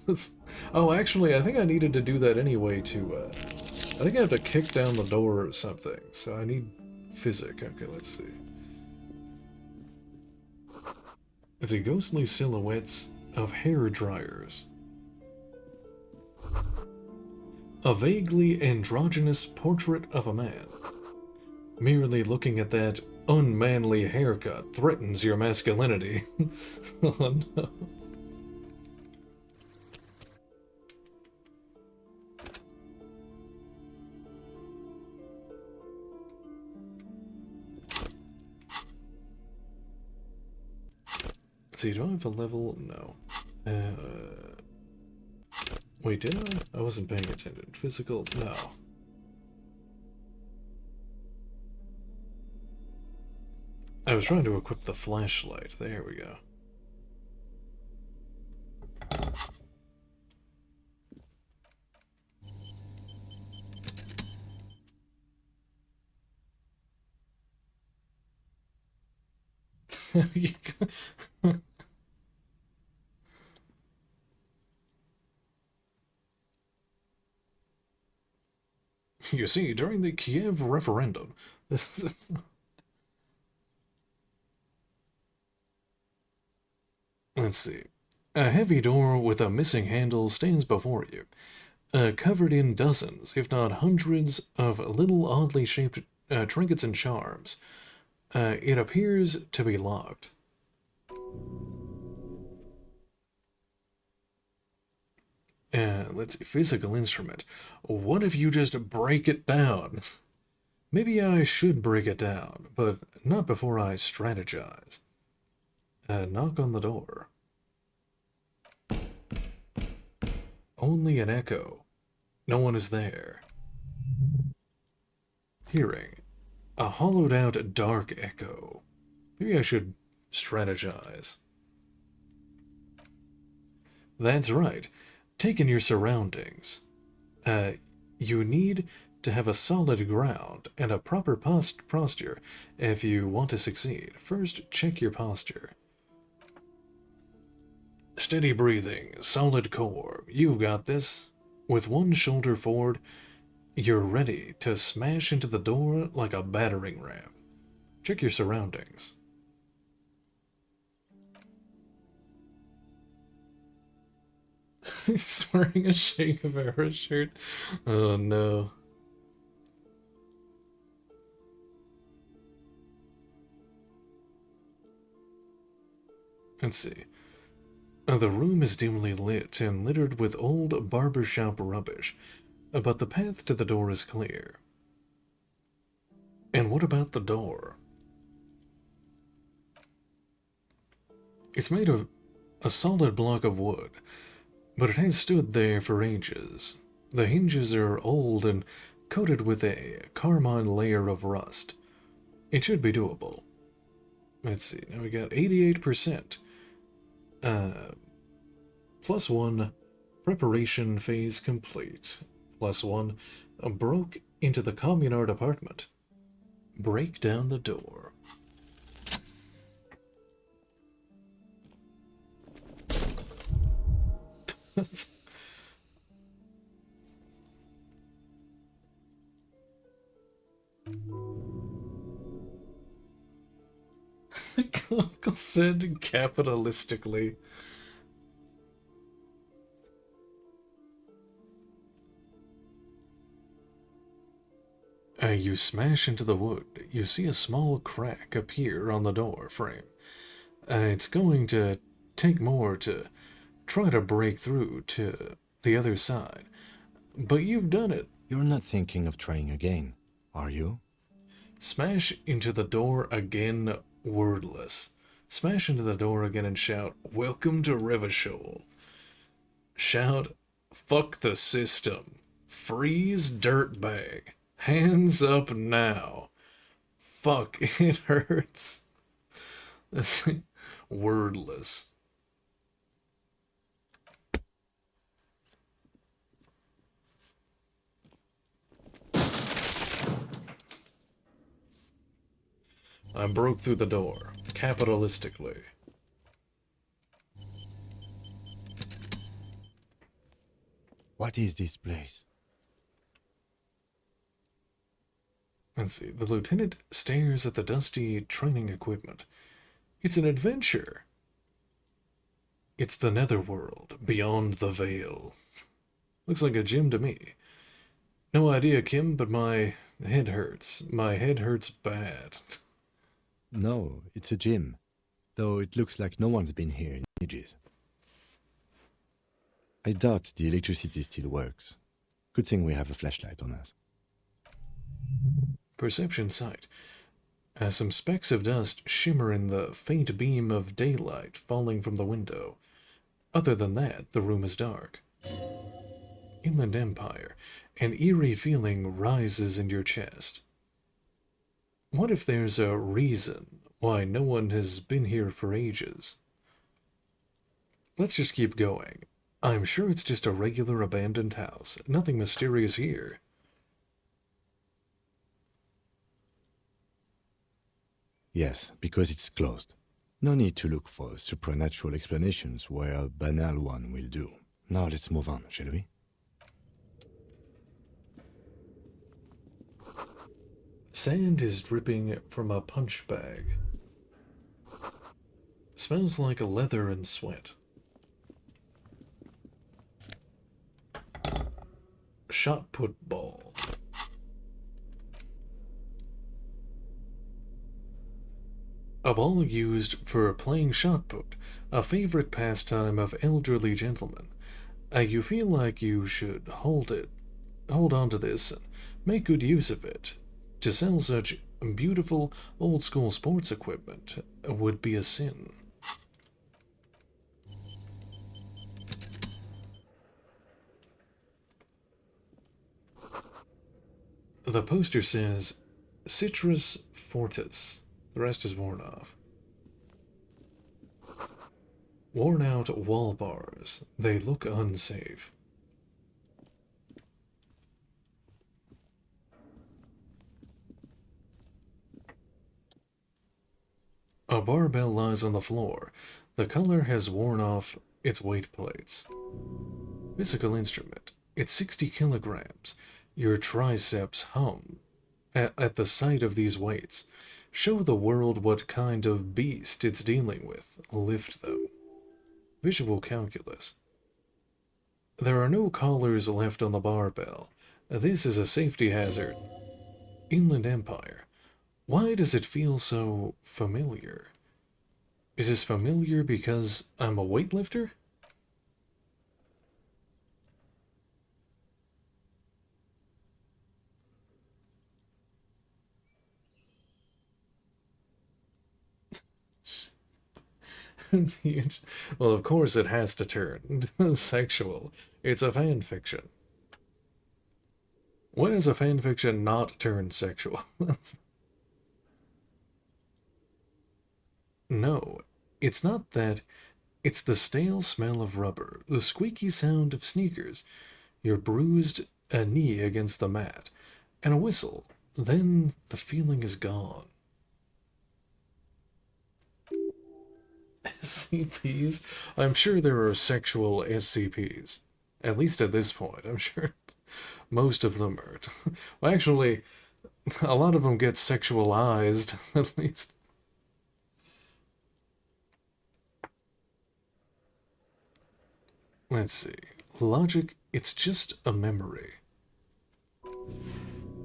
Oh, actually, I think I needed to do that anyway to, I think I have to kick down the door or something, so I need physic. Okay, let's see. It's a ghostly silhouettes of hair dryers. A vaguely androgynous portrait of a man. Merely looking at that unmanly haircut threatens your masculinity. Oh no. Let's see, do I have a level? No. Wait, did I? I wasn't paying attention. Physical? No. I was trying to equip the flashlight. There we go. You see, during the Kiev referendum... Let's see. A heavy door with a missing handle stands before you, covered in dozens, if not hundreds, of little oddly shaped trinkets and charms. It appears to be locked. Let's see, physical instrument. What if you just break it down? Maybe I should break it down, but not before I strategize. Knock on the door. Only an echo. No one is there. Hearing. A hollowed out dark echo. Maybe I should strategize. That's right. Take in your surroundings. You need to have a solid ground and a proper posture if you want to succeed. First, check your posture. Steady breathing, solid core. You've got this. With one shoulder forward, you're ready to smash into the door like a battering ram. Check your surroundings. He's wearing a Che Guevara shirt. Oh no. Let's see. The room is dimly lit and littered with old barbershop rubbish, but the path to the door is clear. And what about the door? It's made of a solid block of wood, but it has stood there for ages. The hinges are old and coated with a carmine layer of rust. It should be doable. Let's see, now we got 88%. +1, preparation phase complete. +1, broke into the communard apartment. Break down the door. Uncle said capitalistically. You smash into the wood. You see a small crack appear on the door frame. It's going to take more to try to break through to the other side. But you've done it. You're not thinking of trying again, are you? Smash into the door again, wordless. Smash into the door again and shout, "Welcome to Revachol." Shout, "Fuck the system. Freeze, dirtbag. Hands up now. Fuck, it hurts." Wordless. I broke through the door, capitalistically. What is this place? Let's see. The lieutenant stares at the dusty training equipment. It's an adventure. It's the netherworld, beyond the veil. Looks like a gym to me. No idea, Kim, but my head hurts. My head hurts bad. No, it's a gym. Though it looks like no one's been here in ages. I doubt the electricity still works. Good thing we have a flashlight on us. Perception sight. Some specks of dust shimmer in the faint beam of daylight falling from the window. Other than that, the room is dark. Inland Empire. An eerie feeling rises in your chest. What if there's a reason why no one has been here for ages? Let's just keep going. I'm sure it's just a regular abandoned house. Nothing mysterious here. Yes, because it's closed. No need to look for supernatural explanations where a banal one will do. Now let's move on, shall we? Sand is dripping from a punch bag. Smells like leather and sweat. Shot put ball. A ball used for playing shot put, a favorite pastime of elderly gentlemen. You feel like you should hold on to this, and make good use of it. To sell such beautiful old-school sports equipment would be a sin. The poster says Citrus Fortis. The rest is worn off. Worn out wall bars. They look unsafe. A barbell lies on the floor. The color has worn off its weight plates. Physical instrument. It's 60 kilograms. Your triceps hum at the sight of these weights. Show the world what kind of beast it's dealing with. Lift them. Visual calculus. There are no collars left on the barbell. This is a safety hazard. Inland Empire. Why does it feel so familiar? Is this familiar because I'm a weightlifter? Well, of course it has to turn sexual. It's a fan fiction. When has a fan fiction not turned sexual? No, it's not that. It's the stale smell of rubber, the squeaky sound of sneakers, your bruised knee against the mat, and a whistle. Then the feeling is gone. SCPs? I'm sure there are sexual SCPs. At least at this point, I'm sure most of them are. Well, actually, a lot of them get sexualized, at least. Let's see. Logic, it's just a memory.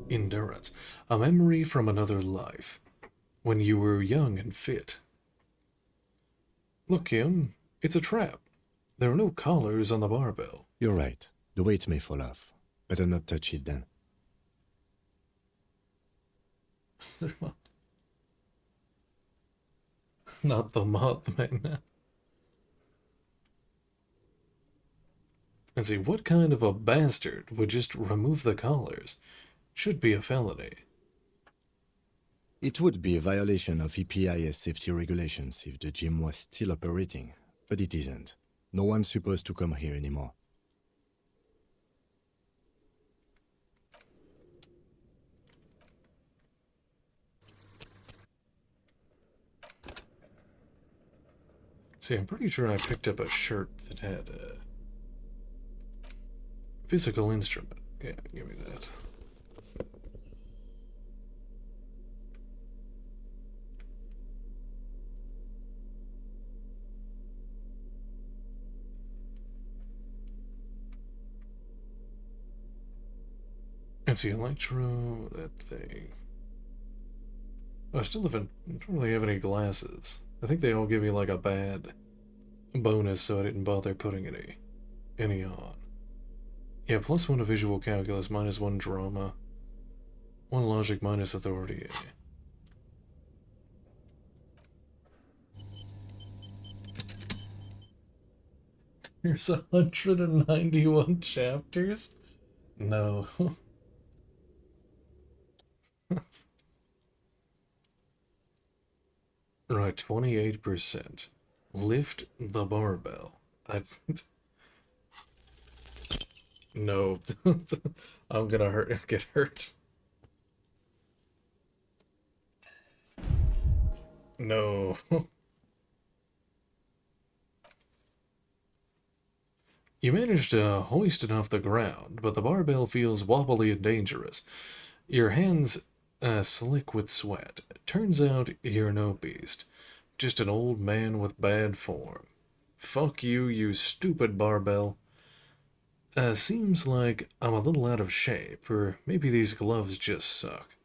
Endurance, a memory from another life. When you were young and fit. Look, Kim, it's a trap. There are no collars on the barbell. You're right. The weight may fall off. Better not touch it then. Not the Mothman. And see, what kind of a bastard would just remove the collars? Should be a felony. It would be a violation of EPIS safety regulations if the gym was still operating, but it isn't. No one's supposed to come here anymore. See, I'm pretty sure I picked up a shirt that had a physical instrument. Yeah, give me that. It's the electro, that thing. I still don't really have any glasses. I think they all give me like a bad bonus, so I didn't bother putting any on. Yeah, +1 to visual calculus, -1 drama, 1 logic, minus authority. Here's 191 chapters? No. Right, 28%. Lift the barbell. No. I'm gonna get hurt. No. You managed to hoist it off the ground, but the barbell feels wobbly and dangerous. Your hands slick with sweat. Turns out you're no beast. Just an old man with bad form. Fuck you, you stupid barbell. Seems like I'm a little out of shape, or maybe these gloves just suck.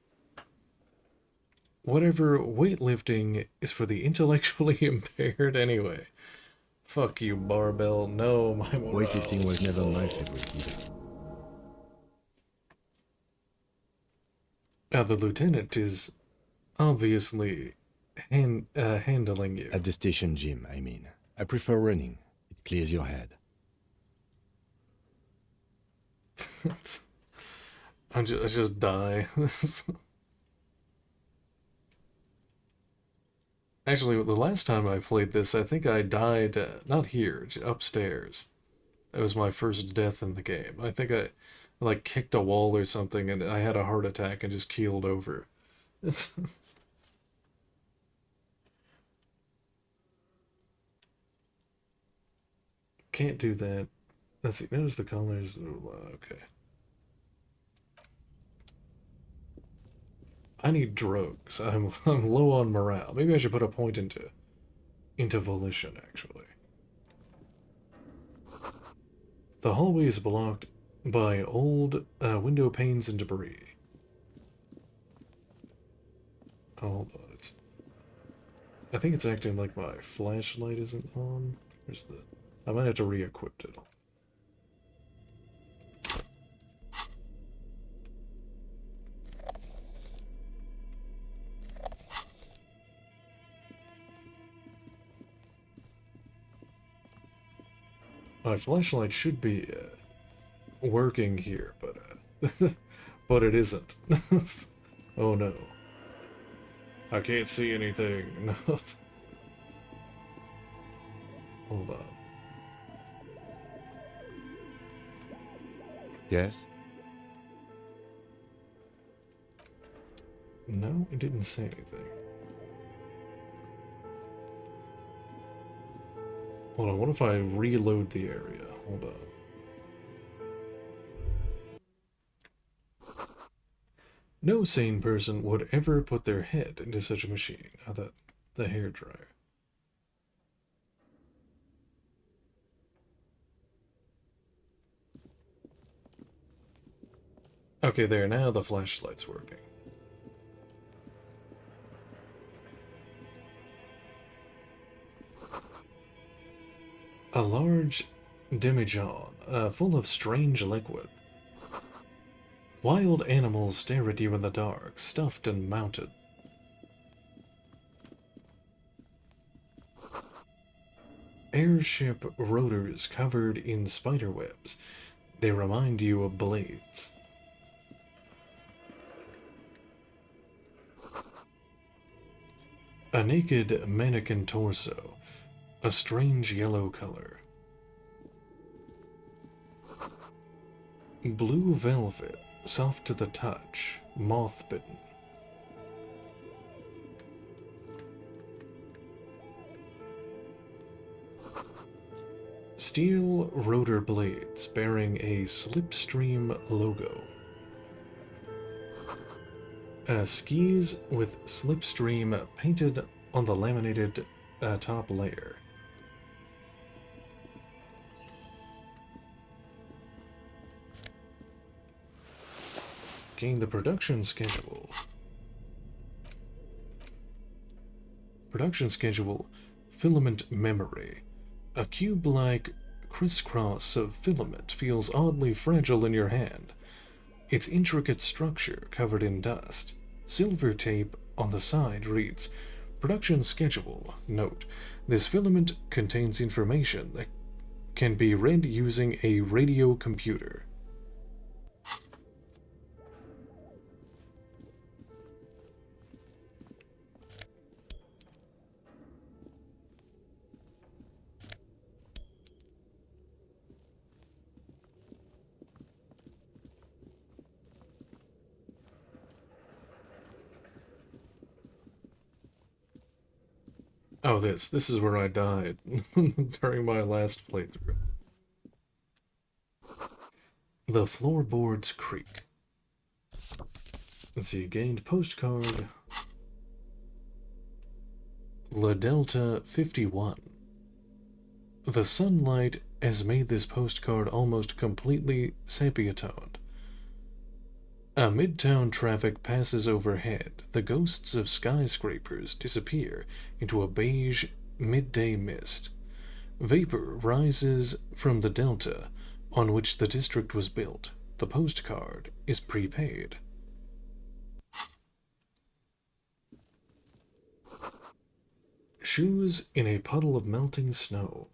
Whatever, weightlifting is for the intellectually impaired anyway. Fuck you, barbell. No, my morale. Weightlifting was never my favorite either. The lieutenant is obviously handling you. At the station gym, I mean. I prefer running. It clears your head. I just die. Actually, the last time I played this, I think I died, not here, upstairs. That was my first death in the game. I think I, like, kicked a wall or something, and I had a heart attack and just keeled over. Can't do that. Let's see, notice the colors. Okay. I need drugs. I'm low on morale. Maybe I should put a point into volition, actually. The hallway is blocked by old window panes and debris. Oh, hold on. I think it's acting like my flashlight isn't on. Where's the... I might have to re-equip it. My flashlight should be working here, but but it isn't. Oh no. I can't see anything. Hold on. Yes? No, it didn't say anything. Hold on, what if I reload the area? Hold on. No sane person would ever put their head into such a machine. Oh, the hairdryer. Okay, there, now the flashlight's working. A large demijohn, full of strange liquid. Wild animals stare at you in the dark, stuffed and mounted. Airship rotors covered in spiderwebs. They remind you of blades. A naked mannequin torso, a strange yellow color. Blue velvet, soft to the touch, moth-bitten. Steel rotor blades bearing a Slipstream logo. Skis with Slipstream painted on the laminated top layer. Gain the production schedule. Production schedule, filament memory. A cube-like crisscross of filament feels oddly fragile in your hand. Its intricate structure covered in dust. Silver tape on the side reads, Production schedule. Note, this filament contains information that can be read using a radio computer. Oh, this is where I died during my last playthrough. The floorboards creak. Let's see, gained postcard. La Delta 51. The sunlight has made this postcard almost completely sepia-toned. A midtown traffic passes overhead. The ghosts of skyscrapers disappear into a beige midday mist. Vapor rises from the delta on which the district was built. The postcard is prepaid. Shoes in a puddle of melting snow.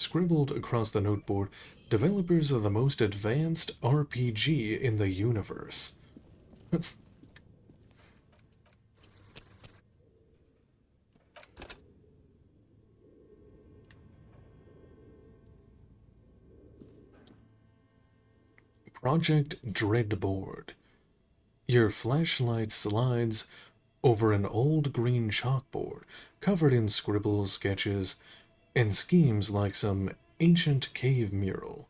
scribbled across the noteboard, developers of the most advanced RPG in the universe. That's... Project Dreadboard. Your flashlight slides over an old green chalkboard covered in scribbles, sketches, and schemes like some ancient cave mural.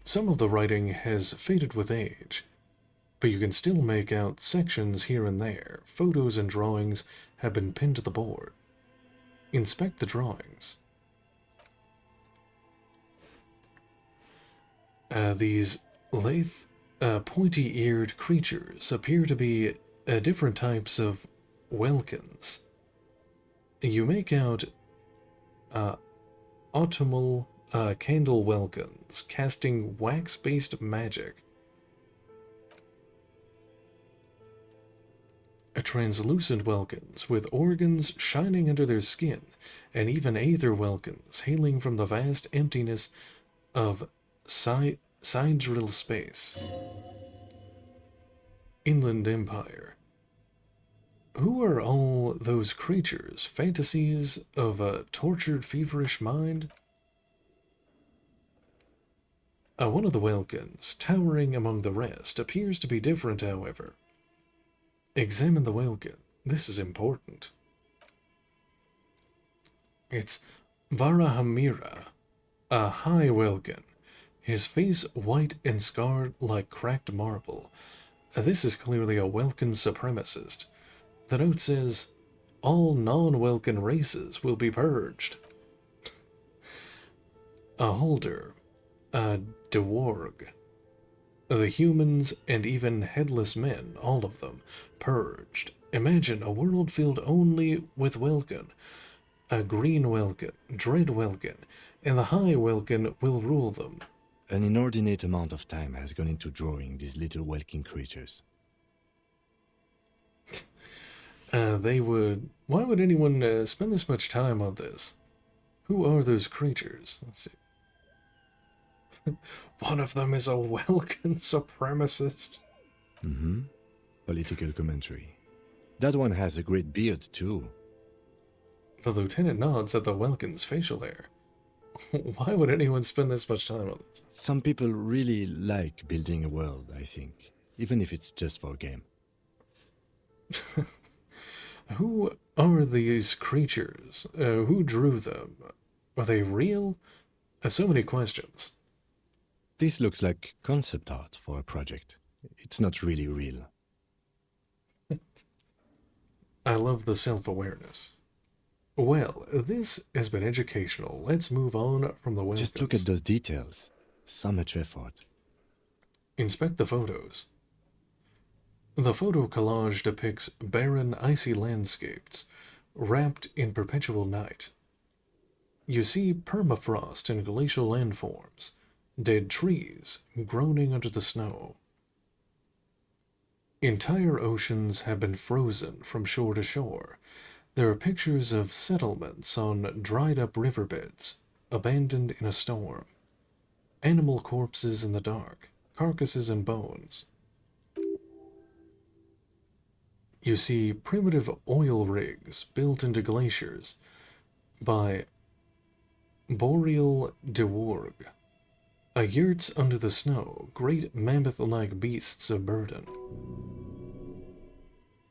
Some of the writing has faded with age, but you can still make out sections here and there. Photos and drawings have been pinned to the board. Inspect the drawings. These lathe, pointy-eared creatures appear to be different types of welkins. You make out autumnal candle welkins casting wax-based magic. Translucent welkins with organs shining under their skin, and even aether welkins hailing from the vast emptiness of sidereal space. Inland Empire. Who are all those creatures? Fantasies of a tortured, feverish mind? One of the Welkins, towering among the rest, appears to be different, however. Examine the Welkin. This is important. It's Varahamira, a high Welkin, his face white and scarred like cracked marble. This is clearly a Welkin supremacist. The note says, all non-Welkin races will be purged. A Holder, a Deworg. The humans and even headless men, all of them, purged. Imagine a world filled only with Welkin. A green Welkin, Dread Welkin, and the High Welkin will rule them. An inordinate amount of time has gone into drawing these little Welkin creatures. Why would anyone spend this much time on this? Who are those creatures? Let's see. One of them is a Welkin supremacist. Mm-hmm. Political commentary. That one has a great beard, too. The lieutenant nods at the Welkin's facial hair. Why would anyone spend this much time on this? Some people really like building a world, I think. Even if it's just for a game. Who are these creatures? Who drew them? Are they real? I have so many questions. This looks like concept art for a project. It's not really real. I love the self-awareness. Well, this has been educational. Let's move on from the Welkins. Just look at those details. So much effort. Inspect the photos. The photo collage depicts barren, icy landscapes, wrapped in perpetual night. You see permafrost and glacial landforms, dead trees groaning under the snow. Entire oceans have been frozen from shore to shore. There are pictures of settlements on dried-up riverbeds, abandoned in a storm. Animal corpses in the dark, carcasses and bones. You see primitive oil rigs built into glaciers by Boreal Deworg. A yurts under the snow, great mammoth-like beasts of burden.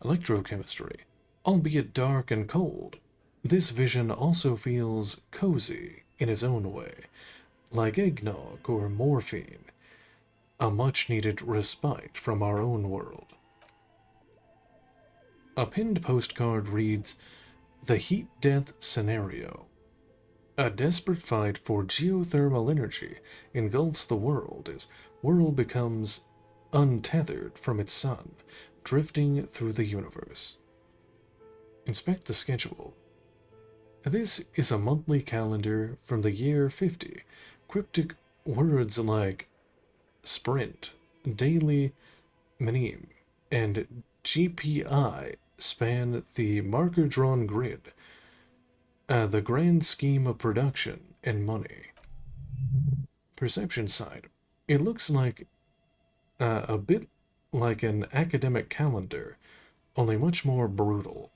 Electrochemistry, albeit dark and cold. This vision also feels cozy in its own way, like eggnog or morphine, a much-needed respite from our own world. A pinned postcard reads, "The Heat Death Scenario. A desperate fight for geothermal energy engulfs the world as world becomes untethered from its sun, drifting through the universe." Inspect the schedule. This is a monthly calendar from the year 50. Cryptic words like sprint, daily, minim, and GPI span the marker-drawn grid. the grand scheme of production and money. Perception side. It looks like a bit like an academic calendar, only much more brutal.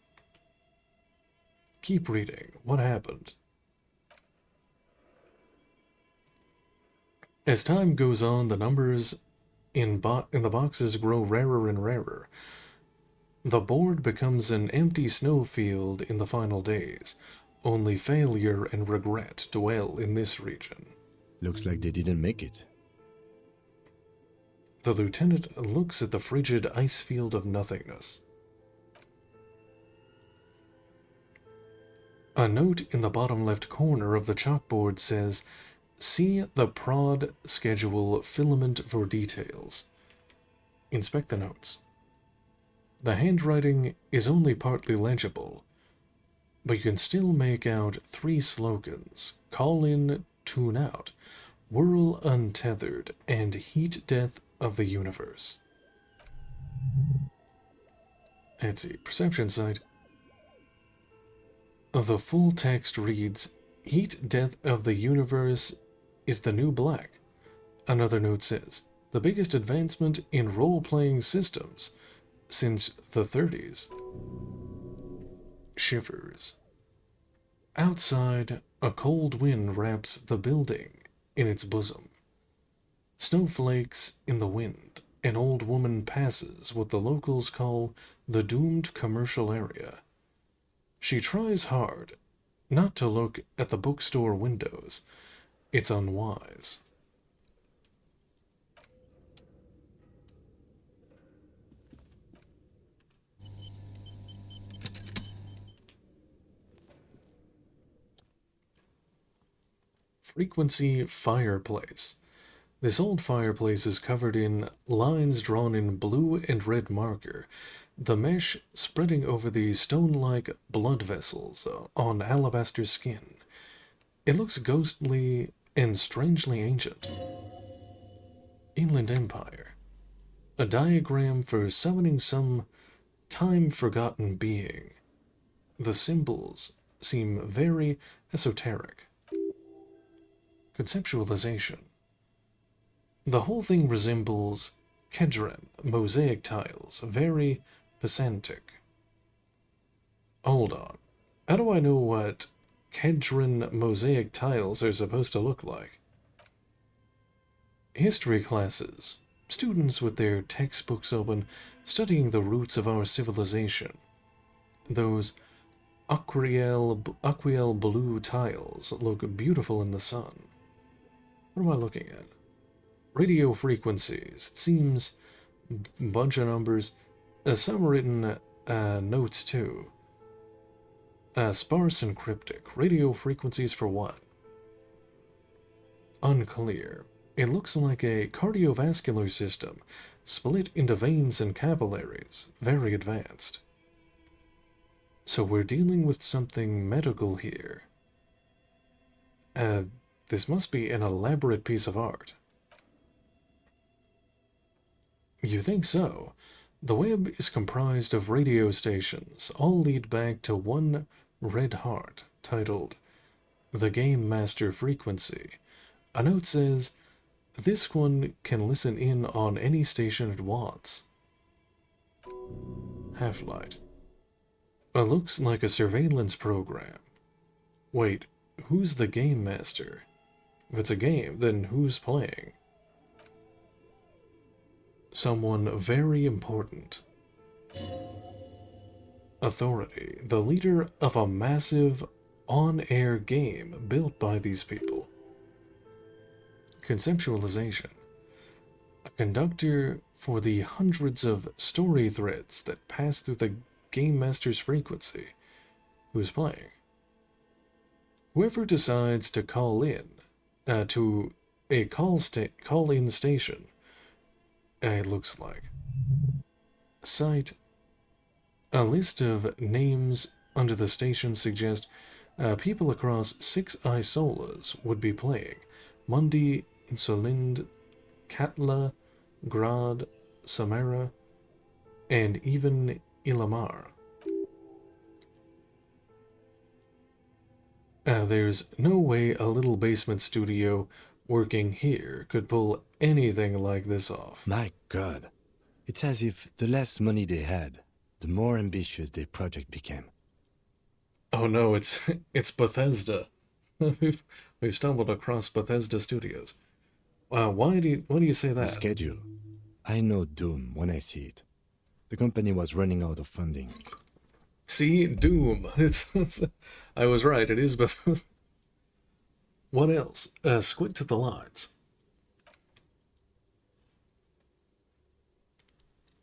Keep reading. What happened? As time goes on, the numbers in the boxes grow rarer and rarer. The board becomes an empty snowfield in the final days. Only failure and regret dwell in this region. Looks like they didn't make it. The lieutenant looks at the frigid ice field of nothingness. A note in the bottom left corner of the chalkboard says, "See the prod schedule filament for details." Inspect the notes. The handwriting is only partly legible, but you can still make out 3 slogans: "Call in, tune out," "Whirl untethered," and "Heat death of the universe." Let's see, perception side. The full text reads, "Heat death of the universe is the new black." Another note says, "The biggest advancement in role-playing systems since the 30s. Shivers. Outside, a cold wind wraps the building in its bosom. Snowflakes in the wind. An old woman passes what the locals call the doomed commercial area. She tries hard not to look at the bookstore windows. It's unwise. Frequency fireplace. This old fireplace is covered in lines drawn in blue and red marker, the mesh spreading over the stone-like blood vessels on alabaster skin. It looks ghostly and strangely ancient. Inland Empire. A diagram for summoning some time-forgotten being. The symbols seem very esoteric. Conceptualization. The whole thing resembles Kedron mosaic tiles, very pedantic. Hold on. How do I know what Kedron mosaic tiles are supposed to look like? History classes. Students with their textbooks open, studying the roots of our civilization. Those aquarelle blue tiles look beautiful in the sun. What am I looking at? Radio frequencies. It seems a bunch of numbers. Some written notes too. Sparse and cryptic. Radio frequencies for what? Unclear. It looks like a cardiovascular system, split into veins and capillaries. Very advanced. So we're dealing with something medical here. This must be an elaborate piece of art. You think so? The web is comprised of radio stations, all lead back to one red heart, titled The Game Master Frequency. A note says, "This one can listen in on any station it wants." Half-Light. It looks like a surveillance program. Wait, who's the Game Master? If it's a game, then who's playing? Someone very important. Authority. The leader of a massive on-air game built by these people. Conceptualization. A conductor for the hundreds of story threads that pass through the Game Master's frequency. Who's playing? Whoever decides to call in to a call-in station. It looks like. Site. A list of names under the station suggests people across 6 isolas would be playing. Mundi, Insolind, Katla, Grad, Samara, and even Ilamar. There's no way a little basement studio working here could pull anything like this off. My God. It's as if the less money they had, the more ambitious their project became. Oh no, it's Bethesda. we've stumbled across Bethesda Studios. Why do you say The that? schedule. I know Doom when I see it. The company was running out of funding. See, Doom. I was right. It is Bethesda. What else? Squint to the lines.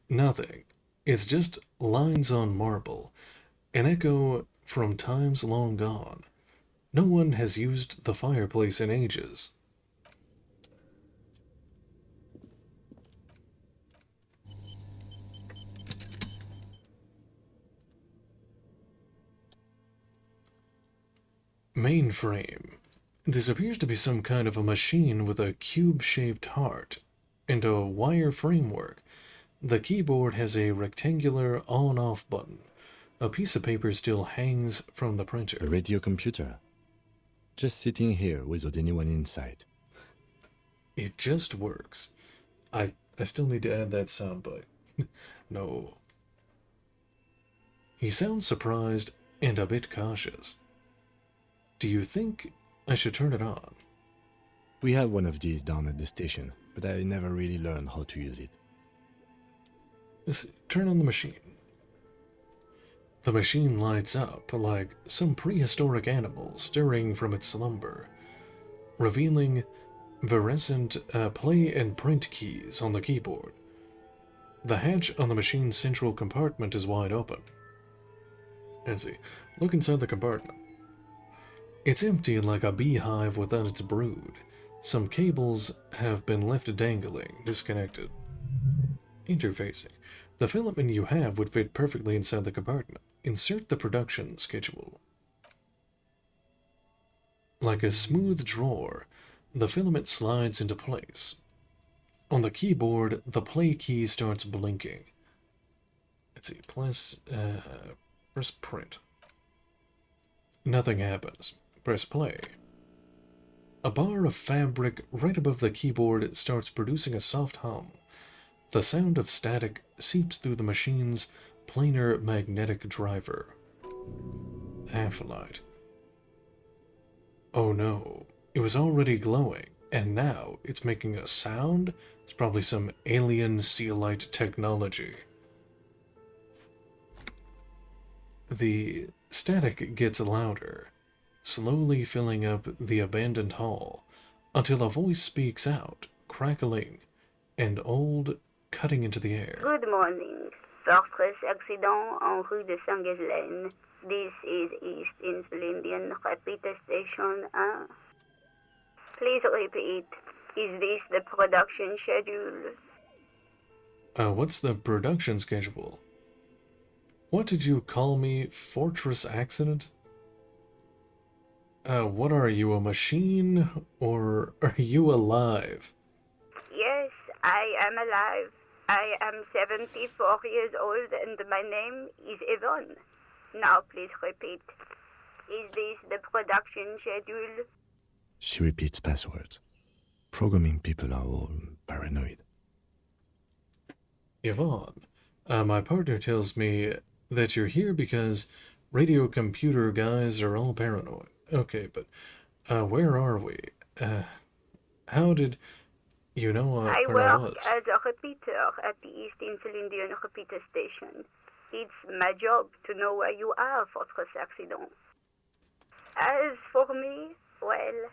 Nothing. It's just lines on marble, an echo from times long gone. No one has used the fireplace in ages. Mainframe. This appears to be some kind of a machine with a cube-shaped heart and a wire framework. The keyboard has a rectangular on-off button. A piece of paper still hangs from the printer. A radio computer. Just sitting here without anyone inside. It just works. I still need to add that soundbite. No. He sounds surprised and a bit cautious. Do you think I should turn it on? We have one of these down at the station, but I never really learned how to use it. Turn on the machine. The machine lights up like some prehistoric animal stirring from its slumber, revealing virescent play and print keys on the keyboard. The hatch on the machine's central compartment is wide open. Let's see. Look inside the compartment. It's empty like a beehive without its brood. Some cables have been left dangling, disconnected. Interfacing. The filament you have would fit perfectly inside the compartment. Insert the production schedule. Like a smooth drawer, the filament slides into place. On the keyboard, the play key starts blinking. Let's see, press print. Nothing happens. Press play. A bar of fabric right above the keyboard starts producing a soft hum. The sound of static seeps through the machine's planar magnetic driver. Half-light. Oh no, it was already glowing, and now it's making a sound? It's probably some alien sealite technology. The static gets louder, slowly filling up the abandoned hall, until a voice speaks out, crackling and old, cutting into the air. Good morning. Fortress accident en rue de Saint-Ghislaine. This is East Insulindian Repeater Station 1. Please repeat. Is this the production schedule? What's the production schedule? What did you call me? Fortress accident? What are you, a machine? Or are you alive? Yes, I am alive. I am 74 years old and my name is Yvonne. Now please repeat. Is this the production schedule? She repeats passwords. Programming people are all paranoid. Yvonne, my partner tells me that you're here because radio computer guys are all paranoid. Okay, but where are we? How did you know I where I work was? as a repeater at the East Insulindian Repeater Station. It's my job to know where you are, Fortress Accident. As for me, well,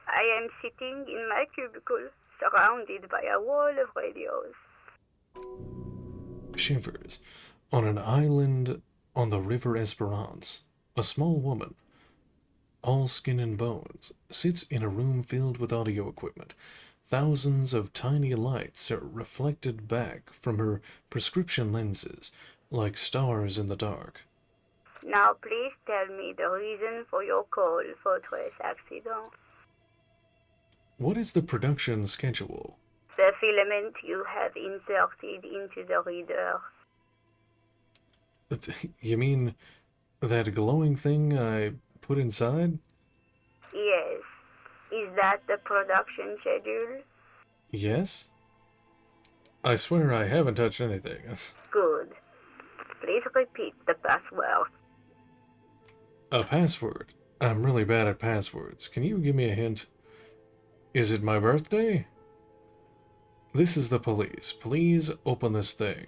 I am sitting in my cubicle, surrounded by a wall of radios. Shivers. On an island on the River Esperance, a small woman, all skin and bones, sits in a room filled with audio equipment. Thousands of tiny lights are reflected back from her prescription lenses, like stars in the dark. Now please tell me the reason for your call, Fortress Accident. What is the production schedule? The filament you have inserted into the reader. You mean that glowing thing I put inside? that the production schedule? Yes? I swear I haven't touched anything. Good. Please repeat the password. A password? I'm really bad at passwords. Can you give me a hint? Is it my birthday? This is the police. Please open this thing.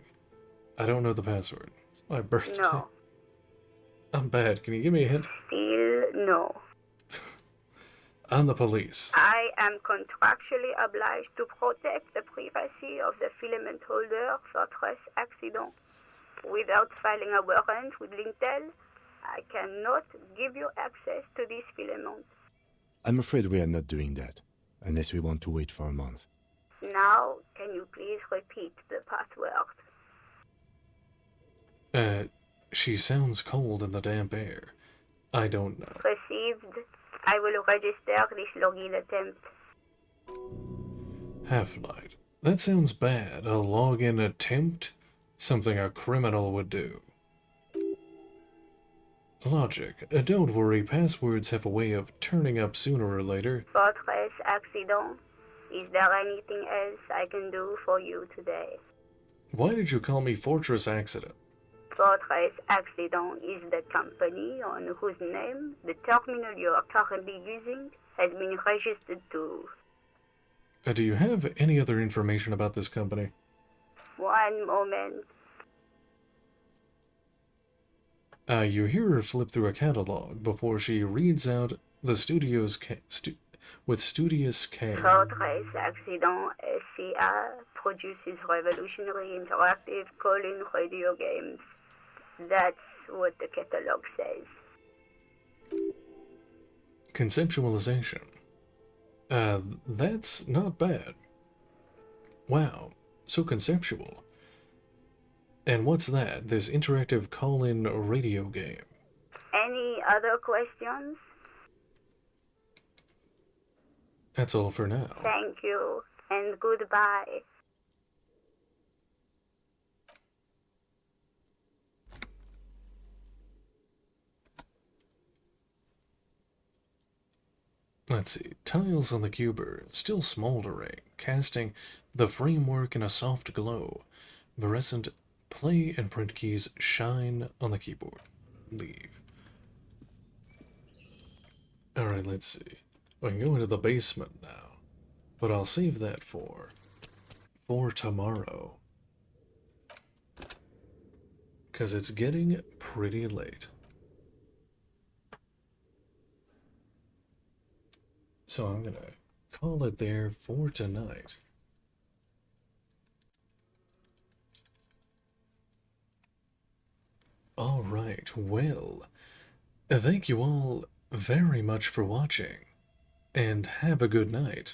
I don't know the password. It's my birthday. No. I'm bad. Can you give me a hint? Still no. I'm the police. I am contractually obliged to protect the privacy of the filament holder for stress accident. Without filing a warrant with Lintel, I cannot give you access to this filament. I'm afraid we are not doing that, unless we want to wait for a month. Now, can you please repeat the password? She sounds cold in the damp air. I don't know. Received. I will register this login attempt. Half-Light. That sounds bad. A login attempt? Something a criminal would do. Logic. Don't worry, passwords have a way of turning up sooner or later. Fortress accident. Is there anything else I can do for you today? Why did you call me Fortress Accident? Fortress Accident is the company on whose name the terminal you are currently using has been registered to. Do you have any other information about this company? One moment. You hear her flip through a catalog before she reads out the studio's with studious care. Fortress Accident SCA produces revolutionary interactive call-in radio games. That's what the catalog says. Conceptualization. That's not bad. Wow, so conceptual. And what's that? This interactive call-in radio game. Any other questions? That's all for now. Thank you, and goodbye. Let's see. Tiles on the cube are still smoldering, casting the framework in a soft glow. Fluorescent play and print keys shine on the keyboard. Leave. Alright, let's see. I can go into the basement now, but I'll save that for tomorrow. Because it's getting pretty late. So I'm gonna call it there for tonight. Alright, well, thank you all very much for watching, and have a good night.